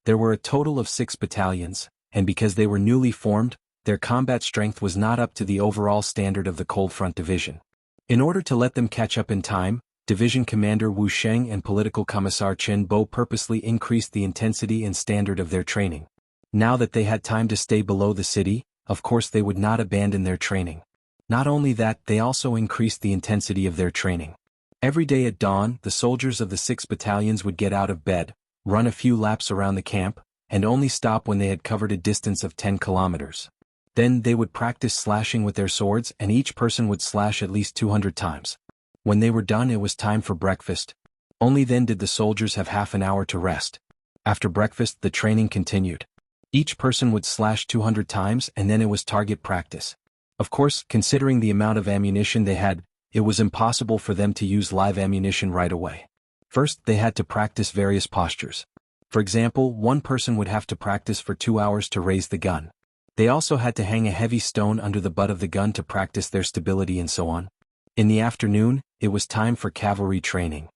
There were a total of 6 battalions, and because they were newly formed, their combat strength was not up to the overall standard of the Cold Front Division. In order to let them catch up in time, Division Commander Wu Sheng and Political Commissar Chen Bo purposely increased the intensity and standard of their training. Now that they had time to stay below the city, of course they would not abandon their training. Not only that, they also increased the intensity of their training. Every day at dawn, the soldiers of the 6 battalions would get out of bed, run a few laps around the camp, and only stop when they had covered a distance of 10 kilometers. Then they would practice slashing with their swords, and each person would slash at least 200 times. When they were done, it was time for breakfast. Only then did the soldiers have half an hour to rest. After breakfast, the training continued. Each person would slash 200 times, and then it was target practice. Of course, considering the amount of ammunition they had, it was impossible for them to use live ammunition right away. First, they had to practice various postures. For example, one person would have to practice for 2 hours to raise the gun. They also had to hang a heavy stone under the butt of the gun to practice their stability and so on. In the afternoon, it was time for cavalry training.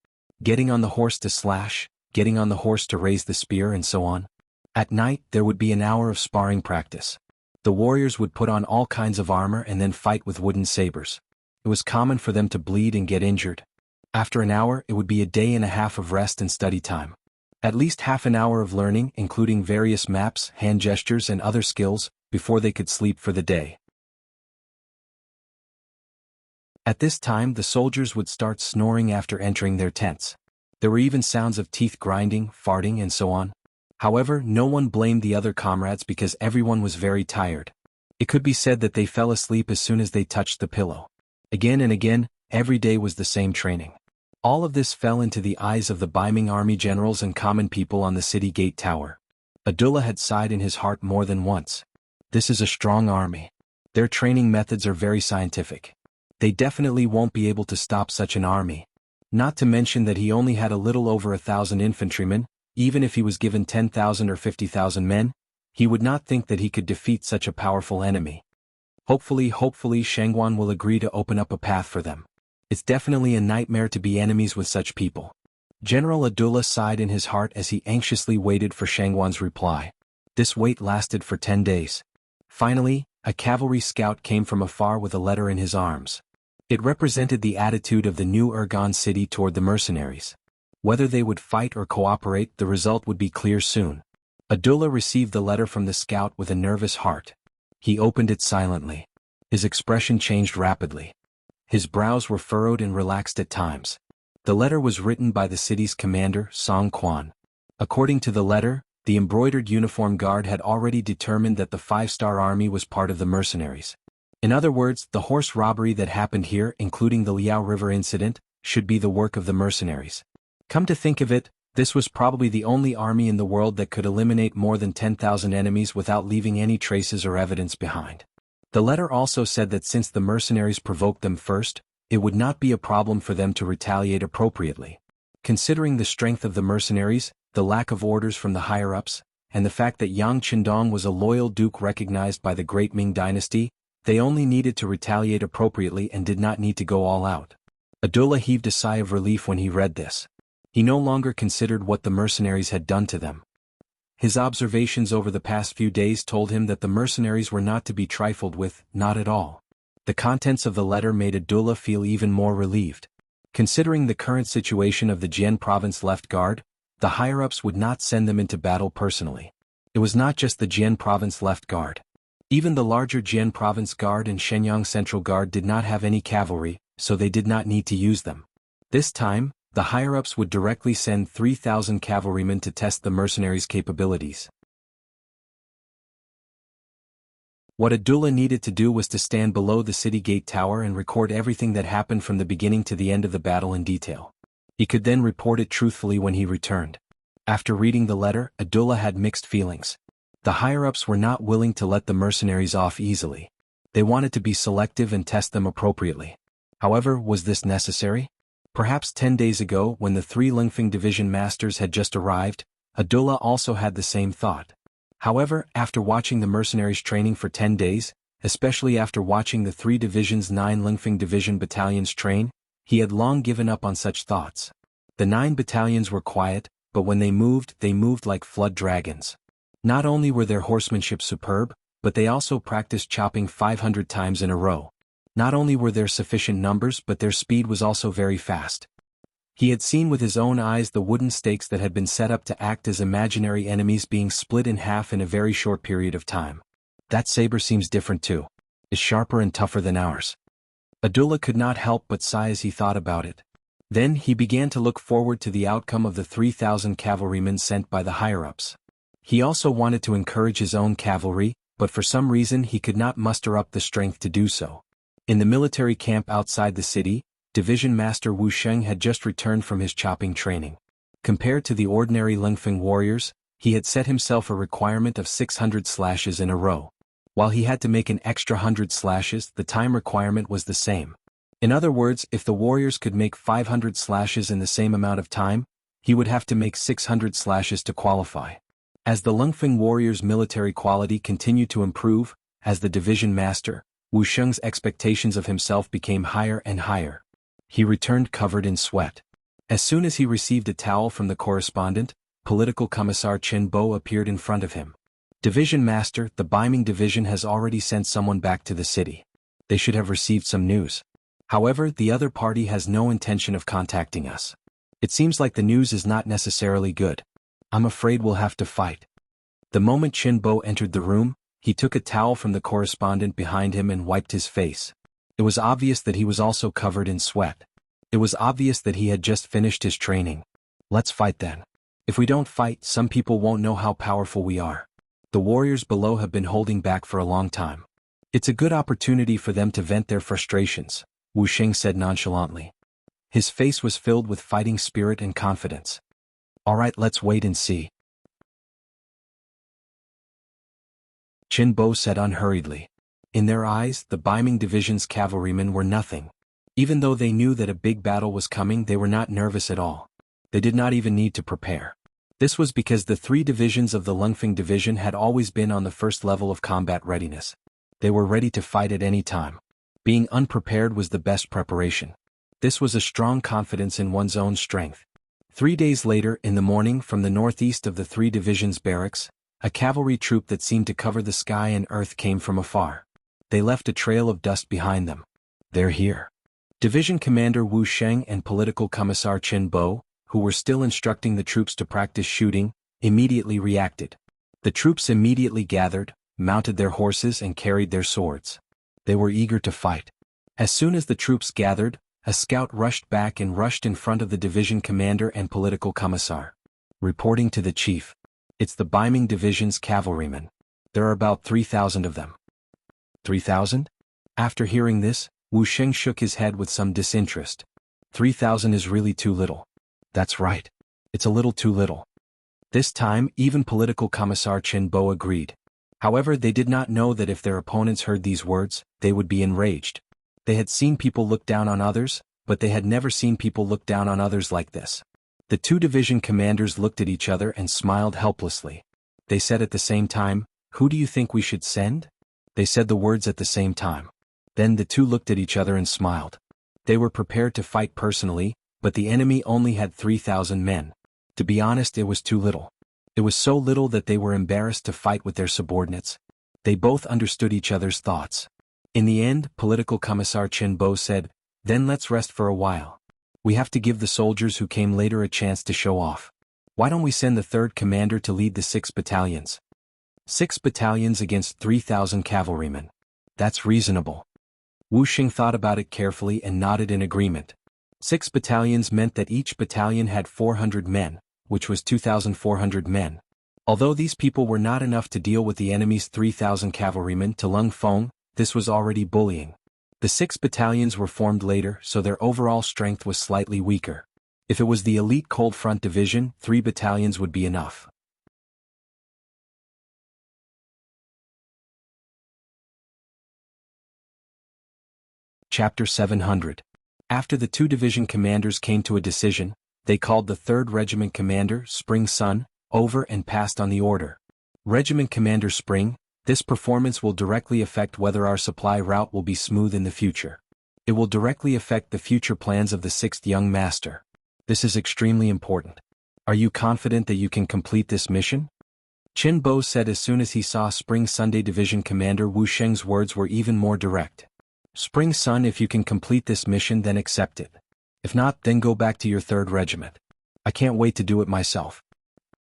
Getting on the horse to slash, getting on the horse to raise the spear and so on. At night, there would be an hour of sparring practice. The warriors would put on all kinds of armor and then fight with wooden sabers. It was common for them to bleed and get injured. After an hour, it would be a day and a half of rest and study time. At least half an hour of learning, including various maps, hand gestures and other skills, before they could sleep for the day. At this time the soldiers would start snoring after entering their tents. There were even sounds of teeth grinding, farting and so on. However, no one blamed the other comrades because everyone was very tired. It could be said that they fell asleep as soon as they touched the pillow. Again and again, every day was the same training. All of this fell into the eyes of the beaming army generals and common people on the city gate tower. Abdullah had sighed in his heart more than once. This is a strong army. Their training methods are very scientific. They definitely won't be able to stop such an army. Not to mention that he only had a little over 1,000 infantrymen. Even if he was given 10,000 or 50,000 men, he would not think that he could defeat such a powerful enemy. Hopefully Shangguan will agree to open up a path for them. It's definitely a nightmare to be enemies with such people. General Abdullah sighed in his heart as he anxiously waited for Shangguan's reply. This wait lasted for 10 days. Finally, a cavalry scout came from afar with a letter in his arms. It represented the attitude of the new Urgan city toward the mercenaries. Whether they would fight or cooperate, the result would be clear soon. Abdullah received the letter from the scout with a nervous heart. He opened it silently. His expression changed rapidly. His brows were furrowed and relaxed at times. The letter was written by the city's commander, Song Quan. According to the letter, the embroidered uniform guard had already determined that the 5-star army was part of the mercenaries. In other words, the horse robbery that happened here, including the Liao River incident, should be the work of the mercenaries. Come to think of it, this was probably the only army in the world that could eliminate more than 10,000 enemies without leaving any traces or evidence behind. The letter also said that since the mercenaries provoked them first, it would not be a problem for them to retaliate appropriately. Considering the strength of the mercenaries, the lack of orders from the higher-ups, and the fact that Yang Qindong was a loyal duke recognized by the great Ming Dynasty, they only needed to retaliate appropriately and did not need to go all out. Abdullah heaved a sigh of relief when he read this. He no longer considered what the mercenaries had done to them. His observations over the past few days told him that the mercenaries were not to be trifled with, not at all. The contents of the letter made Abdullah feel even more relieved. Considering the current situation of the Jian province left guard, the higher-ups would not send them into battle personally. It was not just the Jian province left guard. Even the larger Jian province guard and Shenyang central guard did not have any cavalry, so they did not need to use them. This time, the higher-ups would directly send 3,000 cavalrymen to test the mercenaries' capabilities. What Abdullah needed to do was to stand below the city gate tower and record everything that happened from the beginning to the end of the battle in detail. He could then report it truthfully when he returned. After reading the letter, Abdullah had mixed feelings. The higher-ups were not willing to let the mercenaries off easily. They wanted to be selective and test them appropriately. However, was this necessary? Perhaps 10 days ago, when the 3 Lingfeng division masters had just arrived, Abdullah also had the same thought. However, after watching the mercenaries training for 10 days, especially after watching the 3 divisions 9 Lingfeng division battalions train, he had long given up on such thoughts. The 9 battalions were quiet, but when they moved like flood dragons. Not only were their horsemanship superb, but they also practiced chopping 500 times in a row. Not only were there sufficient numbers, but their speed was also very fast. He had seen with his own eyes the wooden stakes that had been set up to act as imaginary enemies being split in half in a very short period of time. That saber seems different too. It's sharper and tougher than ours. Abdullah could not help but sigh as he thought about it. Then he began to look forward to the outcome of the 3,000 cavalrymen sent by the higher-ups. He also wanted to encourage his own cavalry, but for some reason he could not muster up the strength to do so. In the military camp outside the city, Division Master Wu Sheng had just returned from his chopping training. Compared to the ordinary Lingfeng warriors, he had set himself a requirement of 600 slashes in a row. While he had to make an extra 100 slashes, the time requirement was the same. In other words, if the warriors could make 500 slashes in the same amount of time, he would have to make 600 slashes to qualify. As the Lingfeng warriors' military quality continued to improve, as the division master, Wu Sheng's expectations of himself became higher and higher. He returned covered in sweat. As soon as he received a towel from the correspondent, Political Commissar Chen Bo appeared in front of him. Division Master, the Beiming Division has already sent someone back to the city. They should have received some news. However, the other party has no intention of contacting us. It seems like the news is not necessarily good. I'm afraid we'll have to fight. The moment Chen Bo entered the room, he took a towel from the correspondent behind him and wiped his face. It was obvious that he was also covered in sweat. It was obvious that he had just finished his training. Let's fight then. If we don't fight, some people won't know how powerful we are. The warriors below have been holding back for a long time. It's a good opportunity for them to vent their frustrations, Wuxia said nonchalantly. His face was filled with fighting spirit and confidence. All right, let's wait and see. Qin Bo said unhurriedly. In their eyes, the Biming Division's cavalrymen were nothing. Even though they knew that a big battle was coming, they were not nervous at all. They did not even need to prepare. This was because the 3 divisions of the Lungfeng Division had always been on the first level of combat readiness. They were ready to fight at any time. Being unprepared was the best preparation. This was a strong confidence in one's own strength. 3 days later, in the morning, from the northeast of the 3 divisions' barracks, a cavalry troop that seemed to cover the sky and earth came from afar. They left a trail of dust behind them. They're here. Division Commander Wu Sheng and Political Commissar Qin Bo, who were still instructing the troops to practice shooting, immediately reacted. The troops immediately gathered, mounted their horses and carried their swords. They were eager to fight. As soon as the troops gathered, a scout rushed back and rushed in front of the division commander and political commissar. Reporting to the chief. It's the Biming Division's cavalrymen. There are about 3,000 of them. 3,000? After hearing this, Wu Sheng shook his head with some disinterest. 3,000 is really too little. That's right. It's a little too little. This time, even political commissar Qin Bo agreed. However, they did not know that if their opponents heard these words, they would be enraged. They had seen people look down on others, but they had never seen people look down on others like this. The 2 division commanders looked at each other and smiled helplessly. They said at the same time, "Who do you think we should send?" They said the words at the same time. Then the 2 looked at each other and smiled. They were prepared to fight personally, but the enemy only had 3,000 men. To be honest, it was too little. It was so little that they were embarrassed to fight with their subordinates. They both understood each other's thoughts. In the end, Political Commissar Qin Bo said, "Then let's rest for a while. We have to give the soldiers who came later a chance to show off. Why don't we send the 3rd commander to lead the 6 battalions? 6 battalions against 3,000 cavalrymen. That's reasonable." Wu Xing thought about it carefully and nodded in agreement. 6 battalions meant that each battalion had 400 men, which was 2,400 men. Although these people were not enough to deal with the enemy's 3,000 cavalrymen to Lung Feng, this was already bullying. The 6 battalions were formed later, so their overall strength was slightly weaker. If it was the elite Cold Front Division, 3 battalions would be enough. Chapter 700. After the 2 division commanders came to a decision, they called the 3rd Regiment Commander, Spring Sun, over and passed on the order. Regiment Commander Spring, this performance will directly affect whether our supply route will be smooth in the future. It will directly affect the future plans of the 6th Young Master. This is extremely important. Are you confident that you can complete this mission? Qin Bo said as soon as he saw Spring Sunday Division Commander Wu Sheng's words were even more direct. Spring Sun, if you can complete this mission, then accept it. If not, then go back to your 3rd Regiment. I can't wait to do it myself.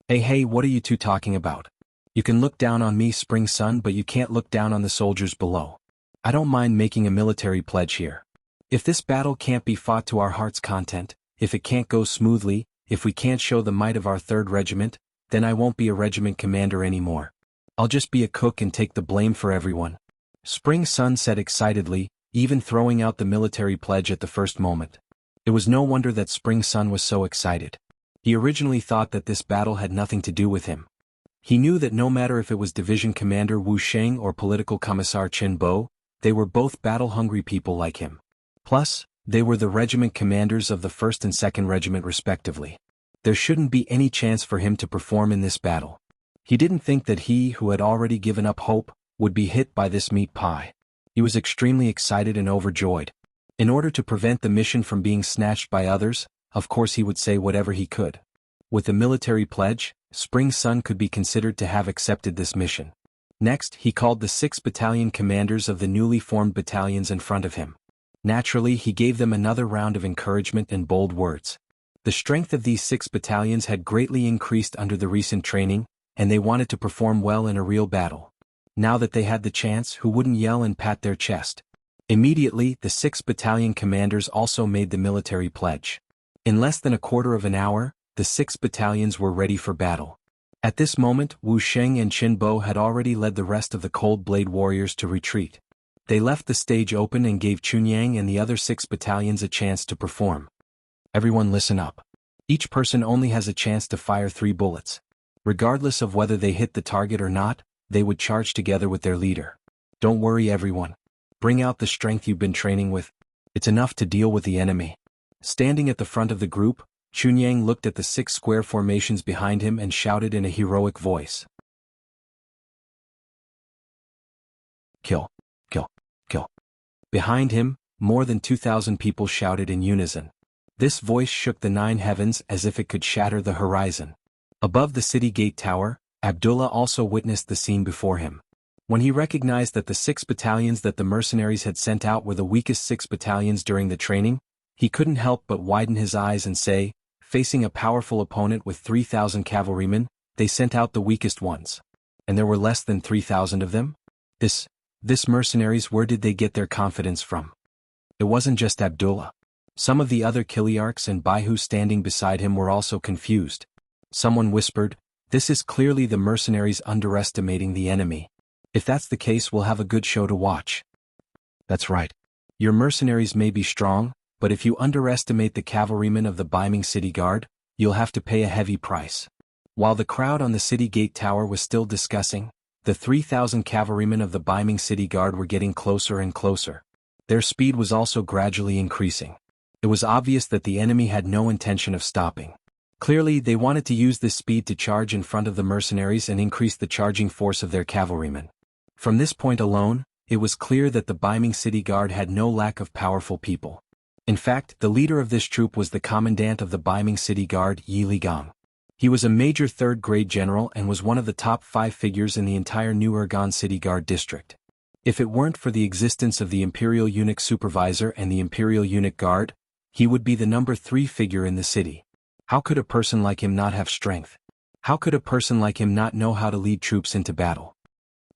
Hey, what are you 2 talking about? You can look down on me, Spring Sun, but you can't look down on the soldiers below. I don't mind making a military pledge here. If this battle can't be fought to our heart's content, if it can't go smoothly, if we can't show the might of our 3rd Regiment, then I won't be a regiment commander anymore. I'll just be a cook and take the blame for everyone. Spring Sun said excitedly, even throwing out the military pledge at the first moment. It was no wonder that Spring Sun was so excited. He originally thought that this battle had nothing to do with him. He knew that no matter if it was Division Commander Wu Sheng or Political Commissar Qin Bo, they were both battle-hungry people like him. Plus, they were the regiment commanders of the 1st and 2nd Regiment respectively. There shouldn't be any chance for him to perform in this battle. He didn't think that he, who had already given up hope, would be hit by this meat pie. He was extremely excited and overjoyed. In order to prevent the mission from being snatched by others, of course he would say whatever he could. With the military pledge, Spring Sun could be considered to have accepted this mission. Next, he called the 6 battalion commanders of the newly formed battalions in front of him. Naturally, he gave them another round of encouragement and bold words. The strength of these 6 battalions had greatly increased under the recent training, and they wanted to perform well in a real battle. Now that they had the chance, who wouldn't yell and pat their chest? Immediately, the 6 battalion commanders also made the military pledge. In less than a quarter of an hour, the 6 battalions were ready for battle. At this moment, Wu Sheng and Qin Bo had already led the rest of the Cold Blade warriors to retreat. They left the stage open and gave Chunyang and the other 6 battalions a chance to perform. Everyone listen up. Each person only has a chance to fire 3 bullets. Regardless of whether they hit the target or not, they would charge together with their leader. Don't worry everyone. Bring out the strength you've been training with. It's enough to deal with the enemy. Standing at the front of the group, Chunyang looked at the 6 square formations behind him and shouted in a heroic voice. Kill, kill, kill. Behind him, more than 2,000 people shouted in unison. This voice shook the 9 heavens as if it could shatter the horizon. Above the city gate tower, Abdullah also witnessed the scene before him. When he recognized that the 6 battalions that the mercenaries had sent out were the weakest 6 battalions during the training, he couldn't help but widen his eyes and say, facing a powerful opponent with 3,000 cavalrymen, they sent out the weakest ones. And there were less than 3,000 of them? This mercenaries, where did they get their confidence from? It wasn't just Abdullah. Some of the other Kiliarchs and Baihu standing beside him were also confused. Someone whispered, "This is clearly the mercenaries underestimating the enemy. If that's the case, we'll have a good show to watch." That's right. Your mercenaries may be strong, but if you underestimate the cavalrymen of the Baiming City Guard, you'll have to pay a heavy price. While the crowd on the city gate tower was still discussing, the 3,000 cavalrymen of the Baiming City Guard were getting closer and closer. Their speed was also gradually increasing. It was obvious that the enemy had no intention of stopping. Clearly, they wanted to use this speed to charge in front of the mercenaries and increase the charging force of their cavalrymen. From this point alone, it was clear that the Baiming City Guard had no lack of powerful people. In fact, the leader of this troop was the commandant of the Baiming City Guard, Yi Ligang. He was a major 3rd-grade general and was one of the top 5 figures in the entire New Ergon City Guard district. If it weren't for the existence of the Imperial Eunuch Supervisor and the Imperial Eunuch Guard, he would be the number 3 figure in the city. How could a person like him not have strength? How could a person like him not know how to lead troops into battle?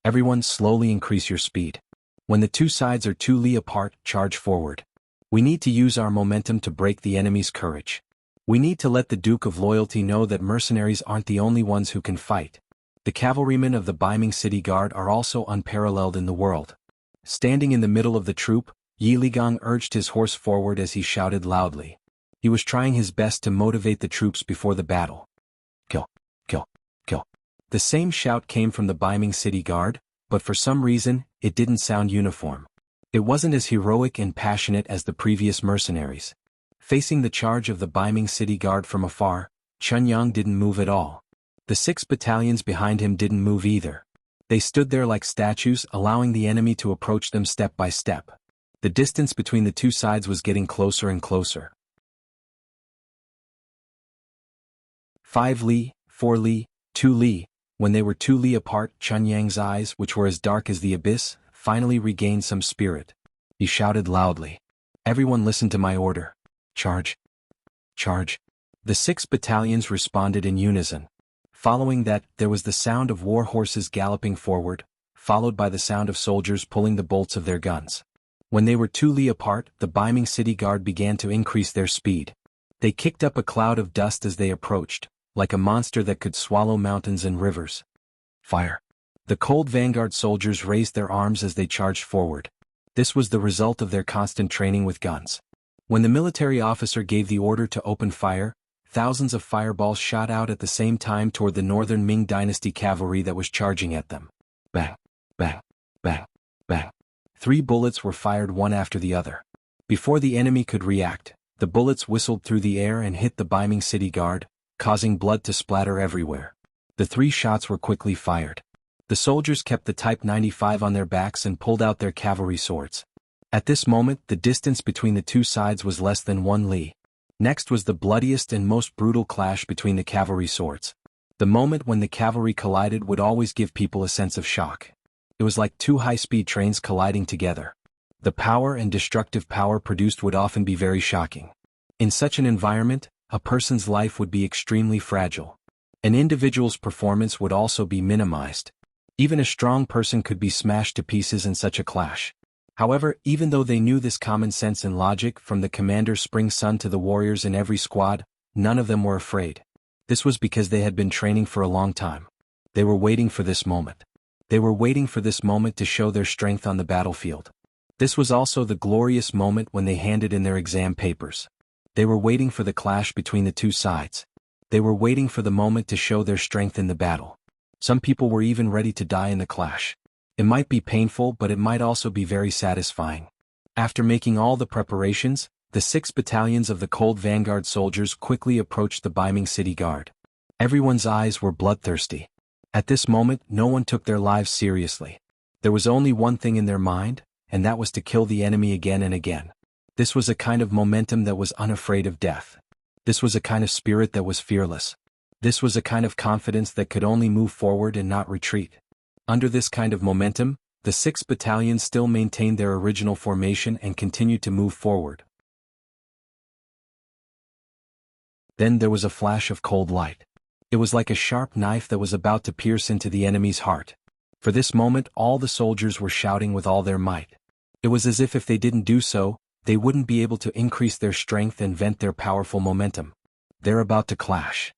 Everyone slowly increase your speed. When the 2 sides are 2 li apart, charge forward. We need to use our momentum to break the enemy's courage. We need to let the Duke of Loyalty know that mercenaries aren't the only ones who can fight. The cavalrymen of the Baiming City Guard are also unparalleled in the world. Standing in the middle of the troop, Yi Ligang urged his horse forward as he shouted loudly. He was trying his best to motivate the troops before the battle. Kill, kill, kill. The same shout came from the Baiming City Guard, but for some reason, it didn't sound uniform. It wasn't as heroic and passionate as the previous mercenaries. Facing the charge of the Baiming City Guard from afar, Chunyang didn't move at all. The 6 battalions behind him didn't move either. They stood there like statues, allowing the enemy to approach them step by step. The distance between the 2 sides was getting closer and closer. 5 li, 4 li, 2 li. When they were 2 li apart, Chunyang's eyes, which were as dark as the abyss, finally regained some spirit. He shouted loudly. Everyone listen to my order. Charge. Charge. The 6 battalions responded in unison. Following that, there was the sound of war horses galloping forward, followed by the sound of soldiers pulling the bolts of their guns. When they were 2 li apart, the Baiming City Guard began to increase their speed. They kicked up a cloud of dust as they approached, like a monster that could swallow mountains and rivers. Fire. The cold vanguard soldiers raised their arms as they charged forward. This was the result of their constant training with guns. When the military officer gave the order to open fire, thousands of fireballs shot out at the same time toward the northern Ming Dynasty cavalry that was charging at them. Bang, bang, bang, bang. 3 bullets were fired one after the other. Before the enemy could react, the bullets whistled through the air and hit the Baiming City Guard, causing blood to splatter everywhere. The 3 shots were quickly fired. The soldiers kept the Type 95 on their backs and pulled out their cavalry swords. At this moment, the distance between the 2 sides was less than 1 li. Next was the bloodiest and most brutal clash between the cavalry swords. The moment when the cavalry collided would always give people a sense of shock. It was like 2 high-speed trains colliding together. The power and destructive power produced would often be very shocking. In such an environment, a person's life would be extremely fragile. An individual's performance would also be minimized. Even a strong person could be smashed to pieces in such a clash. However, even though they knew this common sense and logic from the commander Spring Sun to the warriors in every squad, none of them were afraid. This was because they had been training for a long time. They were waiting for this moment. They were waiting for this moment to show their strength on the battlefield. This was also the glorious moment when they handed in their exam papers. They were waiting for the clash between the two sides. They were waiting for the moment to show their strength in the battle. Some people were even ready to die in the clash. It might be painful, but it might also be very satisfying. After making all the preparations, the 6 battalions of the Cold Vanguard soldiers quickly approached the Beiming City Guard. Everyone's eyes were bloodthirsty. At this moment, no one took their lives seriously. There was only one thing in their mind, and that was to kill the enemy again and again. This was a kind of momentum that was unafraid of death. This was a kind of spirit that was fearless. This was a kind of confidence that could only move forward and not retreat. Under this kind of momentum, the 6 battalions still maintained their original formation and continued to move forward. Then there was a flash of cold light. It was like a sharp knife that was about to pierce into the enemy's heart. For this moment, all the soldiers were shouting with all their might. It was as if they didn't do so, they wouldn't be able to increase their strength and vent their powerful momentum. They're about to clash.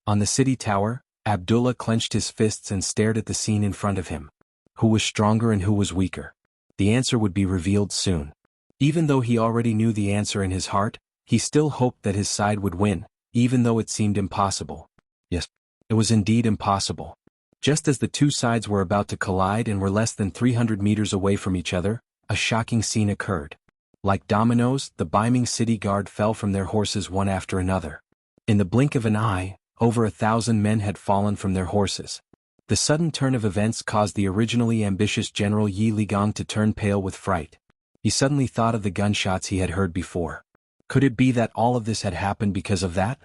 On the city tower, Abdullah clenched his fists and stared at the scene in front of him. Who was stronger and who was weaker? The answer would be revealed soon. Even though he already knew the answer in his heart, he still hoped that his side would win, even though it seemed impossible. Yes, it was indeed impossible. Just as the two sides were about to collide and were less than 300 meters away from each other, a shocking scene occurred. Like dominoes, the Beiming City Guard fell from their horses one after another. In the blink of an eye, over 1,000 men had fallen from their horses. The sudden turn of events caused the originally ambitious General Yi Ligang to turn pale with fright. He suddenly thought of the gunshots he had heard before. Could it be that all of this had happened because of that?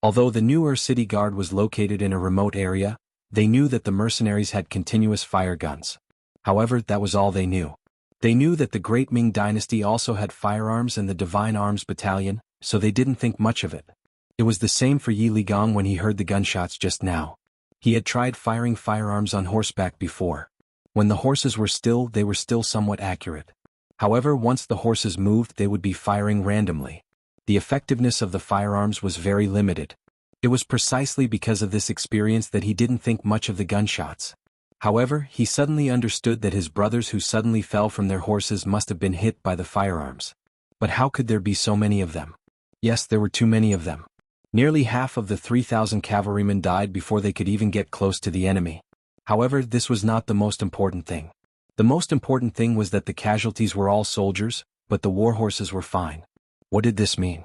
Although the newer city guard was located in a remote area, they knew that the mercenaries had continuous fire guns. However, that was all they knew. They knew that the Great Ming Dynasty also had firearms and the Divine Arms Battalion, so they didn't think much of it. It was the same for Yi Ligang when he heard the gunshots just now. He had tried firing firearms on horseback before. When the horses were still, they were still somewhat accurate. However, once the horses moved, they would be firing randomly. The effectiveness of the firearms was very limited. It was precisely because of this experience that he didn't think much of the gunshots. However, he suddenly understood that his brothers who suddenly fell from their horses must have been hit by the firearms. But how could there be so many of them? Yes, there were too many of them. Nearly half of the 3,000 cavalrymen died before they could even get close to the enemy. However, this was not the most important thing. The most important thing was that the casualties were all soldiers, but the war horses were fine. What did this mean?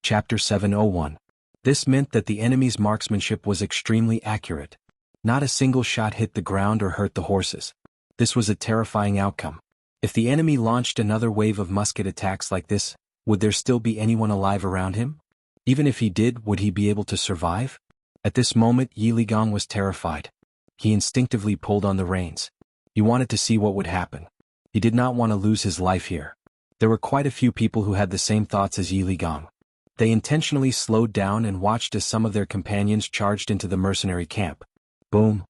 Chapter 701. This meant that the enemy's marksmanship was extremely accurate. Not a single shot hit the ground or hurt the horses. This was a terrifying outcome. If the enemy launched another wave of musket attacks like this, would there still be anyone alive around him? Even if he did, would he be able to survive? At this moment, Yi Ligang was terrified. He instinctively pulled on the reins. He wanted to see what would happen. He did not want to lose his life here. There were quite a few people who had the same thoughts as Yi Ligang. They intentionally slowed down and watched as some of their companions charged into the mercenary camp. Boom!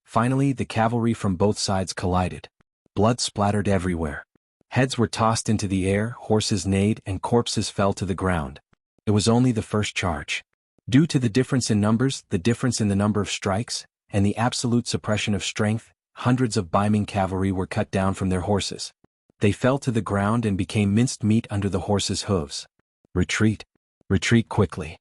Finally, the cavalry from both sides collided. Blood splattered everywhere. Heads were tossed into the air, horses neighed, and corpses fell to the ground. It was only the first charge. Due to the difference in numbers, the difference in the number of strikes, and the absolute suppression of strength, hundreds of Beiming cavalry were cut down from their horses. They fell to the ground and became minced meat under the horses' hooves. Retreat. Retreat quickly.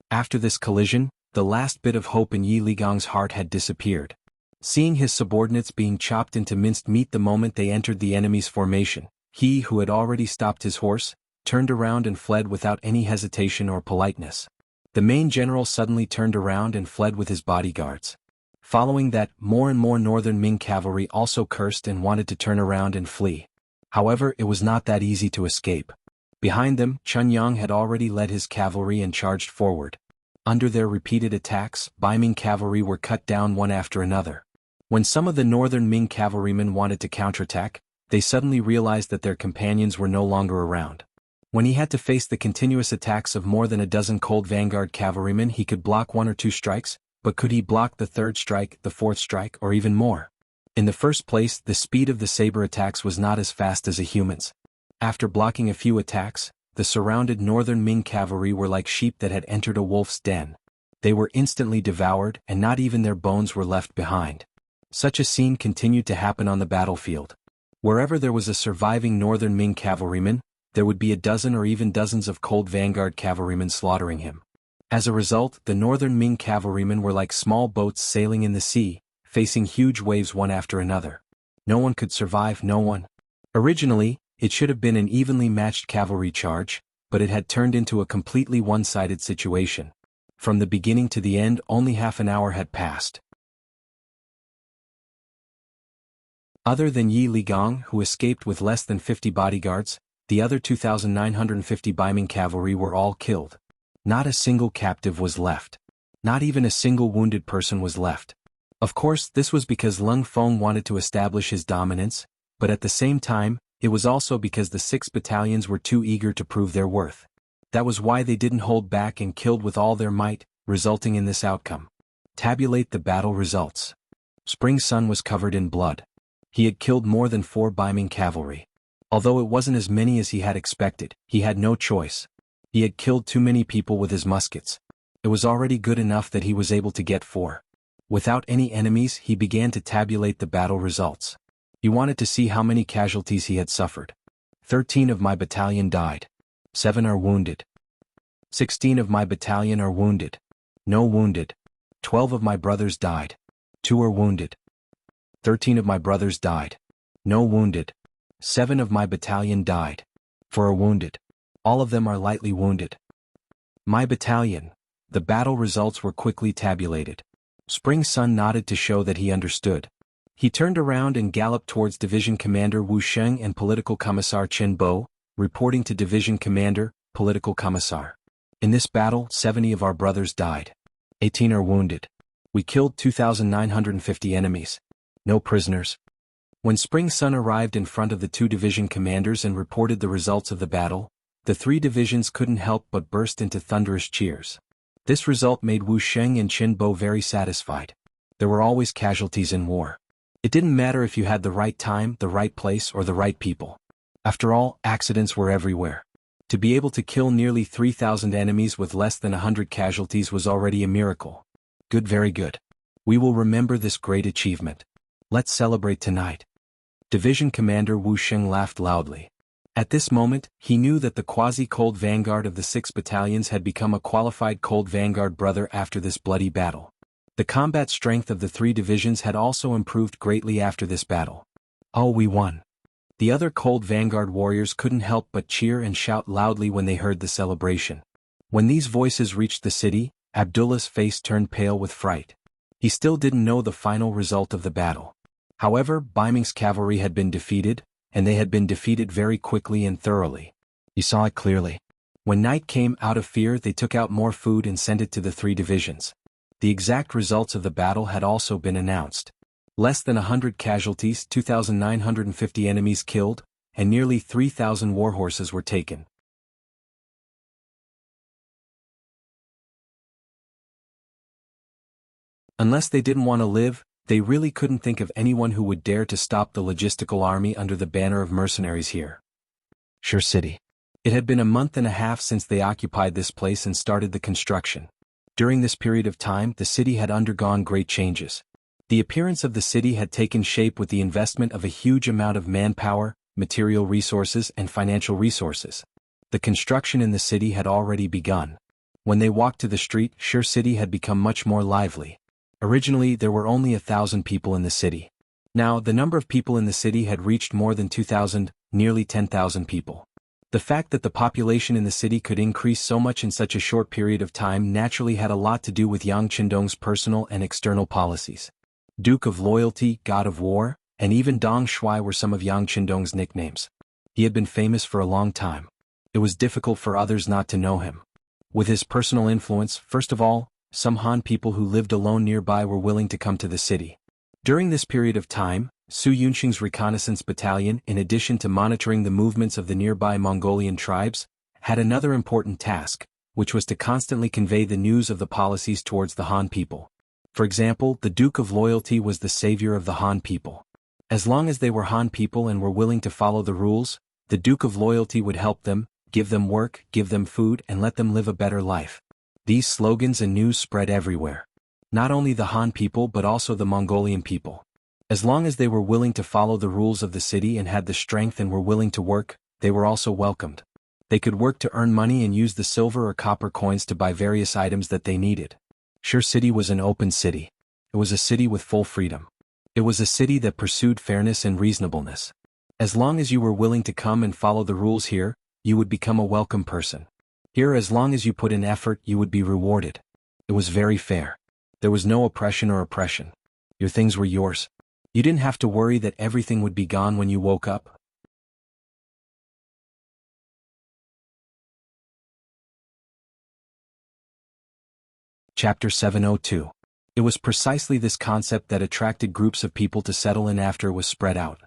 After this collision, the last bit of hope in Yi Ligang's heart had disappeared. Seeing his subordinates being chopped into minced meat the moment they entered the enemy's formation, he who had already stopped his horse, turned around and fled without any hesitation or politeness. The main general suddenly turned around and fled with his bodyguards. Following that, more and more northern Ming cavalry also cursed and wanted to turn around and flee. However, it was not that easy to escape. Behind them, Chunyang had already led his cavalry and charged forward. Under their repeated attacks, Beiming cavalry were cut down one after another. When some of the northern Ming cavalrymen wanted to counterattack, they suddenly realized that their companions were no longer around. When he had to face the continuous attacks of more than a dozen Cold Vanguard cavalrymen, he could block one or two strikes, But could he block the third strike, the fourth strike, or even more? In the first place, the speed of the saber attacks was not as fast as a human's. After blocking a few attacks, the surrounded northern Ming cavalry were like sheep that had entered a wolf's den. They were instantly devoured, and not even their bones were left behind. Such a scene continued to happen on the battlefield. Wherever there was a surviving northern Ming cavalryman, there would be a dozen or even dozens of cold vanguard cavalrymen slaughtering him. As a result, the northern Ming cavalrymen were like small boats sailing in the sea, facing huge waves one after another. No one could survive, no one. Originally, it should have been an evenly matched cavalry charge, but it had turned into a completely one-sided situation. From the beginning to the end, only half an hour had passed. Other than Yi Ligong, who escaped with less than 50 bodyguards, the other 2,950 Baiming cavalry were all killed. Not a single captive was left. Not even a single wounded person was left. Of course, this was because Lung Feng wanted to establish his dominance, but at the same time, it was also because the 6 battalions were too eager to prove their worth. That was why they didn't hold back and killed with all their might, resulting in this outcome. Tabulate the battle results. Spring Sun was covered in blood. He had killed more than 4 Baiming cavalry. Although it wasn't as many as he had expected, he had no choice. He had killed too many people with his muskets. It was already good enough that he was able to get 4. Without any enemies, he began to tabulate the battle results. He wanted to see how many casualties he had suffered. 13 of my battalion died. 7 are wounded. 16 of my battalion are wounded. No wounded. 12 of my brothers died. 2 are wounded. 13 of my brothers died. No wounded. 7 of my battalion died. 4 are wounded. All of them are lightly wounded. My battalion. The battle results were quickly tabulated. Spring Sun nodded to show that he understood. He turned around and galloped towards Division Commander Wu Sheng and Political Commissar Chen Bo, reporting to Division Commander, Political Commissar. In this battle, 70 of our brothers died. 18 are wounded. We killed 2,950 enemies. No prisoners. When Spring Sun arrived in front of the 2 division commanders and reported the results of the battle, the 3 divisions couldn't help but burst into thunderous cheers. This result made Wu Sheng and Chen Bo very satisfied. There were always casualties in war. It didn't matter if you had the right time, the right place, or the right people. After all, accidents were everywhere. To be able to kill nearly 3,000 enemies with less than 100 casualties was already a miracle. Good, very good. We will remember this great achievement. Let's celebrate tonight. Division Commander Wu Sheng laughed loudly. At this moment, he knew that the quasi-cold vanguard of the 6 battalions had become a qualified cold vanguard brother after this bloody battle. The combat strength of the 3 divisions had also improved greatly after this battle. Oh, we won. The other cold vanguard warriors couldn't help but cheer and shout loudly when they heard the celebration. When these voices reached the city, Abdullah's face turned pale with fright. He still didn't know the final result of the battle. However, Baiming's cavalry had been defeated, and they had been defeated very quickly and thoroughly. He saw it clearly. When night came, out of fear they took out more food and sent it to the 3 divisions. The exact results of the battle had also been announced. Less than 100 casualties, 2,950 enemies killed, and nearly 3,000 warhorses were taken. Unless they didn't want to live, they really couldn't think of anyone who would dare to stop the logistical army under the banner of mercenaries here. Sure City. It had been a month and a half since they occupied this place and started the construction. During this period of time, the city had undergone great changes. The appearance of the city had taken shape with the investment of a huge amount of manpower, material resources, and financial resources. The construction in the city had already begun. When they walked to the street, Sure City had become much more lively. Originally, there were only 1,000 people in the city. Now, the number of people in the city had reached more than 2,000, nearly 10,000 people. The fact that the population in the city could increase so much in such a short period of time naturally had a lot to do with Yang Qindong's personal and external policies. Duke of Loyalty, God of War, and even Dong Shui were some of Yang Qindong's nicknames. He had been famous for a long time. It was difficult for others not to know him. With his personal influence, first of all, some Han people who lived alone nearby were willing to come to the city. During this period of time, Su Yunxing's reconnaissance battalion, in addition to monitoring the movements of the nearby Mongolian tribes, had another important task, which was to constantly convey the news of the policies towards the Han people. For example, the Duke of Loyalty was the savior of the Han people. As long as they were Han people and were willing to follow the rules, the Duke of Loyalty would help them, give them work, give them food, and let them live a better life. These slogans and news spread everywhere. Not only the Han people but also the Mongolian people. As long as they were willing to follow the rules of the city and had the strength and were willing to work, they were also welcomed. They could work to earn money and use the silver or copper coins to buy various items that they needed. Shur City was an open city. It was a city with full freedom. It was a city that pursued fairness and reasonableness. As long as you were willing to come and follow the rules here, you would become a welcome person. Here, as long as you put in effort, you would be rewarded. It was very fair. There was no oppression or oppression. Your things were yours. You didn't have to worry that everything would be gone when you woke up. Chapter 702. It was precisely this concept that attracted groups of people to settle in after it was spread out.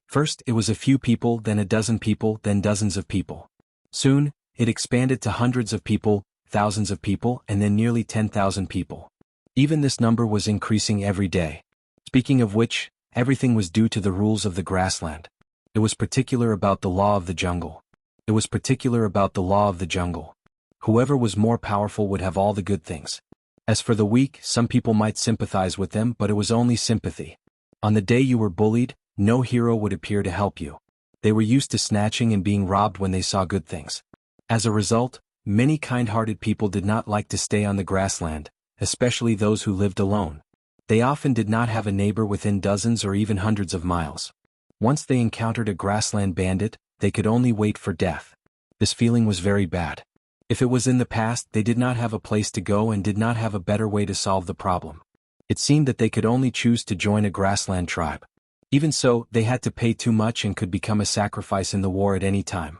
First, it was a few people, then a dozen people, then dozens of people. Soon, it expanded to hundreds of people, thousands of people, and then nearly 10,000 people. Even this number was increasing every day. Speaking of which, everything was due to the rules of the grassland. It was particular about the law of the jungle. It was particular about the law of the jungle. Whoever was more powerful would have all the good things. As for the weak, some people might sympathize with them, but it was only sympathy. On the day you were bullied, no hero would appear to help you. They were used to snatching and being robbed when they saw good things. As a result, many kind-hearted people did not like to stay on the grassland, especially those who lived alone. They often did not have a neighbor within dozens or even hundreds of miles. Once they encountered a grassland bandit, they could only wait for death. This feeling was very bad. If it was in the past, they did not have a place to go and did not have a better way to solve the problem. It seemed that they could only choose to join a grassland tribe. Even so, they had to pay too much and could become a sacrifice in the war at any time.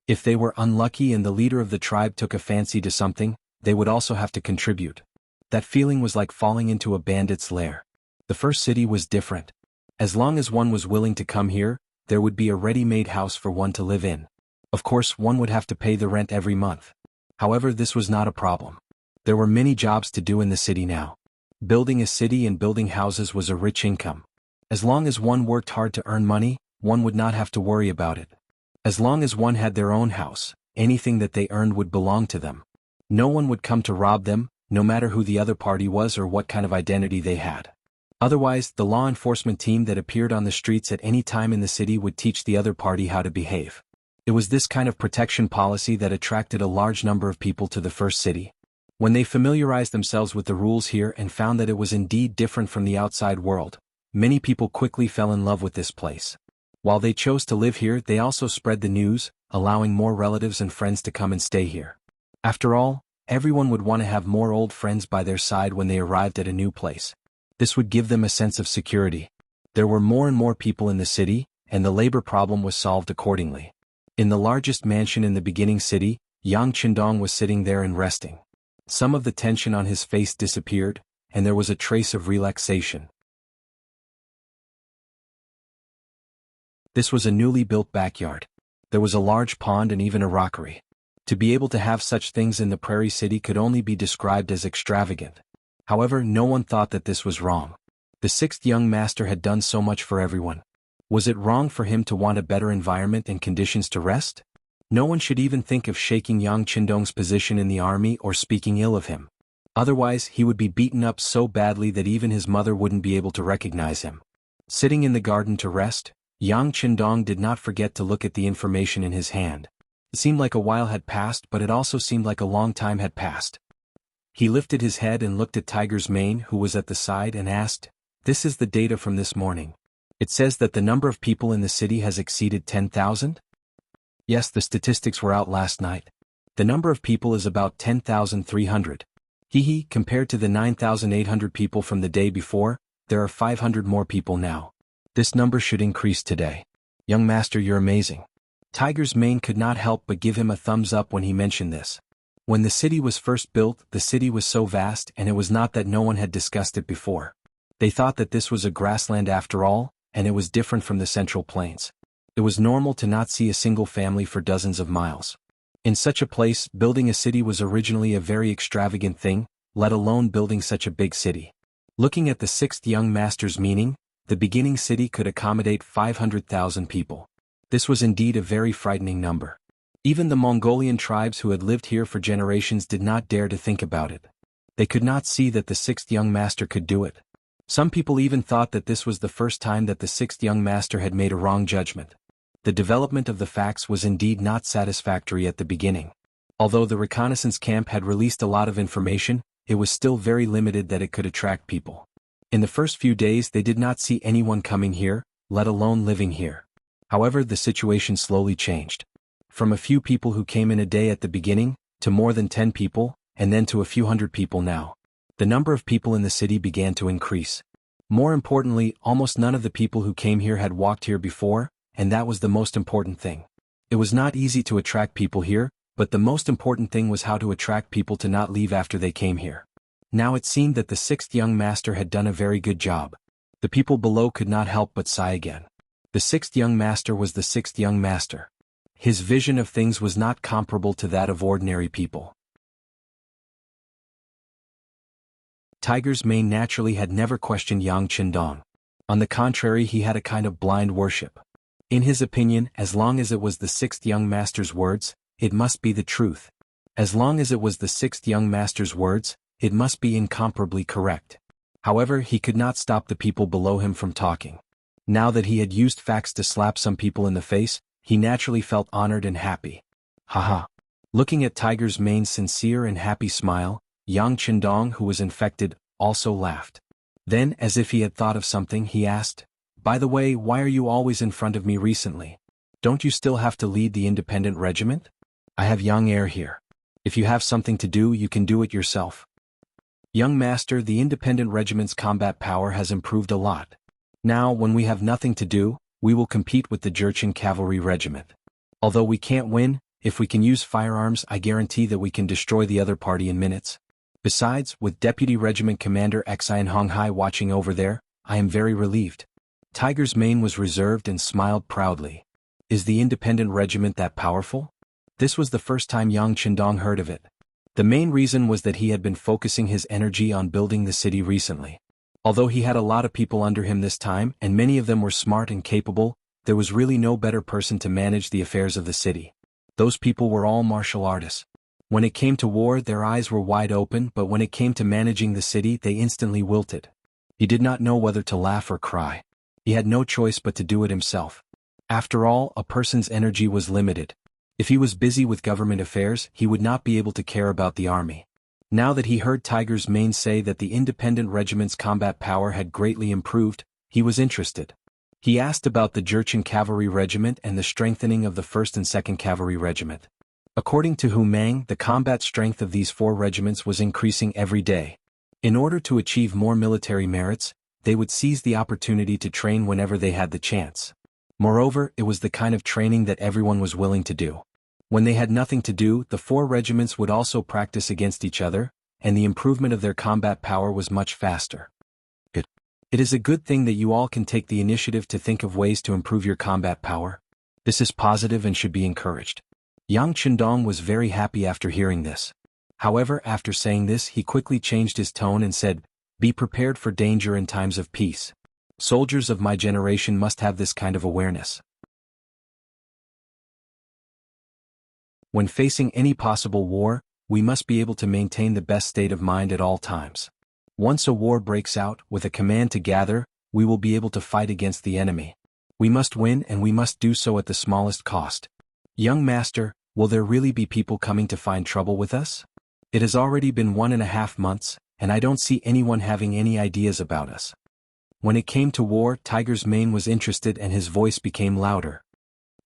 If they were unlucky and the leader of the tribe took a fancy to something, they would also have to contribute. That feeling was like falling into a bandit's lair. The first city was different. As long as one was willing to come here, there would be a ready-made house for one to live in. Of course, one would have to pay the rent every month. However, this was not a problem. There were many jobs to do in the city now. Building a city and building houses was a rich income. As long as one worked hard to earn money, one would not have to worry about it. As long as one had their own house, anything that they earned would belong to them. No one would come to rob them, no matter who the other party was or what kind of identity they had. Otherwise, the law enforcement team that appeared on the streets at any time in the city would teach the other party how to behave. It was this kind of protection policy that attracted a large number of people to the first city. When they familiarized themselves with the rules here and found that it was indeed different from the outside world, many people quickly fell in love with this place. While they chose to live here, they also spread the news, allowing more relatives and friends to come and stay here. After all, everyone would want to have more old friends by their side when they arrived at a new place. This would give them a sense of security. There were more and more people in the city, and the labor problem was solved accordingly. In the largest mansion in the beginning city, Yang Qindong was sitting there and resting. Some of the tension on his face disappeared, and there was a trace of relaxation. This was a newly built backyard. There was a large pond and even a rockery. To be able to have such things in the prairie city could only be described as extravagant. However, no one thought that this was wrong. The sixth young master had done so much for everyone. Was it wrong for him to want a better environment and conditions to rest? No one should even think of shaking Yang Qindong's position in the army or speaking ill of him. Otherwise, he would be beaten up so badly that even his mother wouldn't be able to recognize him. Sitting in the garden to rest, Yang Qindong did not forget to look at the information in his hand. It seemed like a while had passed, but it also seemed like a long time had passed. He lifted his head and looked at Tiger's Mane, who was at the side, and asked, "This is the data from this morning. It says that the number of people in the city has exceeded 10,000? Yes, the statistics were out last night. The number of people is about 10,300. Compared to the 9,800 people from the day before, there are 500 more people now. This number should increase today. Young master, you're amazing." Tiger's Mane could not help but give him a thumbs up when he mentioned this. When the city was first built, the city was so vast, and it was not that no one had discussed it before. They thought that this was a grassland after all, and it was different from the Central Plains. It was normal to not see a single family for dozens of miles. In such a place, building a city was originally a very extravagant thing, let alone building such a big city. Looking at the sixth young master's meaning, the beginning city could accommodate 500,000 people. This was indeed a very frightening number. Even the Mongolian tribes who had lived here for generations did not dare to think about it. They could not see that the sixth young master could do it. Some people even thought that this was the first time that the sixth young master had made a wrong judgment. The development of the facts was indeed not satisfactory at the beginning. Although the reconnaissance camp had released a lot of information, it was still very limited that it could attract people. In the first few days they did not see anyone coming here, let alone living here. However, the situation slowly changed. From a few people who came in a day at the beginning, to more than 10 people, and then to a few hundred people now. The number of people in the city began to increase. More importantly, almost none of the people who came here had walked here before, and that was the most important thing. It was not easy to attract people here, but the most important thing was how to attract people to not leave after they came here. Now it seemed that the sixth young master had done a very good job. The people below could not help but sigh again. The sixth young master was the sixth young master. His vision of things was not comparable to that of ordinary people. Tiger's Mane naturally had never questioned Yang Qindong. On the contrary, he had a kind of blind worship. In his opinion, as long as it was the sixth young master's words, it must be the truth. As long as it was the sixth young master's words, it must be incomparably correct. However, he could not stop the people below him from talking. Now that he had used facts to slap some people in the face, he naturally felt honored and happy. Haha. Looking at Tiger's Mane's sincere and happy smile, Yang Qindong, who was infected, also laughed. Then, as if he had thought of something, he asked, "By the way, why are you always in front of me recently? Don't you still have to lead the independent regiment? I have young heir here. If you have something to do, you can do it yourself." Young master, the independent regiment's combat power has improved a lot. Now, when we have nothing to do, we will compete with the Jurchen cavalry regiment. Although we can't win, if we can use firearms, I guarantee that we can destroy the other party in minutes. Besides, with Deputy Regiment Commander Xian Honghai watching over there, I am very relieved. Tiger's Mane was reserved and smiled proudly. Is the independent regiment that powerful? This was the first time Yang Qindong heard of it. The main reason was that he had been focusing his energy on building the city recently. Although he had a lot of people under him this time, and many of them were smart and capable, there was really no better person to manage the affairs of the city. Those people were all martial artists. When it came to war, their eyes were wide open, but when it came to managing the city, they instantly wilted. He did not know whether to laugh or cry. He had no choice but to do it himself. After all, a person's energy was limited. If he was busy with government affairs, he would not be able to care about the army. Now that he heard Tiger's Mane say that the independent regiment's combat power had greatly improved, he was interested. He asked about the Jurchen Cavalry Regiment and the strengthening of the 1st and 2nd Cavalry Regiment. According to Hu Mang, the combat strength of these 4 regiments was increasing every day. In order to achieve more military merits, they would seize the opportunity to train whenever they had the chance. Moreover, it was the kind of training that everyone was willing to do. When they had nothing to do, the 4 regiments would also practice against each other, and the improvement of their combat power was much faster. It is a good thing that you all can take the initiative to think of ways to improve your combat power. This is positive and should be encouraged. Yang Qindong was very happy after hearing this. However, after saying this, he quickly changed his tone and said, "Be prepared for danger in times of peace. Soldiers of my generation must have this kind of awareness. When facing any possible war, we must be able to maintain the best state of mind at all times. Once a war breaks out, with a command to gather, we will be able to fight against the enemy. We must win, and we must do so at the smallest cost. Young master, will there really be people coming to find trouble with us? It has already been 1.5 months, and I don't see anyone having any ideas about us." When it came to war, Tiger's Mane was interested and his voice became louder.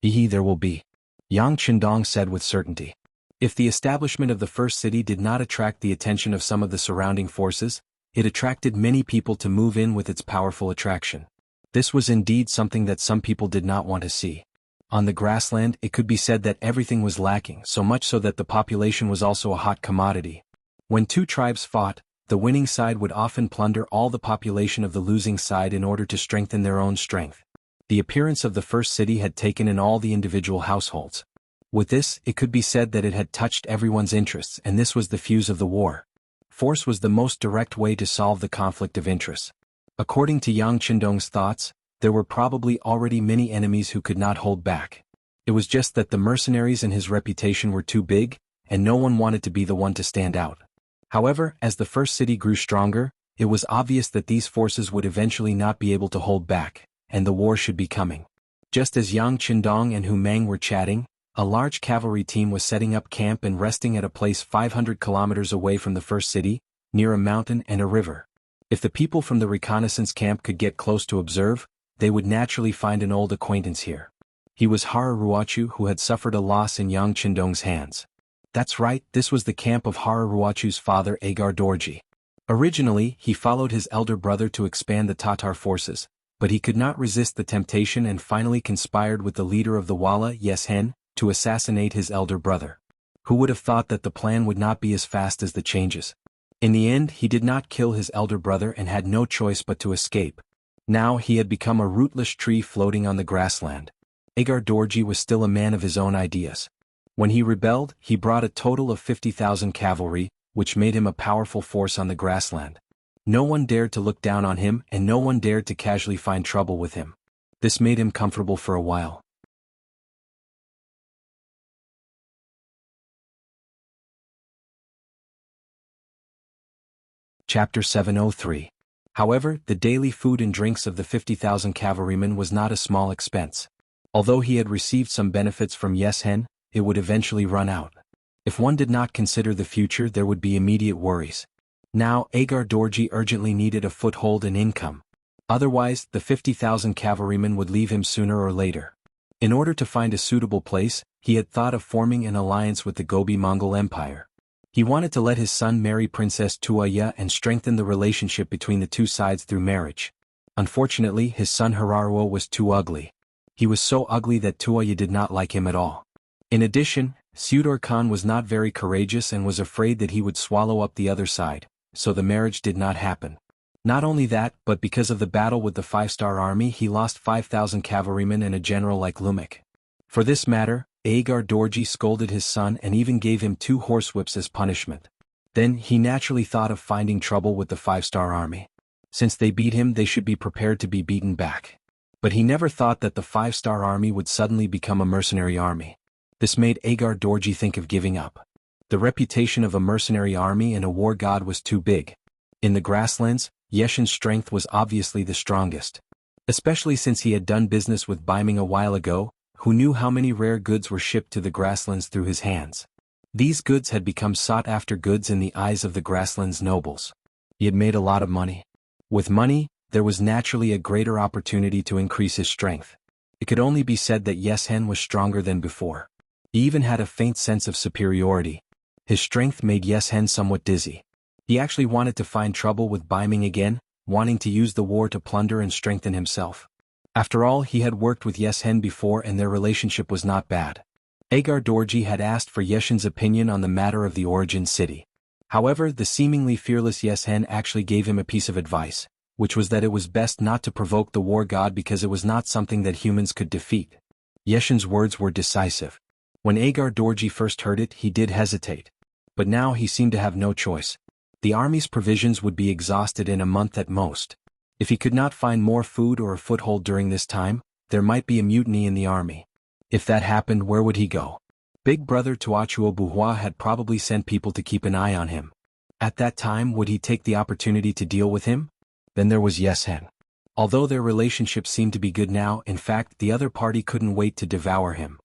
There will be," Yang Qindong said with certainty. If the establishment of the first city did not attract the attention of some of the surrounding forces, it attracted many people to move in with its powerful attraction. This was indeed something that some people did not want to see. On the grassland, it could be said that everything was lacking, so much so that the population was also a hot commodity. When 2 tribes fought, the winning side would often plunder all the population of the losing side in order to strengthen their own strength. The appearance of the first city had taken in all the individual households. With this, it could be said that it had touched everyone's interests, and this was the fuse of the war. Force was the most direct way to solve the conflict of interest. According to Yang Qindong's thoughts, there were probably already many enemies who could not hold back. It was just that the mercenaries and his reputation were too big, and no one wanted to be the one to stand out. However, as the first city grew stronger, it was obvious that these forces would eventually not be able to hold back, and the war should be coming. Just as Yang Qindong and Hu Mang were chatting, a large cavalry team was setting up camp and resting at a place 500 kilometers away from the first city, near a mountain and a river. If the people from the reconnaissance camp could get close to observe, they would naturally find an old acquaintance here. He was Hara Ruachu, who had suffered a loss in Yang Qindong's hands. That's right, this was the camp of Hara Ruachu's father Agar Dorji. Originally, he followed his elder brother to expand the Tatar forces, but he could not resist the temptation and finally conspired with the leader of the Wala, Yeshen, to assassinate his elder brother. Who would have thought that the plan would not be as fast as the changes? In the end, he did not kill his elder brother and had no choice but to escape. Now he had become a rootless tree floating on the grassland. Agar Dorji was still a man of his own ideas. When he rebelled, he brought a total of 50,000 cavalry, which made him a powerful force on the grassland. No one dared to look down on him and no one dared to casually find trouble with him. This made him comfortable for a while. Chapter 703. However, the daily food and drinks of the 50,000 cavalrymen was not a small expense. Although he had received some benefits from Yeshen, it would eventually run out. If one did not consider the future, there would be immediate worries. Now, Agar Dorji urgently needed a foothold and income. Otherwise, the 50,000 cavalrymen would leave him sooner or later. In order to find a suitable place, he had thought of forming an alliance with the Gobi Mongol Empire. He wanted to let his son marry Princess Tuaya and strengthen the relationship between the two sides through marriage. Unfortunately, his son Hararuo was too ugly. He was so ugly that Tuaya did not like him at all. In addition, Sudor Khan was not very courageous and was afraid that he would swallow up the other side, so the marriage did not happen. Not only that, but because of the battle with the 5-star army he lost 5,000 cavalrymen and a general like Lumek. For this matter, Agar Dorji scolded his son and even gave him 2 horsewhips as punishment. Then he naturally thought of finding trouble with the 5-star army. Since they beat him, they should be prepared to be beaten back. But he never thought that the 5-star army would suddenly become a mercenary army. This made Agar Dorji think of giving up. The reputation of a mercenary army and a war god was too big. In the grasslands, Yeshen's strength was obviously the strongest. Especially since he had done business with Baiming a while ago, who knew how many rare goods were shipped to the grasslands through his hands. These goods had become sought-after goods in the eyes of the grasslands nobles. He had made a lot of money. With money, there was naturally a greater opportunity to increase his strength. It could only be said that Yeshen was stronger than before. He even had a faint sense of superiority. His strength made Yeshen somewhat dizzy. He actually wanted to find trouble with Baiming again, wanting to use the war to plunder and strengthen himself. After all, he had worked with Yeshen before and their relationship was not bad. Agar Dorji had asked for Yeshen's opinion on the matter of the origin city. However, the seemingly fearless Yeshen actually gave him a piece of advice, which was that it was best not to provoke the war god because it was not something that humans could defeat. Yeshen's words were decisive. When Agar Dorji first heard it, he did hesitate. But now he seemed to have no choice. The army's provisions would be exhausted in a month at most. If he could not find more food or a foothold during this time, there might be a mutiny in the army. If that happened, where would he go? Big brother Tuachuo Buhua had probably sent people to keep an eye on him. At that time, would he take the opportunity to deal with him? Then there was Yeshen. Although their relationship seemed to be good now, in fact, the other party couldn't wait to devour him.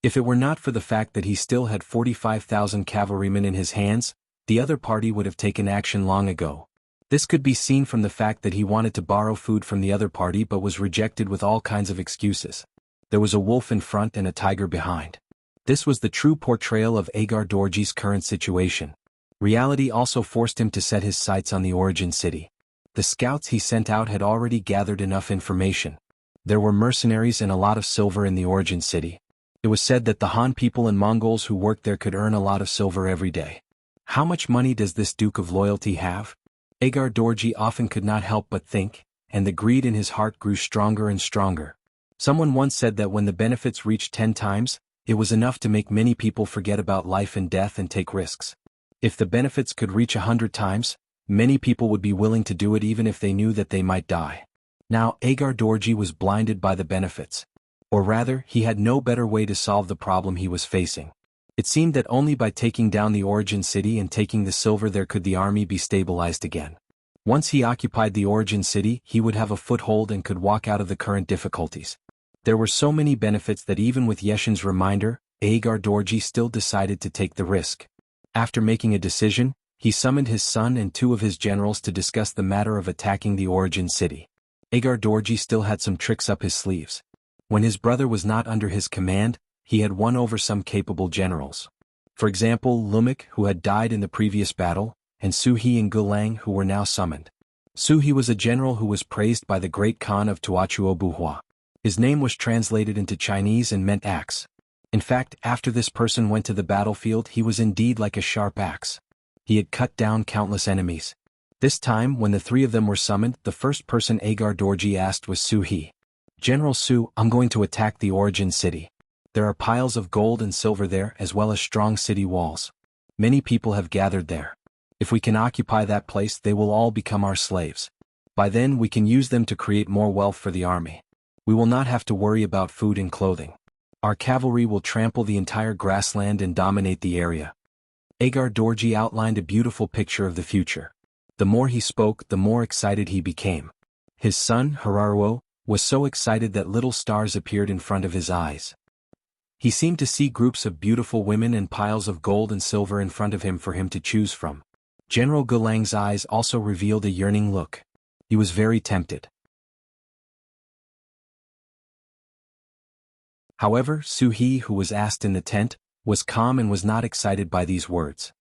If it were not for the fact that he still had 45,000 cavalrymen in his hands, the other party would have taken action long ago. This could be seen from the fact that he wanted to borrow food from the other party but was rejected with all kinds of excuses. There was a wolf in front and a tiger behind. This was the true portrayal of Agar Dorji's current situation. Reality also forced him to set his sights on the origin city. The scouts he sent out had already gathered enough information. There were mercenaries and a lot of silver in the origin city. It was said that the Han people and Mongols who worked there could earn a lot of silver every day. How much money does this Duke of Loyalty have? Agar Dorji often could not help but think, and the greed in his heart grew stronger and stronger. Someone once said that when the benefits reached 10 times, it was enough to make many people forget about life and death and take risks. If the benefits could reach 100 times, many people would be willing to do it even if they knew that they might die. Now Agar Dorji was blinded by the benefits. Or rather, he had no better way to solve the problem he was facing. It seemed that only by taking down the origin city and taking the silver there could the army be stabilized again. Once he occupied the origin city, he would have a foothold and could walk out of the current difficulties. There were so many benefits that even with Yeshin's reminder, Agar Dorji still decided to take the risk. After making a decision, he summoned his son and 2 of his generals to discuss the matter of attacking the origin city. Agar Dorji still had some tricks up his sleeves. When his brother was not under his command, he had won over some capable generals. For example, Lumik, who had died in the previous battle, and Suhi and Gulang, who were now summoned. Suhi was a general who was praised by the great Khan of Tuachuobuhua. His name was translated into Chinese and meant axe. In fact, after this person went to the battlefield, he was indeed like a sharp axe. He had cut down countless enemies. This time, when the 3 of them were summoned, the first person Agar Dorji asked was Suhi. General Su, I'm going to attack the origin city. There are piles of gold and silver there as well as strong city walls. Many people have gathered there. If we can occupy that place, they will all become our slaves. By then we can use them to create more wealth for the army. We will not have to worry about food and clothing. Our cavalry will trample the entire grassland and dominate the area. Agar Dorji outlined a beautiful picture of the future. The more he spoke, the more excited he became. His son, Hararuo, was so excited that little stars appeared in front of his eyes. He seemed to see groups of beautiful women and piles of gold and silver in front of him for him to choose from. General Gulang's eyes also revealed a yearning look. He was very tempted. However, Suhi, who was asked in the tent, was calm and was not excited by these words.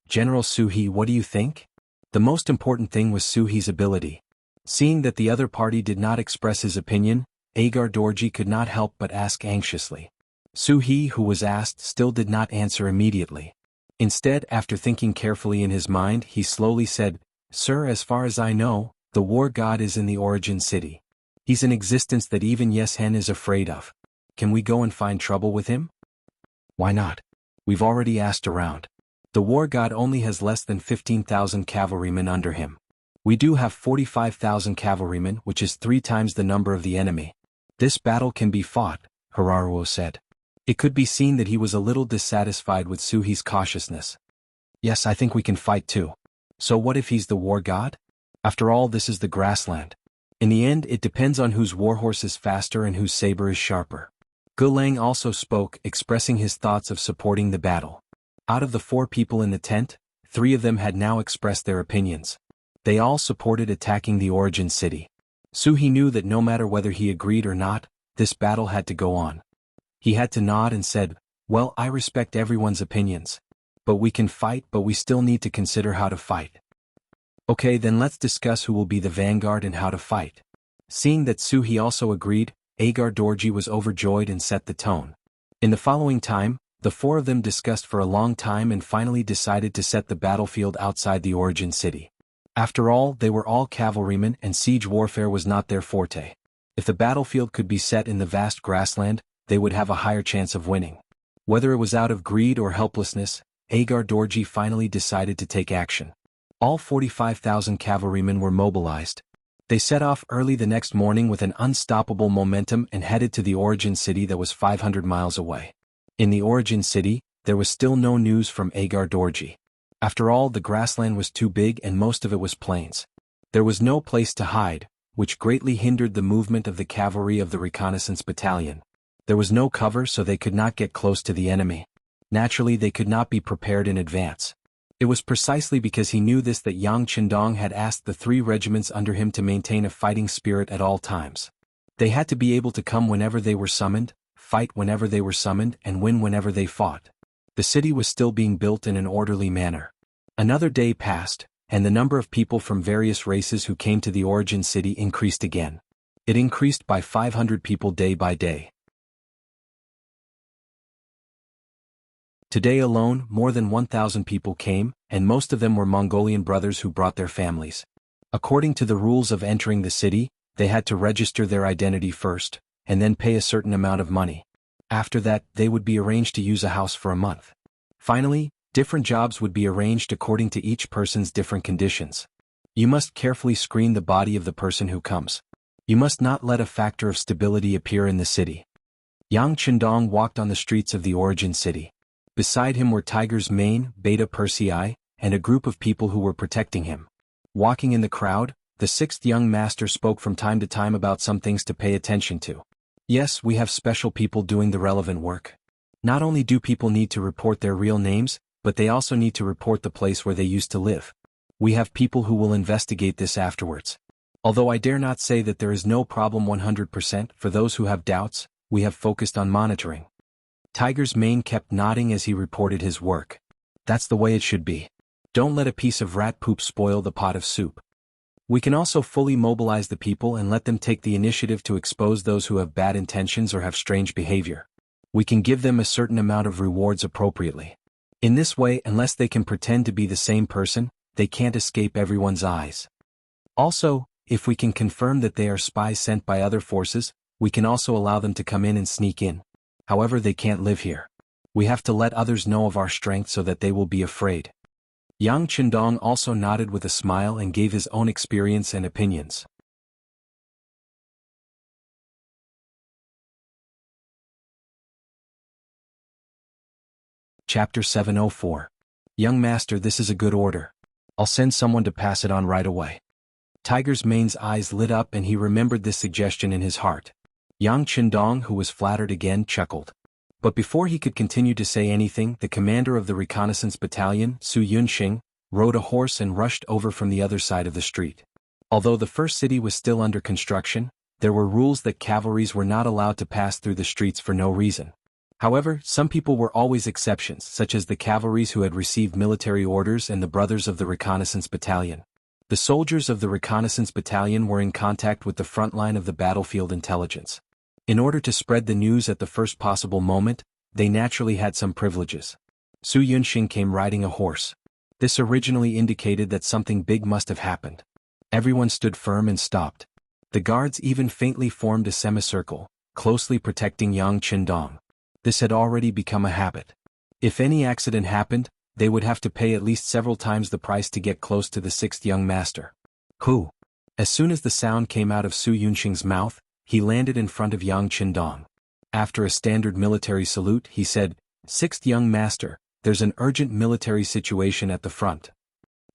General Suhi, what do you think? The most important thing was Suhi's ability. Seeing that the other party did not express his opinion, Agar Dorji could not help but ask anxiously. Suhi, who was asked, still did not answer immediately. Instead, after thinking carefully in his mind, he slowly said, Sir, as far as I know, the war god is in the origin city. He's an existence that even Yeshen is afraid of. Can we go and find trouble with him? Why not? We've already asked around. The war god only has less than 15,000 cavalrymen under him. We do have 45,000 cavalrymen, which is 3 times the number of the enemy. This battle can be fought, Hararuo said. It could be seen that he was a little dissatisfied with Suhi's cautiousness. Yes, I think we can fight too. So what if he's the war god? After all, this is the grassland. In the end, it depends on whose warhorse is faster and whose saber is sharper. Gulang also spoke, expressing his thoughts of supporting the battle. Out of the 4 people in the tent, 3 of them had now expressed their opinions. They all supported attacking the origin city. Suhi knew that no matter whether he agreed or not, this battle had to go on. He had to nod and said, well, I respect everyone's opinions. But we can fight, but we still need to consider how to fight. Okay, then let's discuss who will be the vanguard and how to fight. Seeing that Suhi also agreed, Agar Dorji was overjoyed and set the tone. In the following time, the 4 of them discussed for a long time and finally decided to set the battlefield outside the origin city. After all, they were all cavalrymen and siege warfare was not their forte. If the battlefield could be set in the vast grassland, they would have a higher chance of winning. Whether it was out of greed or helplessness, Agar Dorji finally decided to take action. All 45,000 cavalrymen were mobilized. They set off early the next morning with an unstoppable momentum and headed to the origin city that was 500 miles away. In the origin city, there was still no news from Agar Dorji. After all, the grassland was too big and most of it was plains. There was no place to hide, which greatly hindered the movement of the cavalry of the reconnaissance battalion. There was no cover, so they could not get close to the enemy. Naturally, they could not be prepared in advance. It was precisely because he knew this that Yang Qindong had asked the 3 regiments under him to maintain a fighting spirit at all times. They had to be able to come whenever they were summoned, fight whenever they were summoned, and win whenever they fought. The city was still being built in an orderly manner. Another day passed, and the number of people from various races who came to the origin city increased again. It increased by 500 people day by day. Today alone, more than 1,000 people came, and most of them were Mongolian brothers who brought their families. According to the rules of entering the city, they had to register their identity first, and then pay a certain amount of money. After that, they would be arranged to use a house for a month. Finally, different jobs would be arranged according to each person's different conditions. You must carefully screen the body of the person who comes. You must not let a factor of stability appear in the city. Yang Qindong walked on the streets of the origin city. Beside him were Tiger's Mane, Beta Persei, and a group of people who were protecting him. Walking in the crowd, the sixth young master spoke from time to time about some things to pay attention to. Yes, we have special people doing the relevant work. Not only do people need to report their real names, but they also need to report the place where they used to live. We have people who will investigate this afterwards. Although I dare not say that there is no problem 100%, for those who have doubts, we have focused on monitoring. Tiger's Mane kept nodding as he reported his work. That's the way it should be. Don't let a piece of rat poop spoil the pot of soup. We can also fully mobilize the people and let them take the initiative to expose those who have bad intentions or have strange behavior. We can give them a certain amount of rewards appropriately. In this way, unless they can pretend to be the same person, they can't escape everyone's eyes. Also, if we can confirm that they are spies sent by other forces, we can also allow them to come in and sneak in. However, they can't live here. We have to let others know of our strength so that they will be afraid. Yang Qindong also nodded with a smile and gave his own experience and opinions. Chapter 704. Young Master, this is a good order. I'll send someone to pass it on right away. Tiger's Mane's eyes lit up and he remembered this suggestion in his heart. Yang Qindong, who was flattered again, chuckled. But before he could continue to say anything, the commander of the reconnaissance battalion, Su Yunxing, rode a horse and rushed over from the other side of the street. Although the first city was still under construction, there were rules that cavalries were not allowed to pass through the streets for no reason. However, some people were always exceptions, such as the cavalries who had received military orders and the brothers of the reconnaissance battalion. The soldiers of the reconnaissance battalion were in contact with the front line of the battlefield intelligence. In order to spread the news at the first possible moment, they naturally had some privileges. Su Yunxing came riding a horse. This originally indicated that something big must have happened. Everyone stood firm and stopped. The guards even faintly formed a semicircle, closely protecting Yang Qindong. This had already become a habit. If any accident happened, they would have to pay at least several times the price to get close to the sixth young master. Who? As soon as the sound came out of Su Yunxing's mouth, he landed in front of Yang Qindong. After a standard military salute, he said, "Sixth young master, there's an urgent military situation at the front.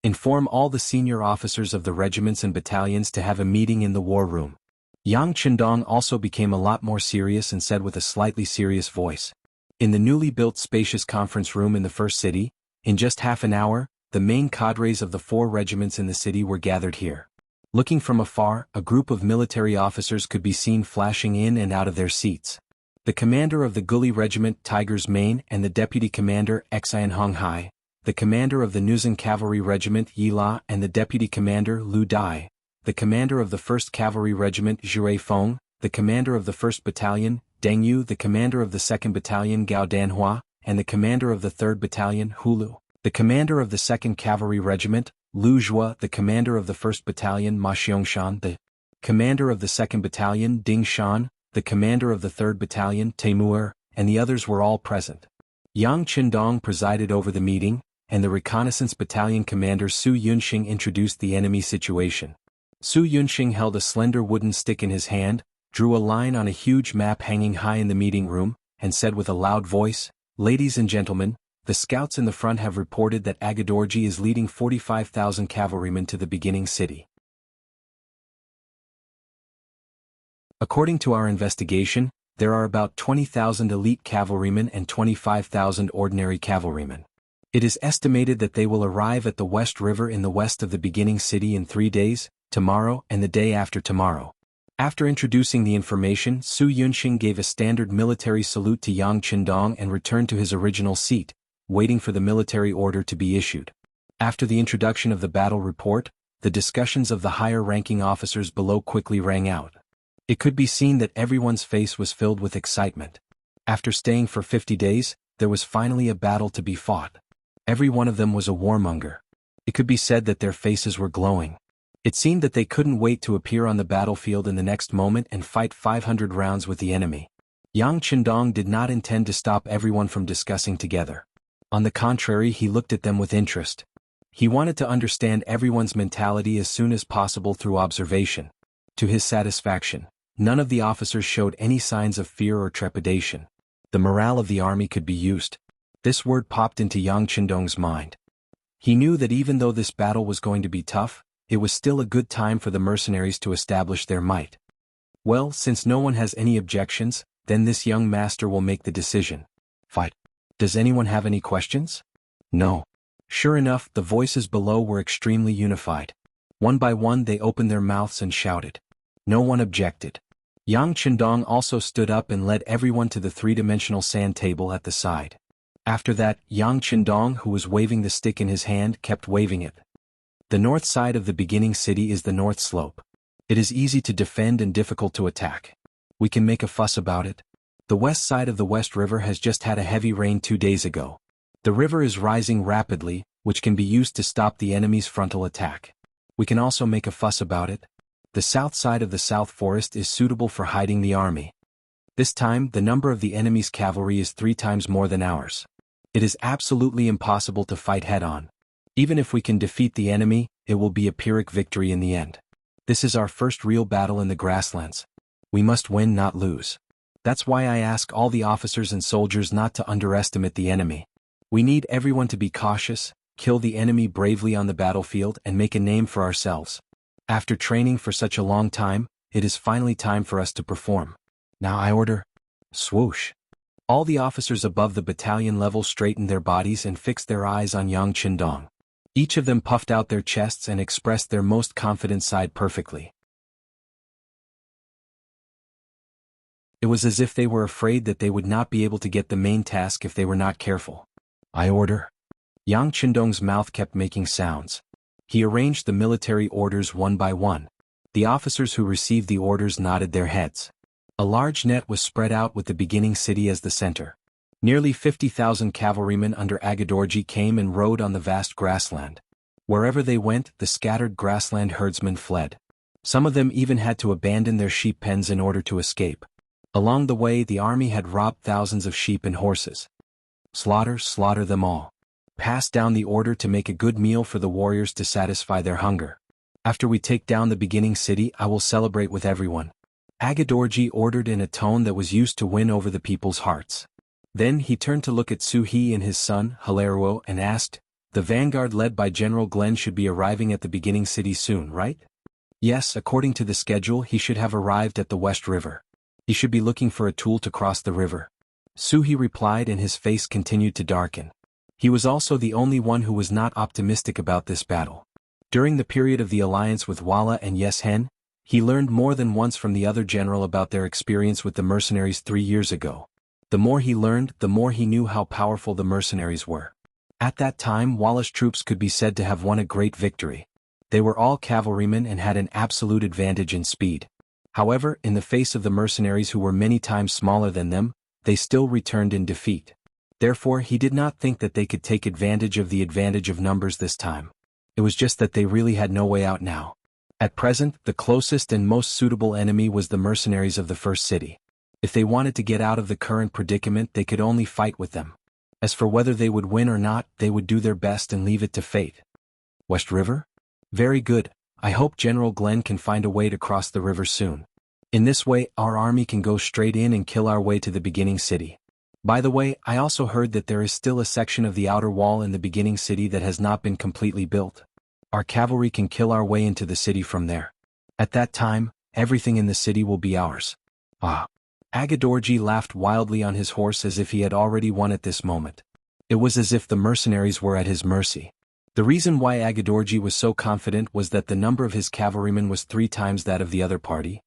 Inform all the senior officers of the regiments and battalions to have a meeting in the war room." Yang Qindong also became a lot more serious and said with a slightly serious voice. In the newly built spacious conference room in the first city, in just half an hour, the main cadres of the 4 regiments in the city were gathered here. Looking from afar, a group of military officers could be seen flashing in and out of their seats. The commander of the Guli Regiment, Tiger's Mane, and the deputy commander, Xian Honghai, the commander of the Nuzhen Cavalry Regiment, Yi La, and the deputy commander, Lu Dai, the commander of the 1st Cavalry Regiment, Zhui Feng, the commander of the 1st Battalion, Deng Yu, the commander of the 2nd Battalion, Gao Danhua, and the commander of the 3rd Battalion, Hu Lu, the commander of the 2nd Cavalry Regiment, Lu Zhua, the commander of the 1st Battalion, Ma Xiangshan, the commander of the 2nd Battalion, Ding Shan, the commander of the 3rd Battalion, Taimur, and the others were all present. Yang Qindong presided over the meeting, and the reconnaissance battalion commander Su Yunxing introduced the enemy situation. Su Yunxing held a slender wooden stick in his hand, drew a line on a huge map hanging high in the meeting room, and said with a loud voice, "Ladies and gentlemen, the scouts in the front have reported that Agadorji is leading 45,000 cavalrymen to the beginning city. According to our investigation, there are about 20,000 elite cavalrymen and 25,000 ordinary cavalrymen. It is estimated that they will arrive at the West River in the west of the beginning city in 3 days, tomorrow and the day after tomorrow." After introducing the information, Su Yunxing gave a standard military salute to Yang Qindong and returned to his original seat, waiting for the military order to be issued. After the introduction of the battle report, the discussions of the higher-ranking officers below quickly rang out. It could be seen that everyone's face was filled with excitement. After staying for 50 days, there was finally a battle to be fought. Every one of them was a warmonger. It could be said that their faces were glowing. It seemed that they couldn't wait to appear on the battlefield in the next moment and fight 500 rounds with the enemy. Yang Chendong did not intend to stop everyone from discussing together. On the contrary, he looked at them with interest. He wanted to understand everyone's mentality as soon as possible through observation. To his satisfaction, none of the officers showed any signs of fear or trepidation. The morale of the army could be used. This word popped into Yang Chendong's mind. He knew that even though this battle was going to be tough, it was still a good time for the mercenaries to establish their might. Well, since no one has any objections, then this young master will make the decision. Fight. Does anyone have any questions? No. Sure enough, the voices below were extremely unified. One by one they opened their mouths and shouted. No one objected. Yang Chendong also stood up and led everyone to the three-dimensional sand table at the side. After that, Yang Chendong, who was waving the stick in his hand, kept waving it. The north side of the beginning city is the north slope. It is easy to defend and difficult to attack. We can make a fuss about it. The west side of the West River has just had a heavy rain 2 days ago. The river is rising rapidly, which can be used to stop the enemy's frontal attack. We can also make a fuss about it. The south side of the South Forest is suitable for hiding the army. This time, the number of the enemy's cavalry is 3 times more than ours. It is absolutely impossible to fight head-on. Even if we can defeat the enemy, it will be a Pyrrhic victory in the end. This is our first real battle in the grasslands. We must win, not lose. That's why I ask all the officers and soldiers not to underestimate the enemy. We need everyone to be cautious, kill the enemy bravely on the battlefield and make a name for ourselves. After training for such a long time, it is finally time for us to perform. Now I order. Swoosh. All the officers above the battalion level straightened their bodies and fixed their eyes on Yang Chendong. Each of them puffed out their chests and expressed their most confident side perfectly. It was as if they were afraid that they would not be able to get the main task if they were not careful. I order. Yang Chendong's mouth kept making sounds. He arranged the military orders one by one. The officers who received the orders nodded their heads. A large net was spread out with the beginning city as the center. Nearly 50,000 cavalrymen under Agadorji came and rode on the vast grassland. Wherever they went, the scattered grassland herdsmen fled. Some of them even had to abandon their sheep pens in order to escape. Along the way, the army had robbed thousands of sheep and horses. Slaughter, slaughter them all. Pass down the order to make a good meal for the warriors to satisfy their hunger. After we take down the beginning city, I will celebrate with everyone. Agadorji ordered in a tone that was used to win over the people's hearts. Then he turned to look at Suhi and his son, Hilario, and asked, the vanguard led by General Glenn should be arriving at the beginning city soon, right? Yes, according to the schedule he should have arrived at the West River. He should be looking for a tool to cross the river. Suhi replied and his face continued to darken. He was also the only one who was not optimistic about this battle. During the period of the alliance with Walla and Yeshen, he learned more than once from the other general about their experience with the mercenaries 3 years ago. The more he learned, the more he knew how powerful the mercenaries were. At that time, Walla's troops could be said to have won a great victory. They were all cavalrymen and had an absolute advantage in speed. However, in the face of the mercenaries who were many times smaller than them, they still returned in defeat. Therefore, he did not think that they could take advantage of the advantage of numbers this time. It was just that they really had no way out now. At present, the closest and most suitable enemy was the mercenaries of the first city. If they wanted to get out of the current predicament, they could only fight with them. As for whether they would win or not, they would do their best and leave it to fate. West River? Very good. I hope General Glenn can find a way to cross the river soon. In this way, our army can go straight in and kill our way to the beginning city. By the way, I also heard that there is still a section of the outer wall in the beginning city that has not been completely built. Our cavalry can kill our way into the city from there. At that time, everything in the city will be ours. Ah. Agadorji laughed wildly on his horse as if he had already won at this moment. It was as if the mercenaries were at his mercy. The reason why Agadorji was so confident was that the number of his cavalrymen was 3 times that of the other party.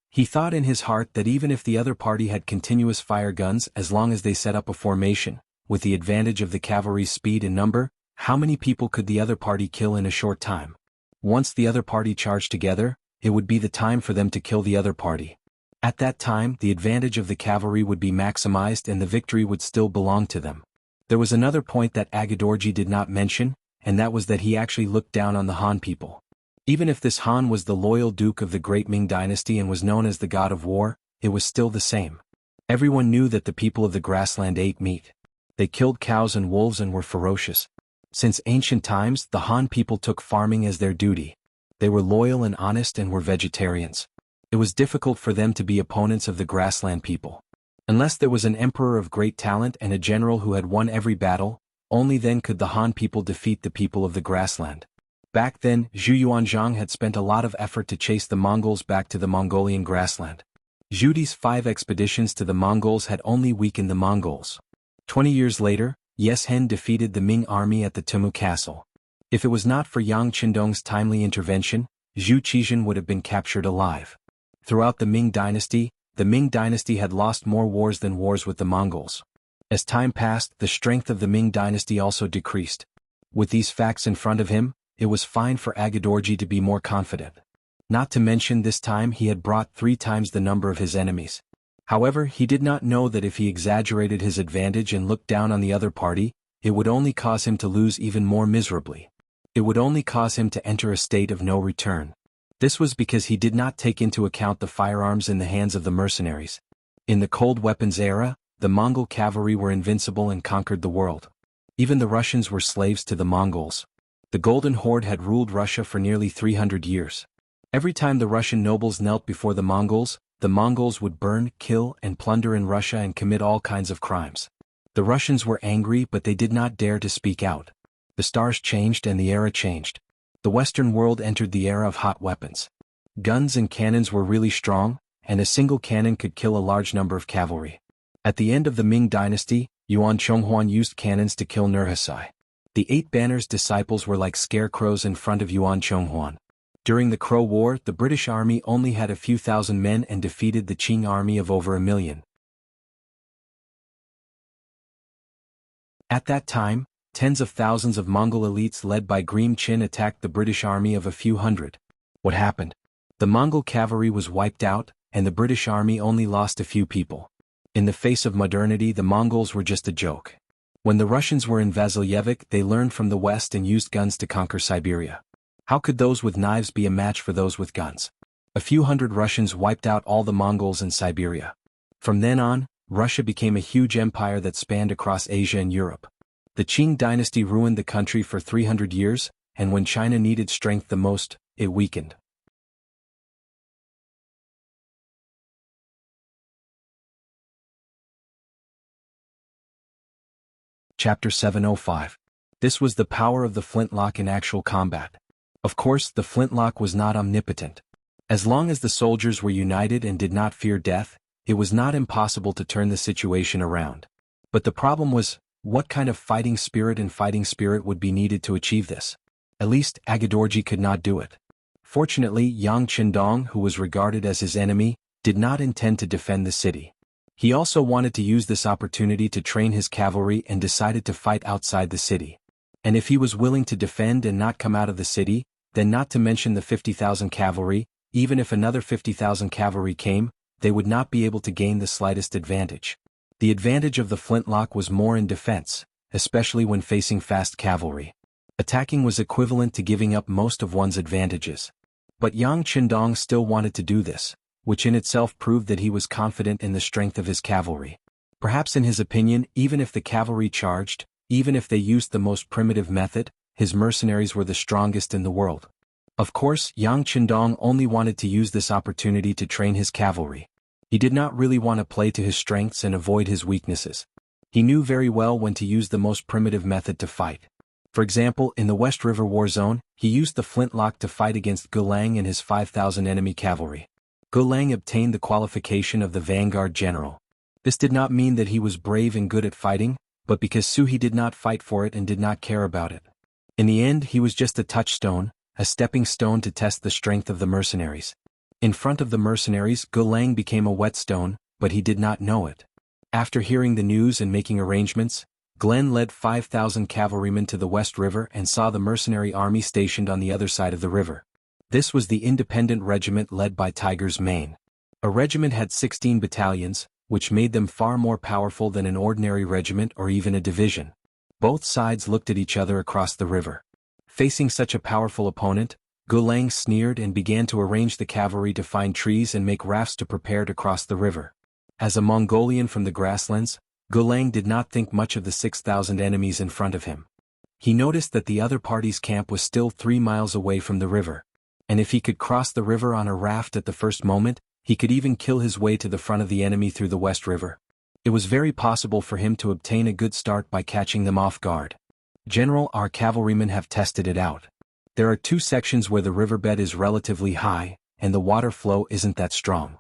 He thought in his heart that even if the other party had continuous fire guns, as long as they set up a formation, with the advantage of the cavalry's speed and number, how many people could the other party kill in a short time? Once the other party charged together, it would be the time for them to kill the other party. At that time, the advantage of the cavalry would be maximized and the victory would still belong to them. There was another point that Agadorji did not mention, and that was that he actually looked down on the Han people. Even if this Han was the loyal duke of the great Ming dynasty and was known as the god of war, it was still the same. Everyone knew that the people of the grassland ate meat. They killed cows and wolves and were ferocious. Since ancient times, the Han people took farming as their duty. They were loyal and honest and were vegetarians. It was difficult for them to be opponents of the grassland people. Unless there was an emperor of great talent and a general who had won every battle, only then could the Han people defeat the people of the grassland. Back then, Zhu Yuanzhang had spent a lot of effort to chase the Mongols back to the Mongolian grassland. Zhudi's 5 expeditions to the Mongols had only weakened the Mongols. 20 years later, Yes Hen defeated the Ming army at the Tumu Castle. If it was not for Yang Qindong's timely intervention, Zhu Qizhen would have been captured alive. Throughout the Ming dynasty had lost more wars than wars with the Mongols. As time passed, the strength of the Ming dynasty also decreased. With these facts in front of him, it was fine for Agha-Dorji to be more confident. Not to mention this time he had brought 3 times the number of his enemies. However, he did not know that if he exaggerated his advantage and looked down on the other party, it would only cause him to lose even more miserably. It would only cause him to enter a state of no return. This was because he did not take into account the firearms in the hands of the mercenaries. In the cold weapons era, the Mongol cavalry were invincible and conquered the world. Even the Russians were slaves to the Mongols. The Golden Horde had ruled Russia for nearly 300 years. Every time the Russian nobles knelt before the Mongols would burn, kill, and plunder in Russia and commit all kinds of crimes. The Russians were angry, but they did not dare to speak out. The stars changed and the era changed. The Western world entered the era of hot weapons. Guns and cannons were really strong, and a single cannon could kill a large number of cavalry. At the end of the Ming dynasty, Yuan Chonghuan used cannons to kill Nurhaci. The 8 Banners' disciples were like scarecrows in front of Yuan Chonghuan. During the Crow War, the British army only had a few thousand men and defeated the Qing army of over 1 million. At that time, tens of thousands of Mongol elites led by Greem Chin attacked the British army of a few hundred. What happened? The Mongol cavalry was wiped out, and the British army only lost a few people. In the face of modernity, the Mongols were just a joke. When the Russians were in Vasilyevsk, they learned from the West and used guns to conquer Siberia. How could those with knives be a match for those with guns? A few hundred Russians wiped out all the Mongols in Siberia. From then on, Russia became a huge empire that spanned across Asia and Europe. The Qing dynasty ruined the country for 300 years, and when China needed strength the most, it weakened. Chapter 705. This was the power of the flintlock in actual combat. Of course, the flintlock was not omnipotent. As long as the soldiers were united and did not fear death, it was not impossible to turn the situation around. But the problem was, what kind of fighting spirit would be needed to achieve this? At least, Agha-Dorji could not do it. Fortunately, Yang Qindong, who was regarded as his enemy, did not intend to defend the city. He also wanted to use this opportunity to train his cavalry and decided to fight outside the city. And if he was willing to defend and not come out of the city, then not to mention the 50,000 cavalry, even if another 50,000 cavalry came, they would not be able to gain the slightest advantage. The advantage of the flintlock was more in defense, especially when facing fast cavalry. Attacking was equivalent to giving up most of one's advantages. But Yang Qindong still wanted to do this, which in itself proved that he was confident in the strength of his cavalry. Perhaps in his opinion, even if the cavalry charged, even if they used the most primitive method, his mercenaries were the strongest in the world. Of course, Yang Qindong only wanted to use this opportunity to train his cavalry. He did not really want to play to his strengths and avoid his weaknesses. He knew very well when to use the most primitive method to fight. For example, in the West River War Zone, he used the flintlock to fight against Gulang and his 5,000 enemy cavalry. Gulang obtained the qualification of the Vanguard General. This did not mean that he was brave and good at fighting, but because Suhi did not fight for it and did not care about it. In the end, he was just a touchstone, a stepping stone to test the strength of the mercenaries. In front of the mercenaries, Gulang became a whetstone, but he did not know it. After hearing the news and making arrangements, Glenn led 5,000 cavalrymen to the West River and saw the mercenary army stationed on the other side of the river. This was the independent regiment led by Tiger's Mane. A regiment had 16 battalions, which made them far more powerful than an ordinary regiment or even a division. Both sides looked at each other across the river. Facing such a powerful opponent, Gulang sneered and began to arrange the cavalry to find trees and make rafts to prepare to cross the river. As a Mongolian from the grasslands, Gulang did not think much of the 6,000 enemies in front of him. He noticed that the other party's camp was still 3 miles away from the river. And if he could cross the river on a raft at the first moment, he could even kill his way to the front of the enemy through the West River. It was very possible for him to obtain a good start by catching them off guard. General, our cavalrymen have tested it out. There are 2 sections where the riverbed is relatively high, and the water flow isn't that strong.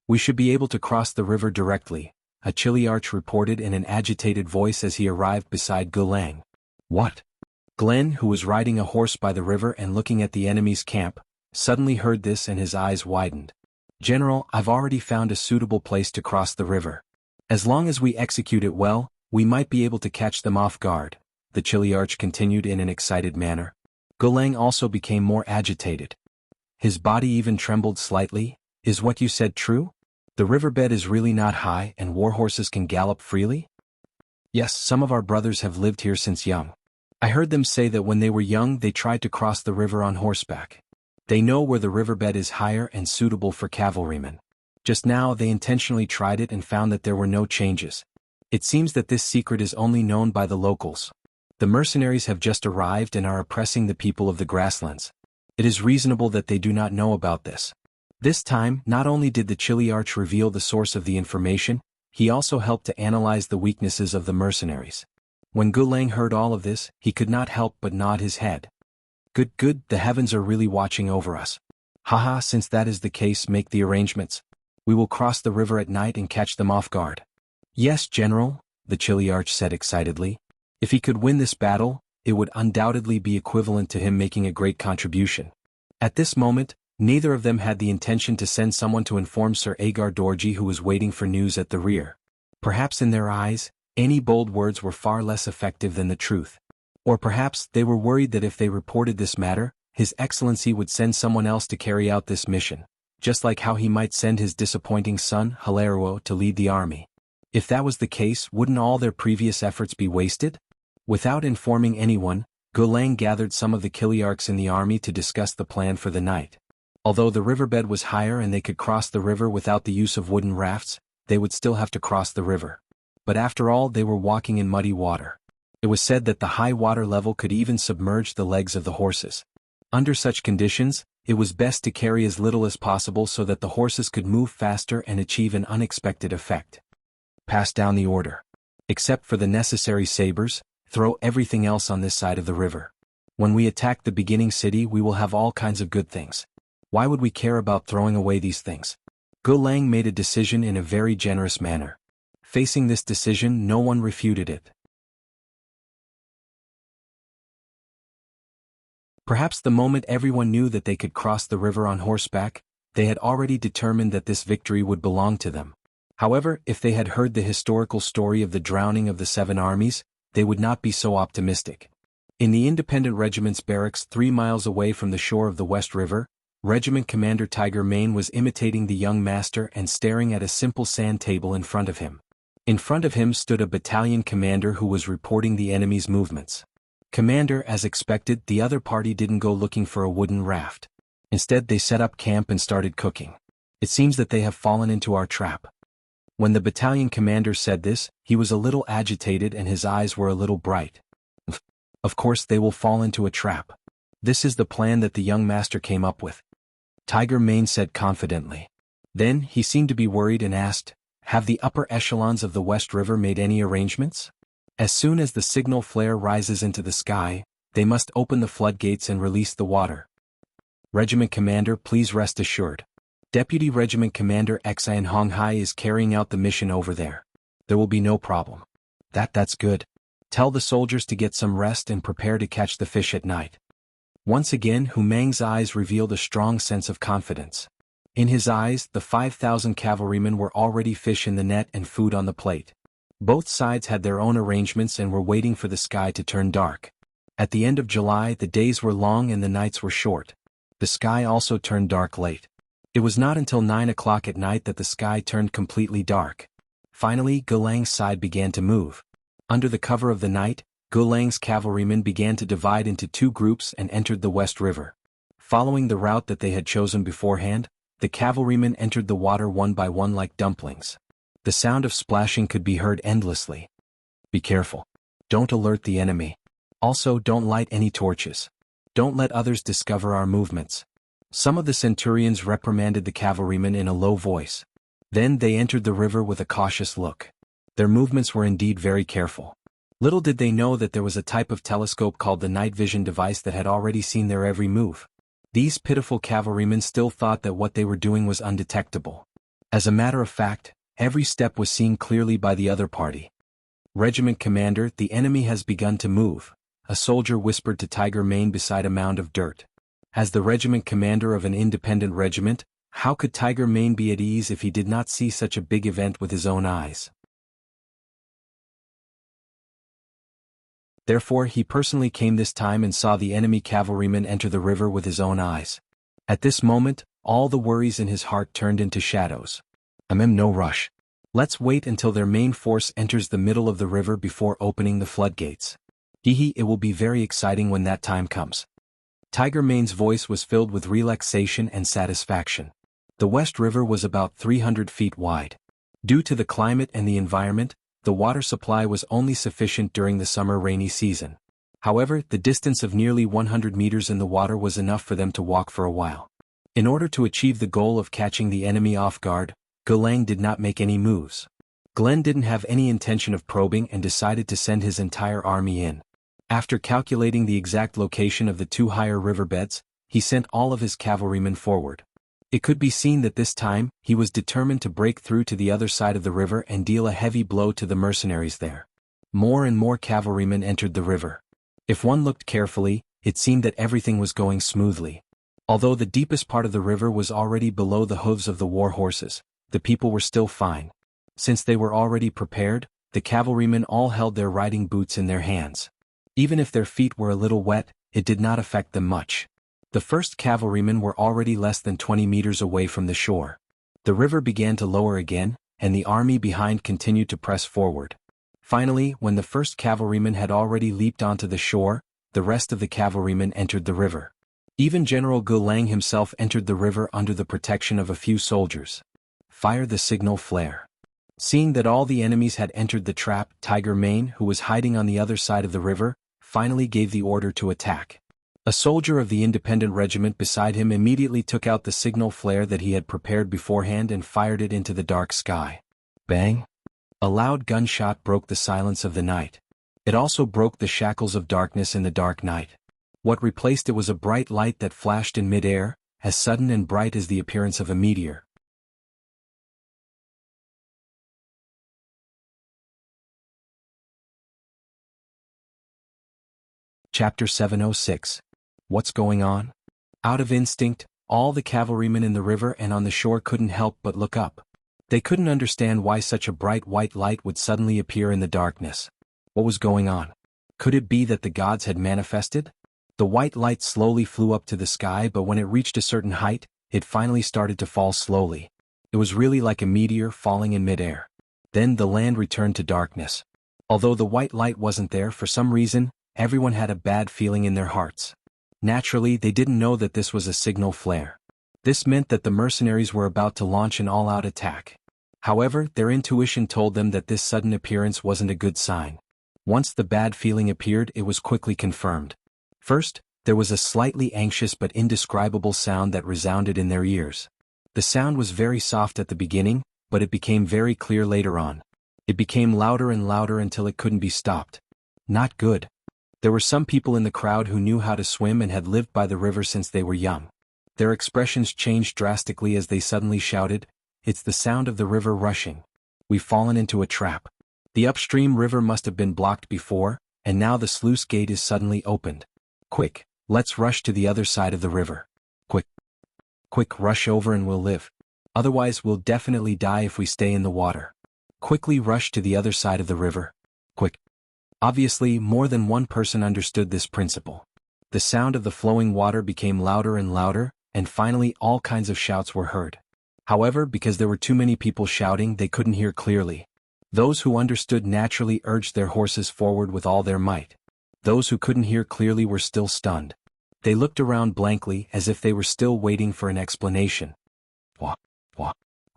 We should be able to cross the river directly, a Chiliarch reported in an agitated voice as he arrived beside Gulang. What? Glenn, who was riding a horse by the river and looking at the enemy's camp, suddenly heard this and his eyes widened. General, I've already found a suitable place to cross the river. As long as we execute it well, we might be able to catch them off guard, the Chiliarch continued in an excited manner. Gulang also became more agitated. His body even trembled slightly. Is what you said true? The riverbed is really not high and warhorses can gallop freely? Yes, some of our brothers have lived here since young. I heard them say that when they were young they tried to cross the river on horseback. They know where the riverbed is higher and suitable for cavalrymen. Just now they intentionally tried it and found that there were no changes. It seems that this secret is only known by the locals. The mercenaries have just arrived and are oppressing the people of the grasslands. It is reasonable that they do not know about this. This time, not only did the Chiliarch reveal the source of the information, he also helped to analyze the weaknesses of the mercenaries. When Gulang heard all of this, he could not help but nod his head. Good, the heavens are really watching over us. Haha, since that is the case, make the arrangements. We will cross the river at night and catch them off guard. Yes, General, the Chiliarch said excitedly. If he could win this battle, it would undoubtedly be equivalent to him making a great contribution. At this moment, neither of them had the intention to send someone to inform Sir Agar Dorji, who was waiting for news at the rear. Perhaps in their eyes, any bold words were far less effective than the truth. Or perhaps they were worried that if they reported this matter, His Excellency would send someone else to carry out this mission, just like how he might send his disappointing son, Hilario, to lead the army. If that was the case, wouldn't all their previous efforts be wasted? Without informing anyone, Gulang gathered some of the Chiliarchs in the army to discuss the plan for the night. Although the riverbed was higher and they could cross the river without the use of wooden rafts, they would still have to cross the river. But after all, they were walking in muddy water. It was said that the high water level could even submerge the legs of the horses. Under such conditions, it was best to carry as little as possible so that the horses could move faster and achieve an unexpected effect. Pass down the order. Except for the necessary sabers, throw everything else on this side of the river. When we attack the beginning city, we will have all kinds of good things. Why would we care about throwing away these things? Gulang made a decision in a very generous manner. Facing this decision, no one refuted it. Perhaps the moment everyone knew that they could cross the river on horseback, they had already determined that this victory would belong to them. However, if they had heard the historical story of the drowning of the 7 armies, they would not be so optimistic. In the independent regiment's barracks 3 miles away from the shore of the West River, Regiment Commander Tiger Mane was imitating the young master and staring at a simple sand table in front of him. In front of him stood a battalion commander who was reporting the enemy's movements. Commander, as expected, the other party didn't go looking for a wooden raft. Instead, they set up camp and started cooking. It seems that they have fallen into our trap. When the battalion commander said this, he was a little agitated and his eyes were a little bright. Of course they will fall into a trap. This is the plan that the young master came up with, Tiger Mane said confidently. Then, he seemed to be worried and asked, have the upper echelons of the West River made any arrangements? As soon as the signal flare rises into the sky, they must open the floodgates and release the water. Regiment Commander, please rest assured. Deputy Regiment Commander Xian Honghai is carrying out the mission over there. There will be no problem. That's good. Tell the soldiers to get some rest and prepare to catch the fish at night. Once again, Hu Mang's eyes revealed a strong sense of confidence. In his eyes, the 5,000 cavalrymen were already fish in the net and food on the plate. Both sides had their own arrangements and were waiting for the sky to turn dark. At the end of July, the days were long and the nights were short. The sky also turned dark late. It was not until 9 o'clock at night that the sky turned completely dark. Finally, Gulang's side began to move. Under the cover of the night, Gulang's cavalrymen began to divide into two groups and entered the West River. Following the route that they had chosen beforehand, the cavalrymen entered the water one by one like dumplings. The sound of splashing could be heard endlessly. Be careful. Don't alert the enemy. Also, don't light any torches. Don't let others discover our movements. Some of the centurions reprimanded the cavalrymen in a low voice. Then they entered the river with a cautious look. Their movements were indeed very careful. Little did they know that there was a type of telescope called the night vision device that had already seen their every move. These pitiful cavalrymen still thought that what they were doing was undetectable. As a matter of fact, every step was seen clearly by the other party. "Regiment commander, the enemy has begun to move," a soldier whispered to Tiger Mane beside a mound of dirt. As the regiment commander of an independent regiment, how could Tiger Mane be at ease if he did not see such a big event with his own eyes? Therefore he personally came this time and saw the enemy cavalrymen enter the river with his own eyes. At this moment, all the worries in his heart turned into shadows. No rush. Let's wait until their main force enters the middle of the river before opening the floodgates. It will be very exciting when that time comes. Tiger Mane's voice was filled with relaxation and satisfaction. The West River was about 300 feet wide. Due to the climate and the environment, the water supply was only sufficient during the summer rainy season. However, the distance of nearly 100 meters in the water was enough for them to walk for a while. In order to achieve the goal of catching the enemy off guard, Gulang did not make any moves. Glenn didn't have any intention of probing and decided to send his entire army in. After calculating the exact location of the two higher riverbeds, he sent all of his cavalrymen forward. It could be seen that this time, he was determined to break through to the other side of the river and deal a heavy blow to the mercenaries there. More and more cavalrymen entered the river. If one looked carefully, it seemed that everything was going smoothly. Although the deepest part of the river was already below the hooves of the war horses, the people were still fine. Since they were already prepared, the cavalrymen all held their riding boots in their hands. Even if their feet were a little wet, it did not affect them much. The first cavalrymen were already less than 20 meters away from the shore. The river began to lower again, and the army behind continued to press forward. Finally, when the first cavalryman had already leaped onto the shore, the rest of the cavalrymen entered the river. Even General Gulang himself entered the river under the protection of a few soldiers. Fire the signal flare. Seeing that all the enemies had entered the trap, Tiger Mane, who was hiding on the other side of the river, finally gave the order to attack. A soldier of the independent regiment beside him immediately took out the signal flare that he had prepared beforehand and fired it into the dark sky. Bang! A loud gunshot broke the silence of the night. It also broke the shackles of darkness in the dark night. What replaced it was a bright light that flashed in mid-air, as sudden and bright as the appearance of a meteor. Chapter 706. What's going on? Out of instinct, all the cavalrymen in the river and on the shore couldn't help but look up. They couldn't understand why such a bright white light would suddenly appear in the darkness. What was going on? Could it be that the gods had manifested? The white light slowly flew up to the sky, but when it reached a certain height, it finally started to fall slowly. It was really like a meteor falling in midair. Then the land returned to darkness. Although the white light wasn't there for some reason, everyone had a bad feeling in their hearts. Naturally, they didn't know that this was a signal flare. This meant that the mercenaries were about to launch an all-out attack. However, their intuition told them that this sudden appearance wasn't a good sign. Once the bad feeling appeared, it was quickly confirmed. First, there was a slightly anxious but indescribable sound that resounded in their ears. The sound was very soft at the beginning, but it became very clear later on. It became louder and louder until it couldn't be stopped. Not good. There were some people in the crowd who knew how to swim and had lived by the river since they were young. Their expressions changed drastically as they suddenly shouted, "It's the sound of the river rushing. We've fallen into a trap. The upstream river must have been blocked before, and now the sluice gate is suddenly opened. Quick, let's rush to the other side of the river. Quick. Quick, rush over and we'll live. Otherwise we'll definitely die if we stay in the water. Quickly rush to the other side of the river. Quick." Obviously, more than one person understood this principle. The sound of the flowing water became louder and louder, and finally all kinds of shouts were heard. However, because there were too many people shouting, they couldn't hear clearly. Those who understood naturally urged their horses forward with all their might. Those who couldn't hear clearly were still stunned. They looked around blankly as if they were still waiting for an explanation. Wah, wah,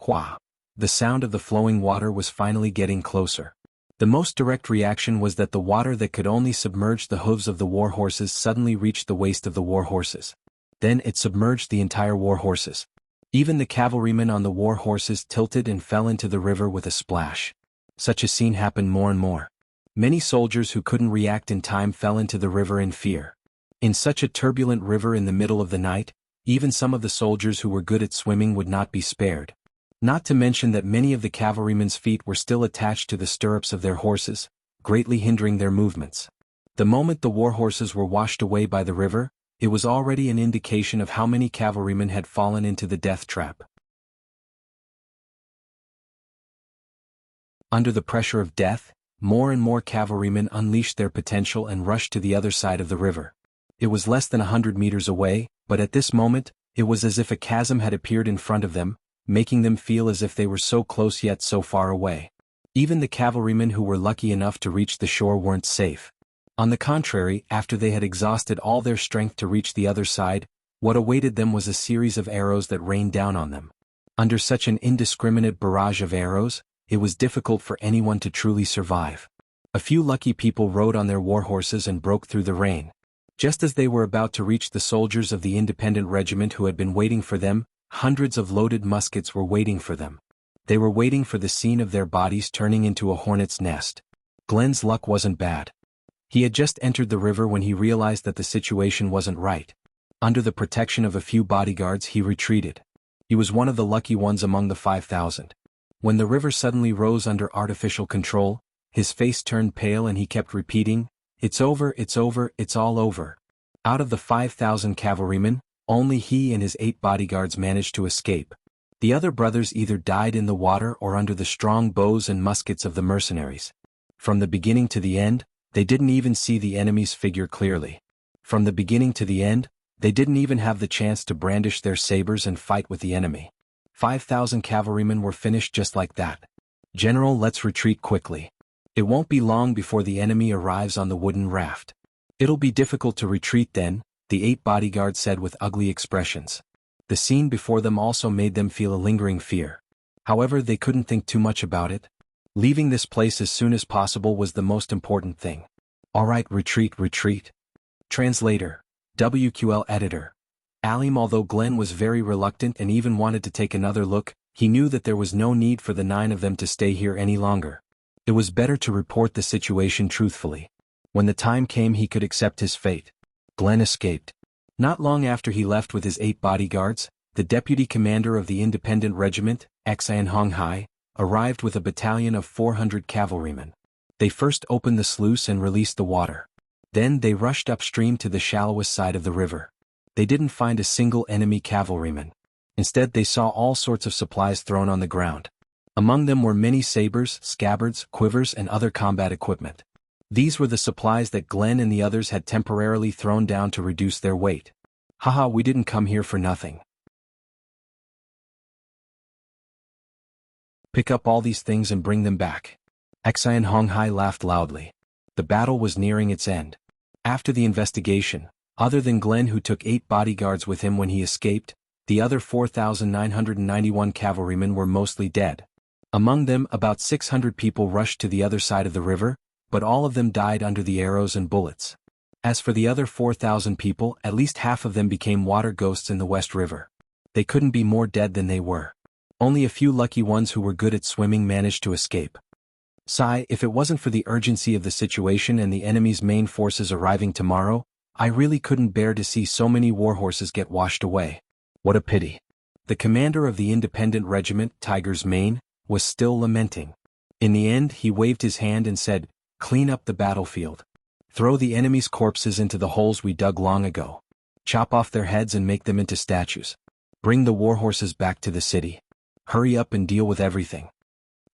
wah. The sound of the flowing water was finally getting closer. The most direct reaction was that the water that could only submerge the hooves of the war horses suddenly reached the waist of the war horses. Then it submerged the entire war horses. Even the cavalrymen on the war horses tilted and fell into the river with a splash. Such a scene happened more and more. Many soldiers who couldn't react in time fell into the river in fear. In such a turbulent river in the middle of the night, even some of the soldiers who were good at swimming would not be spared. Not to mention that many of the cavalrymen's feet were still attached to the stirrups of their horses, greatly hindering their movements. The moment the war horses were washed away by the river, it was already an indication of how many cavalrymen had fallen into the death trap. Under the pressure of death, more and more cavalrymen unleashed their potential and rushed to the other side of the river. It was less than 100 meters away, but at this moment, it was as if a chasm had appeared in front of them, making them feel as if they were so close yet so far away. Even the cavalrymen who were lucky enough to reach the shore weren't safe. On the contrary, after they had exhausted all their strength to reach the other side, what awaited them was a series of arrows that rained down on them. Under such an indiscriminate barrage of arrows, it was difficult for anyone to truly survive. A few lucky people rode on their war horses and broke through the rain. Just as they were about to reach the soldiers of the independent regiment who had been waiting for them, hundreds of loaded muskets were waiting for them. They were waiting for the scene of their bodies turning into a hornet's nest. Glenn's luck wasn't bad. He had just entered the river when he realized that the situation wasn't right. Under the protection of a few bodyguards, he retreated. He was one of the lucky ones among the 5,000. When the river suddenly rose under artificial control, his face turned pale and he kept repeating, "It's over, it's over, it's all over." Out of the 5,000 cavalrymen, only he and his 8 bodyguards managed to escape. The other brothers either died in the water or under the strong bows and muskets of the mercenaries. From the beginning to the end, they didn't even see the enemy's figure clearly. From the beginning to the end, they didn't even have the chance to brandish their sabers and fight with the enemy. 5,000 cavalrymen were finished just like that. "General, let's retreat quickly. It won't be long before the enemy arrives on the wooden raft." "It'll be difficult to retreat then," the 8 bodyguards said with ugly expressions. The scene before them also made them feel a lingering fear. However, they couldn't think too much about it. Leaving this place as soon as possible was the most important thing. "All right, retreat, retreat." Translator. WQL Editor. Alim. Although Glenn was very reluctant and even wanted to take another look, he knew that there was no need for the 9 of them to stay here any longer. It was better to report the situation truthfully. When the time came, he could accept his fate. Glenn escaped. Not long after he left with his 8 bodyguards, the deputy commander of the independent regiment, Xian Honghai, arrived with a battalion of 400 cavalrymen. They first opened the sluice and released the water. Then they rushed upstream to the shallowest side of the river. They didn't find a single enemy cavalryman. Instead, they saw all sorts of supplies thrown on the ground. Among them were many sabers, scabbards, quivers, and other combat equipment. These were the supplies that Glenn and the others had temporarily thrown down to reduce their weight. "Haha, we didn't come here for nothing. Pick up all these things and bring them back." Xian Honghai laughed loudly. The battle was nearing its end. After the investigation, other than Glenn, who took 8 bodyguards with him when he escaped, the other 4,991 cavalrymen were mostly dead. Among them, about 600 people rushed to the other side of the river, but all of them died under the arrows and bullets. As for the other 4,000 people, at least half of them became water ghosts in the West River. They couldn't be more dead than they were. Only a few lucky ones who were good at swimming managed to escape. Sigh, if it wasn't for the urgency of the situation and the enemy's main forces arriving tomorrow, I really couldn't bear to see so many war horses get washed away. What a pity. The commander of the independent regiment, Tiger's Mane, was still lamenting. In the end, he waved his hand and said, "Clean up the battlefield. Throw the enemy's corpses into the holes we dug long ago. Chop off their heads and make them into statues. Bring the war horses back to the city. Hurry up and deal with everything."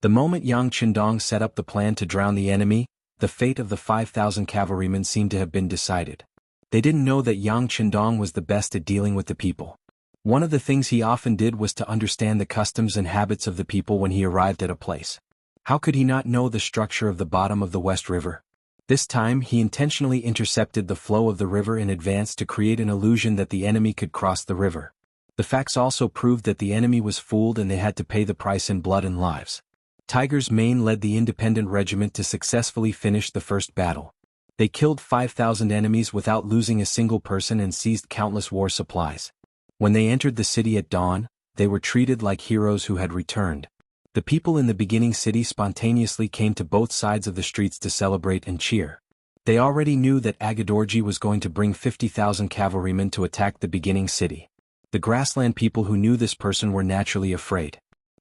The moment Yang Qindong set up the plan to drown the enemy, the fate of the 5,000 cavalrymen seemed to have been decided. They didn't know that Yang Qindong was the best at dealing with the people. One of the things he often did was to understand the customs and habits of the people when he arrived at a place. How could he not know the structure of the bottom of the West River? This time he intentionally intercepted the flow of the river in advance to create an illusion that the enemy could cross the river. The facts also proved that the enemy was fooled and they had to pay the price in blood and lives. Tiger's Mane led the independent regiment to successfully finish the first battle. They killed 5,000 enemies without losing a single person and seized countless war supplies. When they entered the city at dawn, they were treated like heroes who had returned. The people in the beginning city spontaneously came to both sides of the streets to celebrate and cheer. They already knew that Agadorji was going to bring 50,000 cavalrymen to attack the beginning city. The grassland people who knew this person were naturally afraid.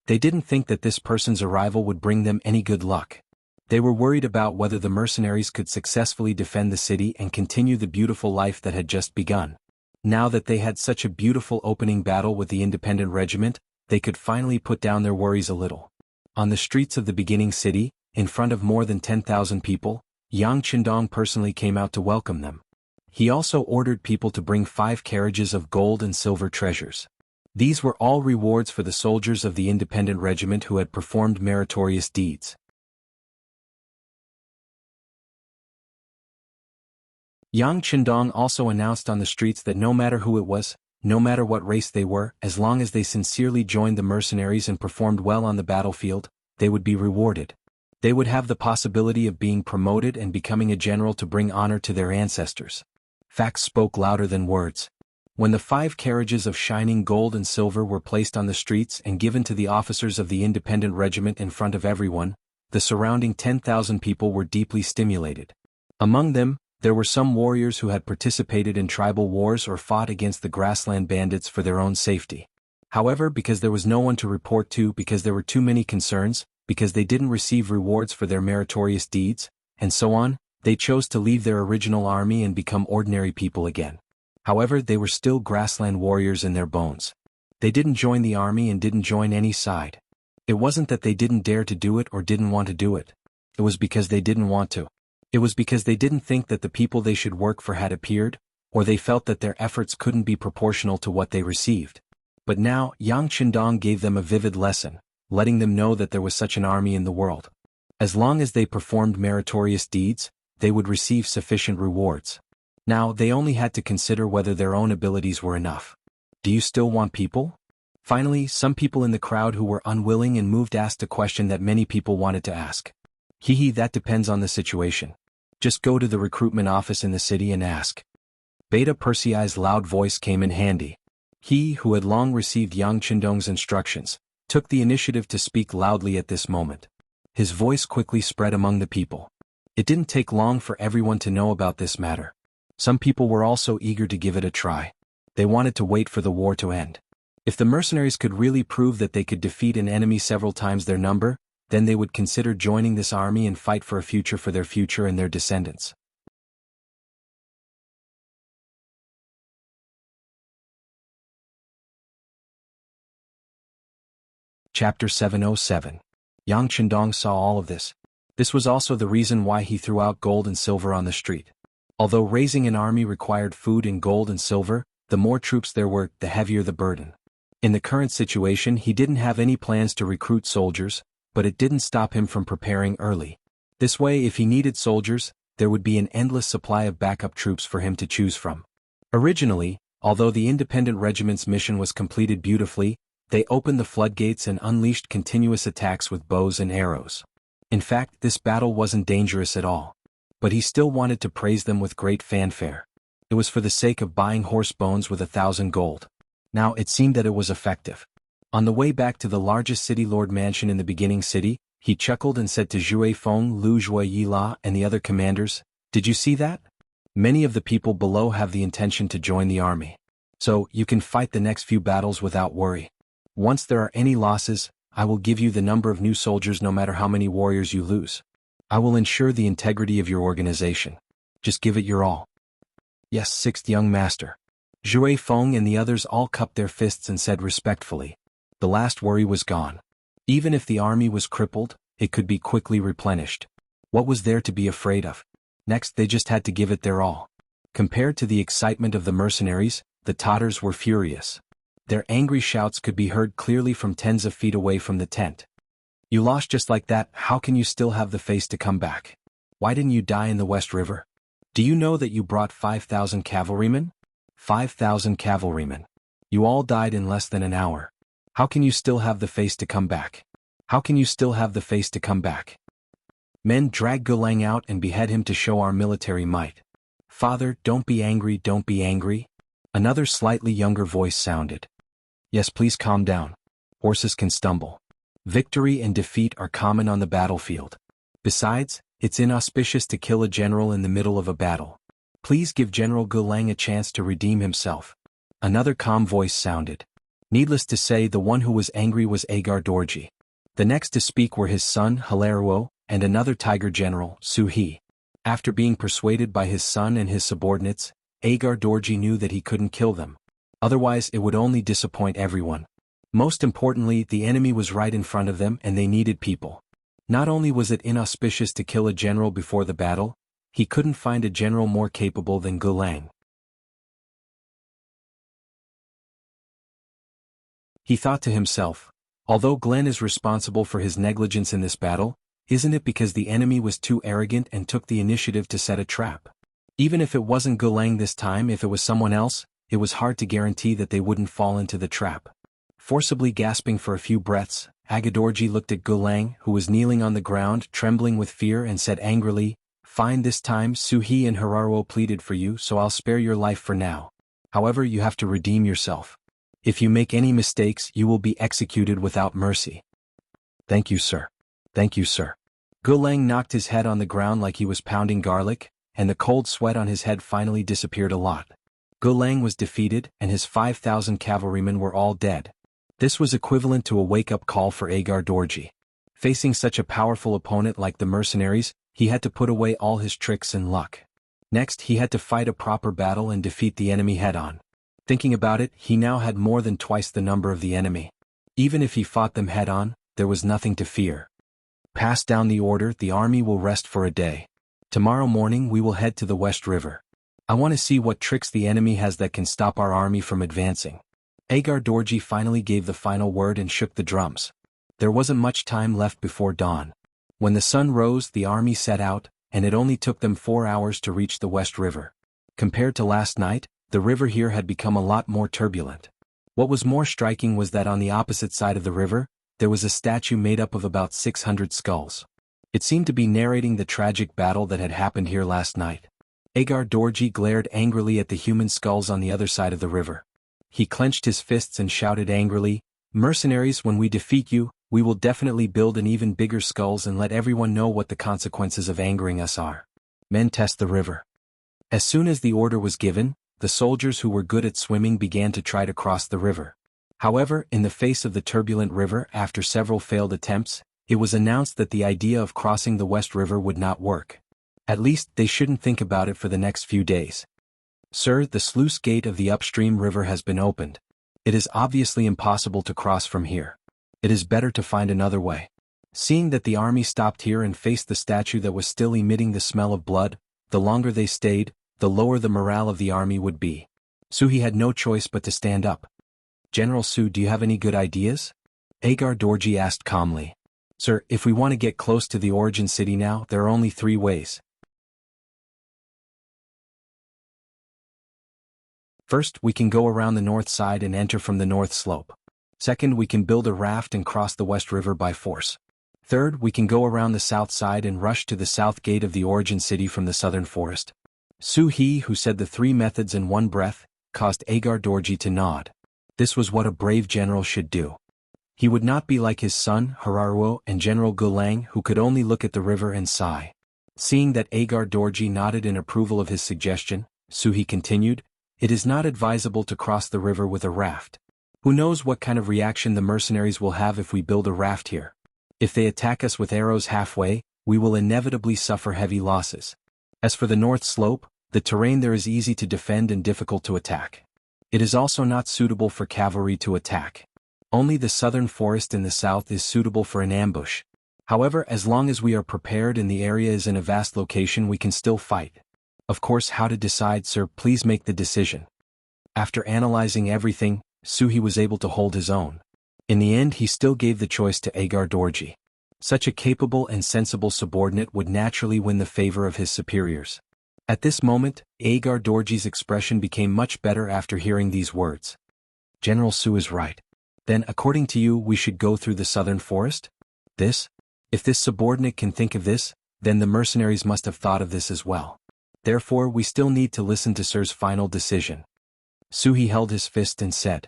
They didn't think that this person's arrival would bring them any good luck. They were worried about whether the mercenaries could successfully defend the city and continue the beautiful life that had just begun. Now that they had such a beautiful opening battle with the independent regiment, they could finally put down their worries a little. On the streets of the beginning city, in front of more than 10,000 people, Yang Qindong personally came out to welcome them. He also ordered people to bring 5 carriages of gold and silver treasures. These were all rewards for the soldiers of the independent regiment who had performed meritorious deeds. Yang Qindong also announced on the streets that no matter who it was, no matter what race they were, as long as they sincerely joined the mercenaries and performed well on the battlefield, they would be rewarded. They would have the possibility of being promoted and becoming a general to bring honor to their ancestors. Facts spoke louder than words. When the 5 carriages of shining gold and silver were placed on the streets and given to the officers of the independent regiment in front of everyone, the surrounding 10,000 people were deeply stimulated. Among them, there were some warriors who had participated in tribal wars or fought against the grassland bandits for their own safety. However, because there was no one to report to, because there were too many concerns, because they didn't receive rewards for their meritorious deeds, and so on, they chose to leave their original army and become ordinary people again. However, they were still grassland warriors in their bones. They didn't join the army and didn't join any side. It wasn't that they didn't dare to do it or didn't want to do it. It was because they didn't want to. It was because they didn't think that the people they should work for had appeared, or they felt that their efforts couldn't be proportional to what they received. But now, Yang Qindong gave them a vivid lesson, letting them know that there was such an army in the world. As long as they performed meritorious deeds, they would receive sufficient rewards. Now, they only had to consider whether their own abilities were enough. Do you still want people? Finally, some people in the crowd who were unwilling and moved asked a question that many people wanted to ask. That depends on the situation. Just go to the recruitment office in the city and ask. Beta Persei's loud voice came in handy. He, who had long received Yang Qindong's instructions, took the initiative to speak loudly at this moment. His voice quickly spread among the people. It didn't take long for everyone to know about this matter. Some people were also eager to give it a try. They wanted to wait for the war to end. If the mercenaries could really prove that they could defeat an enemy several times their number, then they would consider joining this army and fight for a future for their future and their descendants. Chapter 707. Yang Qindong saw all of this. This was also the reason why he threw out gold and silver on the street. Although raising an army required food in gold and silver, the more troops there were, the heavier the burden. In the current situation, he didn't have any plans to recruit soldiers, but it didn't stop him from preparing early. This way, if he needed soldiers, there would be an endless supply of backup troops for him to choose from. Originally, although the independent regiment's mission was completed beautifully, they opened the floodgates and unleashed continuous attacks with bows and arrows. In fact, this battle wasn't dangerous at all. But he still wanted to praise them with great fanfare. It was for the sake of buying horse bones with 1,000 gold. Now, it seemed that it was effective. On the way back to the largest city lord mansion in the beginning city, he chuckled and said to Zhui Feng, Lu Zhui Yila, and the other commanders, "Did you see that? Many of the people below have the intention to join the army. So, you can fight the next few battles without worry. Once there are any losses, I will give you the number of new soldiers no matter how many warriors you lose. I will ensure the integrity of your organization. Just give it your all." "Yes, sixth young master." Zhui Feng and the others all cupped their fists and said respectfully. The last worry was gone. Even if the army was crippled, it could be quickly replenished. What was there to be afraid of? Next, they just had to give it their all. Compared to the excitement of the mercenaries, the Tatars were furious. Their angry shouts could be heard clearly from tens of feet away from the tent. "You lost just like that, how can you still have the face to come back? Why didn't you die in the West River? Do you know that you brought 5,000 cavalrymen? 5,000 cavalrymen. You all died in less than an hour. How can you still have the face to come back? How can you still have the face to come back? Men drag Gulang out and behead him to show our military might. Father, don't be angry, don't be angry. Another slightly younger voice sounded. Yes, please calm down. Horses can stumble. Victory and defeat are common on the battlefield. Besides, it's inauspicious to kill a general in the middle of a battle. Please give General Gulang a chance to redeem himself. Another calm voice sounded. Needless to say, the one who was angry was Agar Dorji. The next to speak were his son, Hilaruo, and another tiger general, Suhi. After being persuaded by his son and his subordinates, Agar Dorji knew that he couldn't kill them. Otherwise it would only disappoint everyone. Most importantly, the enemy was right in front of them and they needed people. Not only was it inauspicious to kill a general before the battle, he couldn't find a general more capable than Gulang. He thought to himself, although Glenn is responsible for his negligence in this battle, isn't it because the enemy was too arrogant and took the initiative to set a trap? Even if it wasn't Gulang this time, if it was someone else, it was hard to guarantee that they wouldn't fall into the trap. Forcibly gasping for a few breaths, Agadorji looked at Gulang, who was kneeling on the ground, trembling with fear, and said angrily, "Fine, this time Suhi and Hiraruo pleaded for you, so I'll spare your life for now. However, you have to redeem yourself. If you make any mistakes, you will be executed without mercy." "Thank you, sir. Thank you, sir." Gulang knocked his head on the ground like he was pounding garlic, and the cold sweat on his head finally disappeared a lot. Gulang was defeated, and his 5,000 cavalrymen were all dead. This was equivalent to a wake-up call for Agar Dorji. Facing such a powerful opponent like the mercenaries, he had to put away all his tricks and luck. Next, he had to fight a proper battle and defeat the enemy head-on. Thinking about it, he now had more than twice the number of the enemy. Even if he fought them head-on, there was nothing to fear. Pass down the order, the army will rest for a day. Tomorrow morning we will head to the West River. I want to see what tricks the enemy has that can stop our army from advancing. Agar Dorji finally gave the final word and shook the drums. There wasn't much time left before dawn. When the sun rose, the army set out, and it only took them 4 hours to reach the West River. Compared to last night, the river here had become a lot more turbulent. What was more striking was that on the opposite side of the river, there was a statue made up of about 600 skulls. It seemed to be narrating the tragic battle that had happened here last night. Agar Dorji glared angrily at the human skulls on the other side of the river. He clenched his fists and shouted angrily, "Mercenaries, when we defeat you, we will definitely build an even bigger skulls and let everyone know what the consequences of angering us are. Men, test the river." As soon as the order was given, the soldiers who were good at swimming began to try to cross the river. However, in the face of the turbulent river, after several failed attempts, it was announced that the idea of crossing the West River would not work. At least, they shouldn't think about it for the next few days. "Sir, the sluice gate of the upstream river has been opened. It is obviously impossible to cross from here. It is better to find another way." Seeing that the army stopped here and faced the statue that was still emitting the smell of blood, the longer they stayed, the lower the morale of the army would be. Suhi had no choice but to stand up. "General Su, do you have any good ideas?" Agar Dorji asked calmly. "Sir, if we want to get close to the origin city now, there are only 3 ways. First, we can go around the north side and enter from the north slope. Second, we can build a raft and cross the West River by force. Third, we can go around the south side and rush to the south gate of the origin city from the southern forest." Su He, who said the 3 methods in one breath, caused Agar Dorji to nod. This was what a brave general should do. He would not be like his son, Hiraruo, and General Gulang, who could only look at the river and sigh. Seeing that Agar Dorji nodded in approval of his suggestion, Su He continued, "It is not advisable to cross the river with a raft. Who knows what kind of reaction the mercenaries will have if we build a raft here? If they attack us with arrows halfway, we will inevitably suffer heavy losses. As for the north slope, the terrain there is easy to defend and difficult to attack. It is also not suitable for cavalry to attack. Only the southern forest in the south is suitable for an ambush. However, as long as we are prepared and the area is in a vast location, we can still fight. Of course, how to decide, sir, please make the decision." After analyzing everything, Suhi was able to hold his own. In the end, he still gave the choice to Agar Dorji. Such a capable and sensible subordinate would naturally win the favor of his superiors. At this moment, Agar Dorji's expression became much better after hearing these words. General Su is right. Then, according to you, we should go through the southern forest? If this subordinate can think of this, then the mercenaries must have thought of this as well. Therefore, we still need to listen to Sir's final decision. Suhi held his fist and said.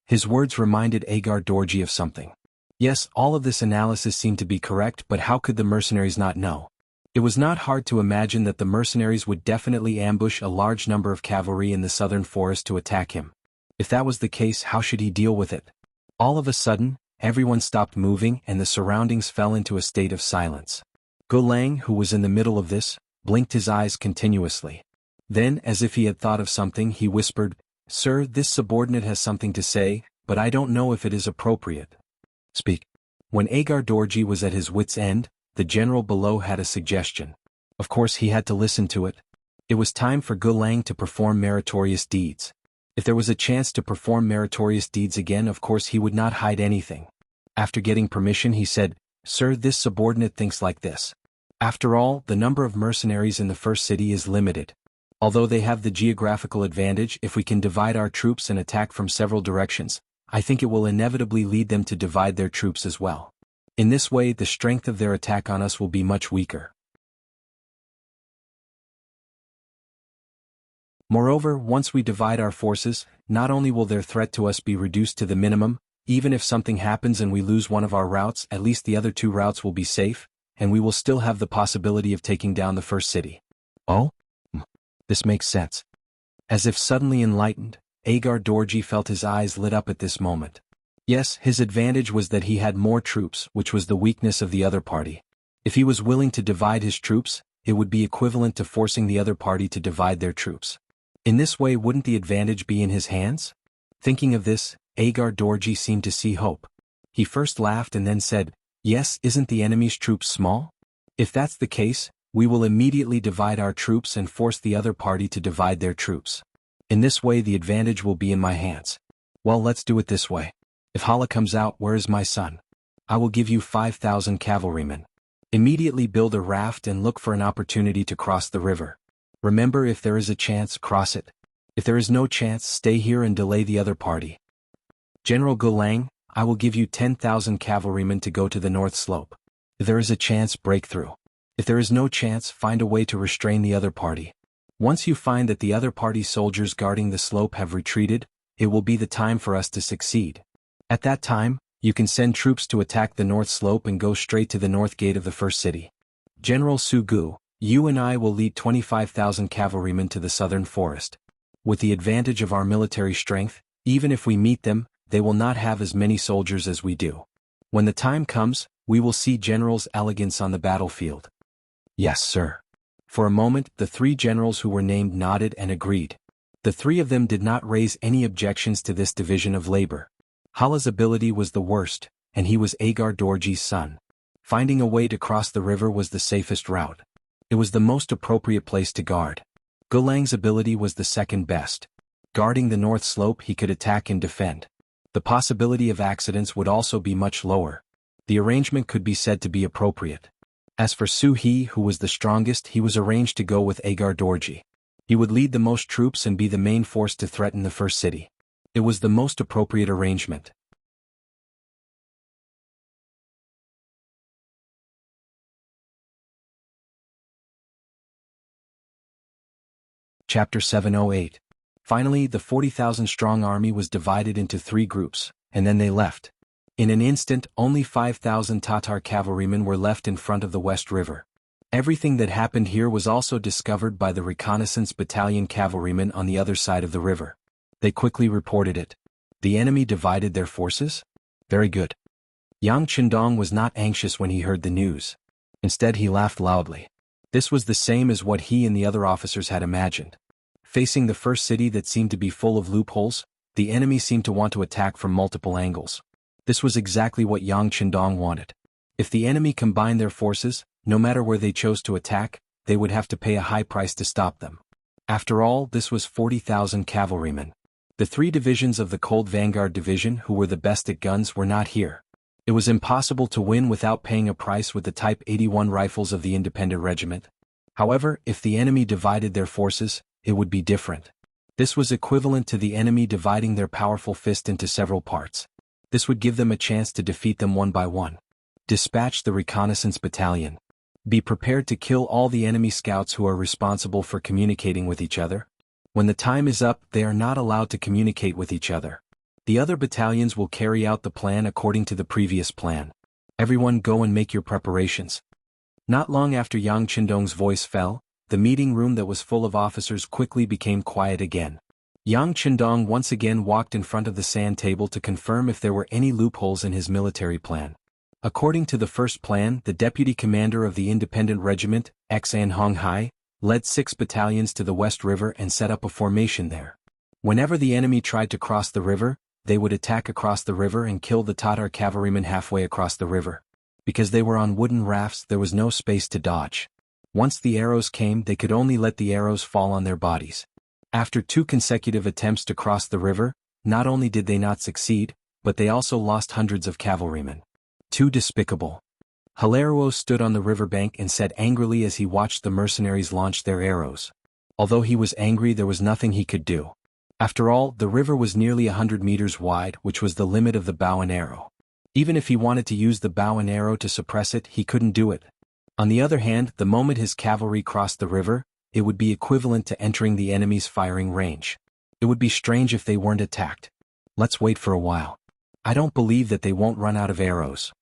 His words reminded Agar Dorji of something. Yes, all of this analysis seemed to be correct, but how could the mercenaries not know? It was not hard to imagine that the mercenaries would definitely ambush a large number of cavalry in the southern forest to attack him. If that was the case, how should he deal with it? All of a sudden, everyone stopped moving and the surroundings fell into a state of silence. Gulang, who was in the middle of this, blinked his eyes continuously. Then, as if he had thought of something, he whispered, Sir, this subordinate has something to say, but I don't know if it is appropriate. Speak. When Agar Dorji was at his wit's end, the general below had a suggestion. Of course he had to listen to it. It was time for Gulang to perform meritorious deeds. If there was a chance to perform meritorious deeds again, of course he would not hide anything. After getting permission, he said, Sir, this subordinate thinks like this. After all, the number of mercenaries in the first city is limited. Although they have the geographical advantage, if we can divide our troops and attack from several directions, I think it will inevitably lead them to divide their troops as well. In this way, the strength of their attack on us will be much weaker. Moreover, once we divide our forces, not only will their threat to us be reduced to the minimum, even if something happens and we lose one of our routes, at least the other two routes will be safe, and we will still have the possibility of taking down the first city. Oh? This makes sense. As if suddenly enlightened, Agar Dorji felt his eyes lit up at this moment. Yes, his advantage was that he had more troops, which was the weakness of the other party. If he was willing to divide his troops, it would be equivalent to forcing the other party to divide their troops. In this way, wouldn't the advantage be in his hands? Thinking of this, Agar Dorji seemed to see hope. He first laughed and then said, Yes, isn't the enemy's troops small? If that's the case, we will immediately divide our troops and force the other party to divide their troops. In this way, the advantage will be in my hands. Well, let's do it this way. If Hala comes out, where is my son? I will give you 5,000 cavalrymen. Immediately build a raft and look for an opportunity to cross the river. Remember, if there is a chance, cross it. If there is no chance, stay here and delay the other party. General Gulang, I will give you 10,000 cavalrymen to go to the north slope. If there is a chance, break through. If there is no chance, find a way to restrain the other party. Once you find that the other party's soldiers guarding the slope have retreated, it will be the time for us to succeed. At that time, you can send troops to attack the north slope and go straight to the north gate of the first city. General Sugu, you and I will lead 25,000 cavalrymen to the southern forest. With the advantage of our military strength, even if we meet them, they will not have as many soldiers as we do. When the time comes, we will see generals' elegance on the battlefield. Yes, sir. For a moment, the three generals who were named nodded and agreed. The three of them did not raise any objections to this division of labor. Hala's ability was the worst, and he was Agar Dorji's son. Finding a way to cross the river was the safest route. It was the most appropriate place to guard. Gulang's ability was the second best. Guarding the north slope, he could attack and defend. The possibility of accidents would also be much lower. The arrangement could be said to be appropriate. As for Suhi, who was the strongest, he was arranged to go with Agar Dorji. He would lead the most troops and be the main force to threaten the first city. It was the most appropriate arrangement. Chapter 708. Finally, the 40,000-strong army was divided into 3 groups, and then they left. In an instant, only 5,000 Tatar cavalrymen were left in front of the West River. Everything that happened here was also discovered by the reconnaissance battalion cavalrymen on the other side of the river. They quickly reported it. The enemy divided their forces? Very good. Yang Chendong was not anxious when he heard the news. Instead, he laughed loudly. This was the same as what he and the other officers had imagined. Facing the first city that seemed to be full of loopholes, the enemy seemed to want to attack from multiple angles. This was exactly what Yang Chendong wanted. If the enemy combined their forces, no matter where they chose to attack, they would have to pay a high price to stop them. After all, this was 40,000 cavalrymen. The 3 divisions of the Cold Vanguard Division, who were the best at guns, were not here. It was impossible to win without paying a price with the Type 81 rifles of the independent regiment. However, if the enemy divided their forces, it would be different. This was equivalent to the enemy dividing their powerful fist into several parts. This would give them a chance to defeat them one by one. Dispatch the reconnaissance battalion. Be prepared to kill all the enemy scouts who are responsible for communicating with each other. When the time is up, they are not allowed to communicate with each other. The other battalions will carry out the plan according to the previous plan. Everyone go and make your preparations. Not long after Yang Qindong's voice fell, the meeting room that was full of officers quickly became quiet again. Yang Qindong once again walked in front of the sand table to confirm if there were any loopholes in his military plan. According to the first plan, the deputy commander of the independent regiment, Xan Honghai, led 6 battalions to the West River and set up a formation there. Whenever the enemy tried to cross the river, they would attack across the river and kill the Tatar cavalrymen halfway across the river. Because they were on wooden rafts, there was no space to dodge. Once the arrows came, they could only let the arrows fall on their bodies. After 2 consecutive attempts to cross the river, not only did they not succeed, but they also lost hundreds of cavalrymen. Too despicable. Hilario stood on the riverbank and said angrily as he watched the mercenaries launch their arrows. Although he was angry, there was nothing he could do. After all, the river was nearly 100 meters wide, which was the limit of the bow and arrow. Even if he wanted to use the bow and arrow to suppress it, he couldn't do it. On the other hand, the moment his cavalry crossed the river, it would be equivalent to entering the enemy's firing range. It would be strange if they weren't attacked. Let's wait for a while. I don't believe that they won't run out of arrows.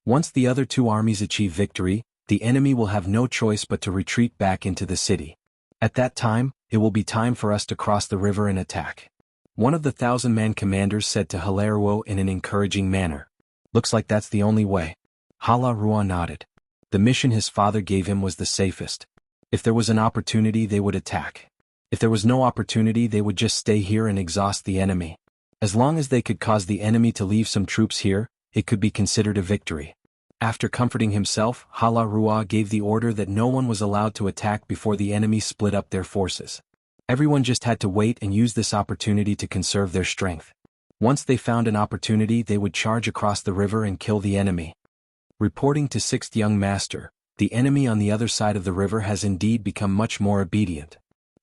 Once the other 2 armies achieve victory, the enemy will have no choice but to retreat back into the city. At that time, it will be time for us to cross the river and attack. One of the 1,000-man commanders said to Hilario in an encouraging manner. Looks like that's the only way. Hilario nodded. The mission his father gave him was the safest. If there was an opportunity, they would attack. If there was no opportunity, they would just stay here and exhaust the enemy. As long as they could cause the enemy to leave some troops here, it could be considered a victory. After comforting himself, Hilario gave the order that no one was allowed to attack before the enemy split up their forces. Everyone just had to wait and use this opportunity to conserve their strength. Once they found an opportunity, they would charge across the river and kill the enemy. Reporting to 6th Young Master, the enemy on the other side of the river has indeed become much more obedient.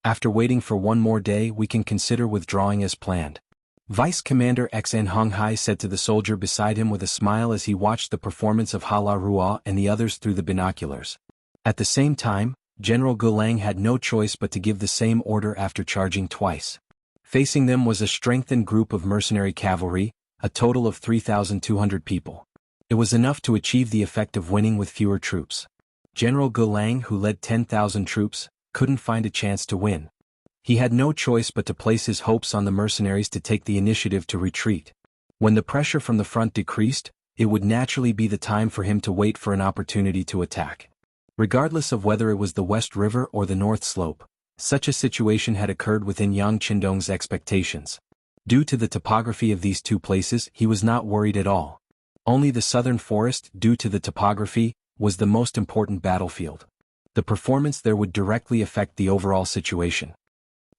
After waiting for one more day, we can consider withdrawing as planned. Vice Commander Xan Honghai said to the soldier beside him with a smile as he watched the performance of Hilario and the others through the binoculars. At the same time, General Gulang had no choice but to give the same order after charging twice. Facing them was a strengthened group of mercenary cavalry, a total of 3,200 people. It was enough to achieve the effect of winning with fewer troops. General Gulang, who led 10,000 troops, couldn't find a chance to win. He had no choice but to place his hopes on the mercenaries to take the initiative to retreat. When the pressure from the front decreased, it would naturally be the time for him to wait for an opportunity to attack. Regardless of whether it was the West River or the North Slope, such a situation had occurred within Yang Qindong's expectations. Due to the topography of these 2 places, he was not worried at all. Only the southern forest, due to the topography, was the most important battlefield. The performance there would directly affect the overall situation.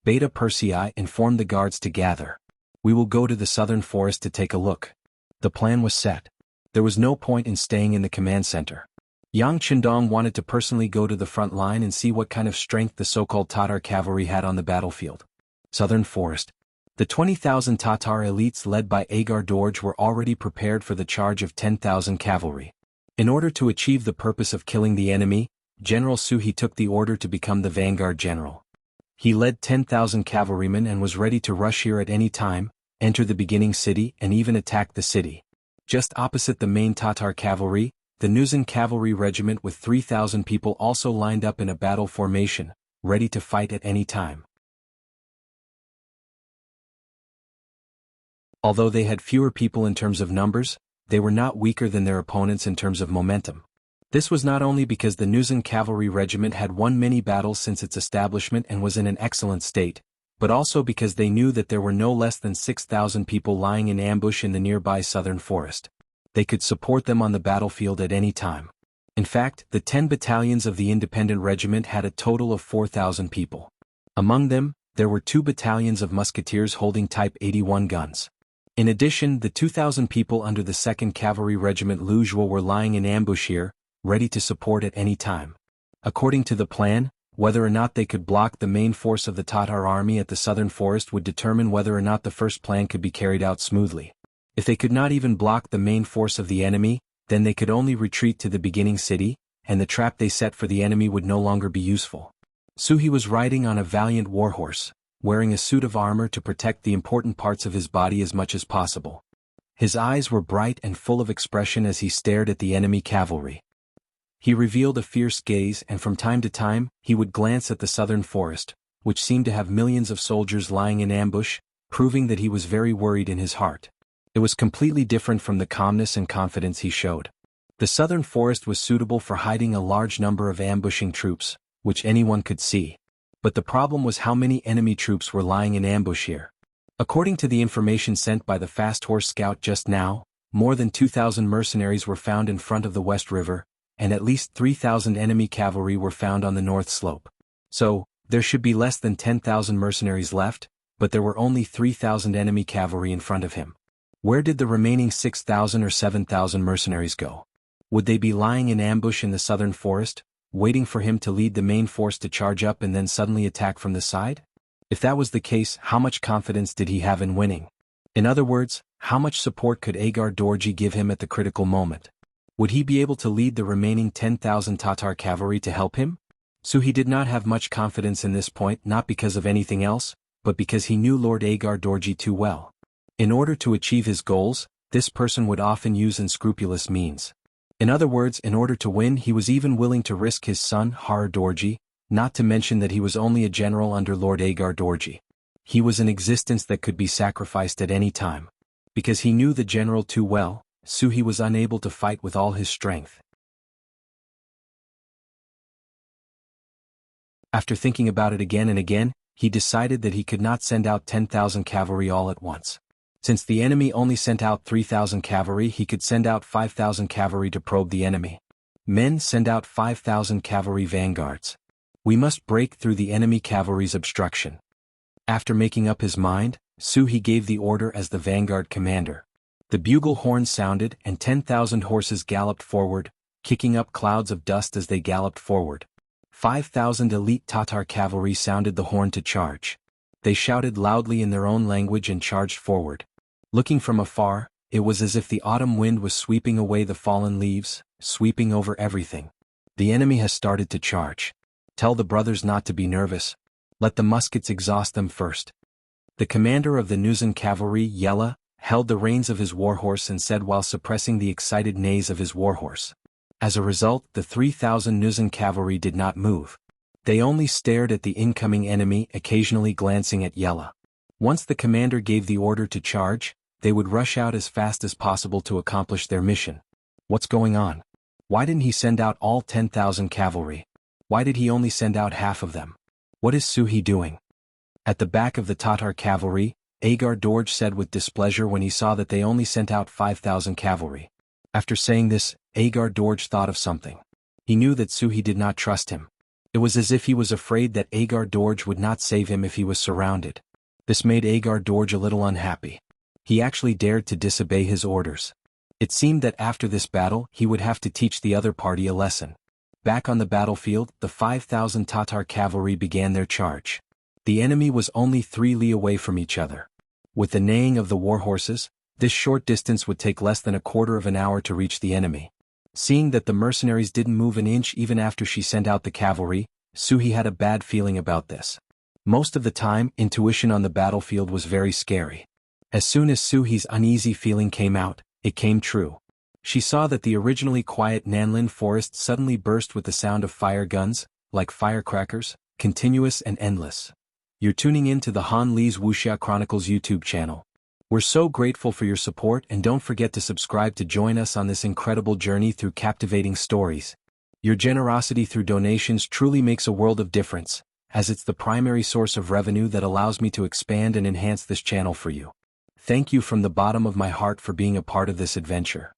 Beta Persei informed the guards to gather. We will go to the southern forest to take a look. The plan was set. There was no point in staying in the command center. Yang Qindong wanted to personally go to the front line and see what kind of strength the so-called Tatar cavalry had on the battlefield. Southern forest. The 20,000 Tatar elites led by Agar Dorje were already prepared for the charge of 10,000 cavalry. In order to achieve the purpose of killing the enemy, General Suhi took the order to become the vanguard general. He led 10,000 cavalrymen and was ready to rush here at any time, enter the beginning city and even attack the city. Just opposite the main Tatar cavalry, the Nuzan cavalry regiment with 3,000 people also lined up in a battle formation, ready to fight at any time. Although they had fewer people in terms of numbers, they were not weaker than their opponents in terms of momentum. This was not only because the Nuzan cavalry regiment had won many battles since its establishment and was in an excellent state, but also because they knew that there were no less than 6,000 people lying in ambush in the nearby southern forest. They could support them on the battlefield at any time. In fact, the 10 battalions of the independent regiment had a total of 4,000 people. Among them, there were 2 battalions of musketeers holding Type 81 guns. In addition, the 2,000 people under the 2nd Cavalry Regiment Luzhua were lying in ambush here, ready to support at any time. According to the plan, whether or not they could block the main force of the Tatar army at the southern forest would determine whether or not the first plan could be carried out smoothly. If they could not even block the main force of the enemy, then they could only retreat to the beginning city, and the trap they set for the enemy would no longer be useful. Suhi was riding on a valiant warhorse, wearing a suit of armor to protect the important parts of his body as much as possible. His eyes were bright and full of expression as he stared at the enemy cavalry. He revealed a fierce gaze, and from time to time, he would glance at the southern forest, which seemed to have millions of soldiers lying in ambush, proving that he was very worried in his heart. It was completely different from the calmness and confidence he showed. The southern forest was suitable for hiding a large number of ambushing troops, which anyone could see. But the problem was how many enemy troops were lying in ambush here. According to the information sent by the fast horse scout just now, more than 2,000 mercenaries were found in front of the West River, and at least 3,000 enemy cavalry were found on the north slope. So, there should be less than 10,000 mercenaries left, but there were only 3,000 enemy cavalry in front of him. Where did the remaining 6,000 or 7,000 mercenaries go? Would they be lying in ambush in the southern forest, waiting for him to lead the main force to charge up and then suddenly attack from the side? If that was the case, how much confidence did he have in winning? In other words, how much support could Agar Dorji give him at the critical moment? Would he be able to lead the remaining 10,000 Tatar cavalry to help him? Suhi did not have much confidence in this point, not because of anything else, but because he knew Lord Agar Dorji too well. In order to achieve his goals, this person would often use unscrupulous means. In other words, in order to win, he was even willing to risk his son, Har Dorji, not to mention that he was only a general under Lord Agar Dorji. He was an existence that could be sacrificed at any time. Because he knew the general too well, Suhi was unable to fight with all his strength. After thinking about it again and again, he decided that he could not send out 10,000 cavalry all at once. Since the enemy only sent out 3,000 cavalry, he could send out 5,000 cavalry to probe the enemy. Men, send out 5,000 cavalry vanguards. We must break through the enemy cavalry's obstruction. After making up his mind, Suhi gave the order as the vanguard commander. The bugle horn sounded and 10,000 horses galloped forward, kicking up clouds of dust as they galloped forward. 5,000 elite Tatar cavalry sounded the horn to charge. They shouted loudly in their own language and charged forward. Looking from afar, it was as if the autumn wind was sweeping away the fallen leaves, sweeping over everything. The enemy has started to charge. Tell the brothers not to be nervous. Let the muskets exhaust them first. The commander of the Nuzan cavalry, Yella, held the reins of his warhorse and said while suppressing the excited neighs of his warhorse. As a result, the 3,000 Nuzan cavalry did not move. They only stared at the incoming enemy, occasionally glancing at Yella. Once the commander gave the order to charge, they would rush out as fast as possible to accomplish their mission. What's going on? Why didn't he send out all 10,000 cavalry? Why did he only send out half of them? What is Suhi doing? At the back of the Tatar cavalry, Agar Dorj said with displeasure when he saw that they only sent out 5,000 cavalry. After saying this, Agar Dorj thought of something. He knew that Suhi did not trust him. It was as if he was afraid that Agar Dorj would not save him if he was surrounded. This made Agar Dorj a little unhappy. He actually dared to disobey his orders. It seemed that after this battle he would have to teach the other party a lesson. Back on the battlefield, the 5,000 Tatar cavalry began their charge. The enemy was only 3 li away from each other. With the neighing of the war horses, this short distance would take less than a quarter of an hour to reach the enemy. Seeing that the mercenaries didn't move an inch even after she sent out the cavalry, Suhi had a bad feeling about this. Most of the time, intuition on the battlefield was very scary. As soon as Suhi's uneasy feeling came out, it came true. She saw that the originally quiet Nanlin forest suddenly burst with the sound of fire guns, like firecrackers, continuous and endless. You're tuning in to the Han Lee's Wuxia Chronicles YouTube channel. We're so grateful for your support, and don't forget to subscribe to join us on this incredible journey through captivating stories. Your generosity through donations truly makes a world of difference, as it's the primary source of revenue that allows me to expand and enhance this channel for you. Thank you from the bottom of my heart for being a part of this adventure.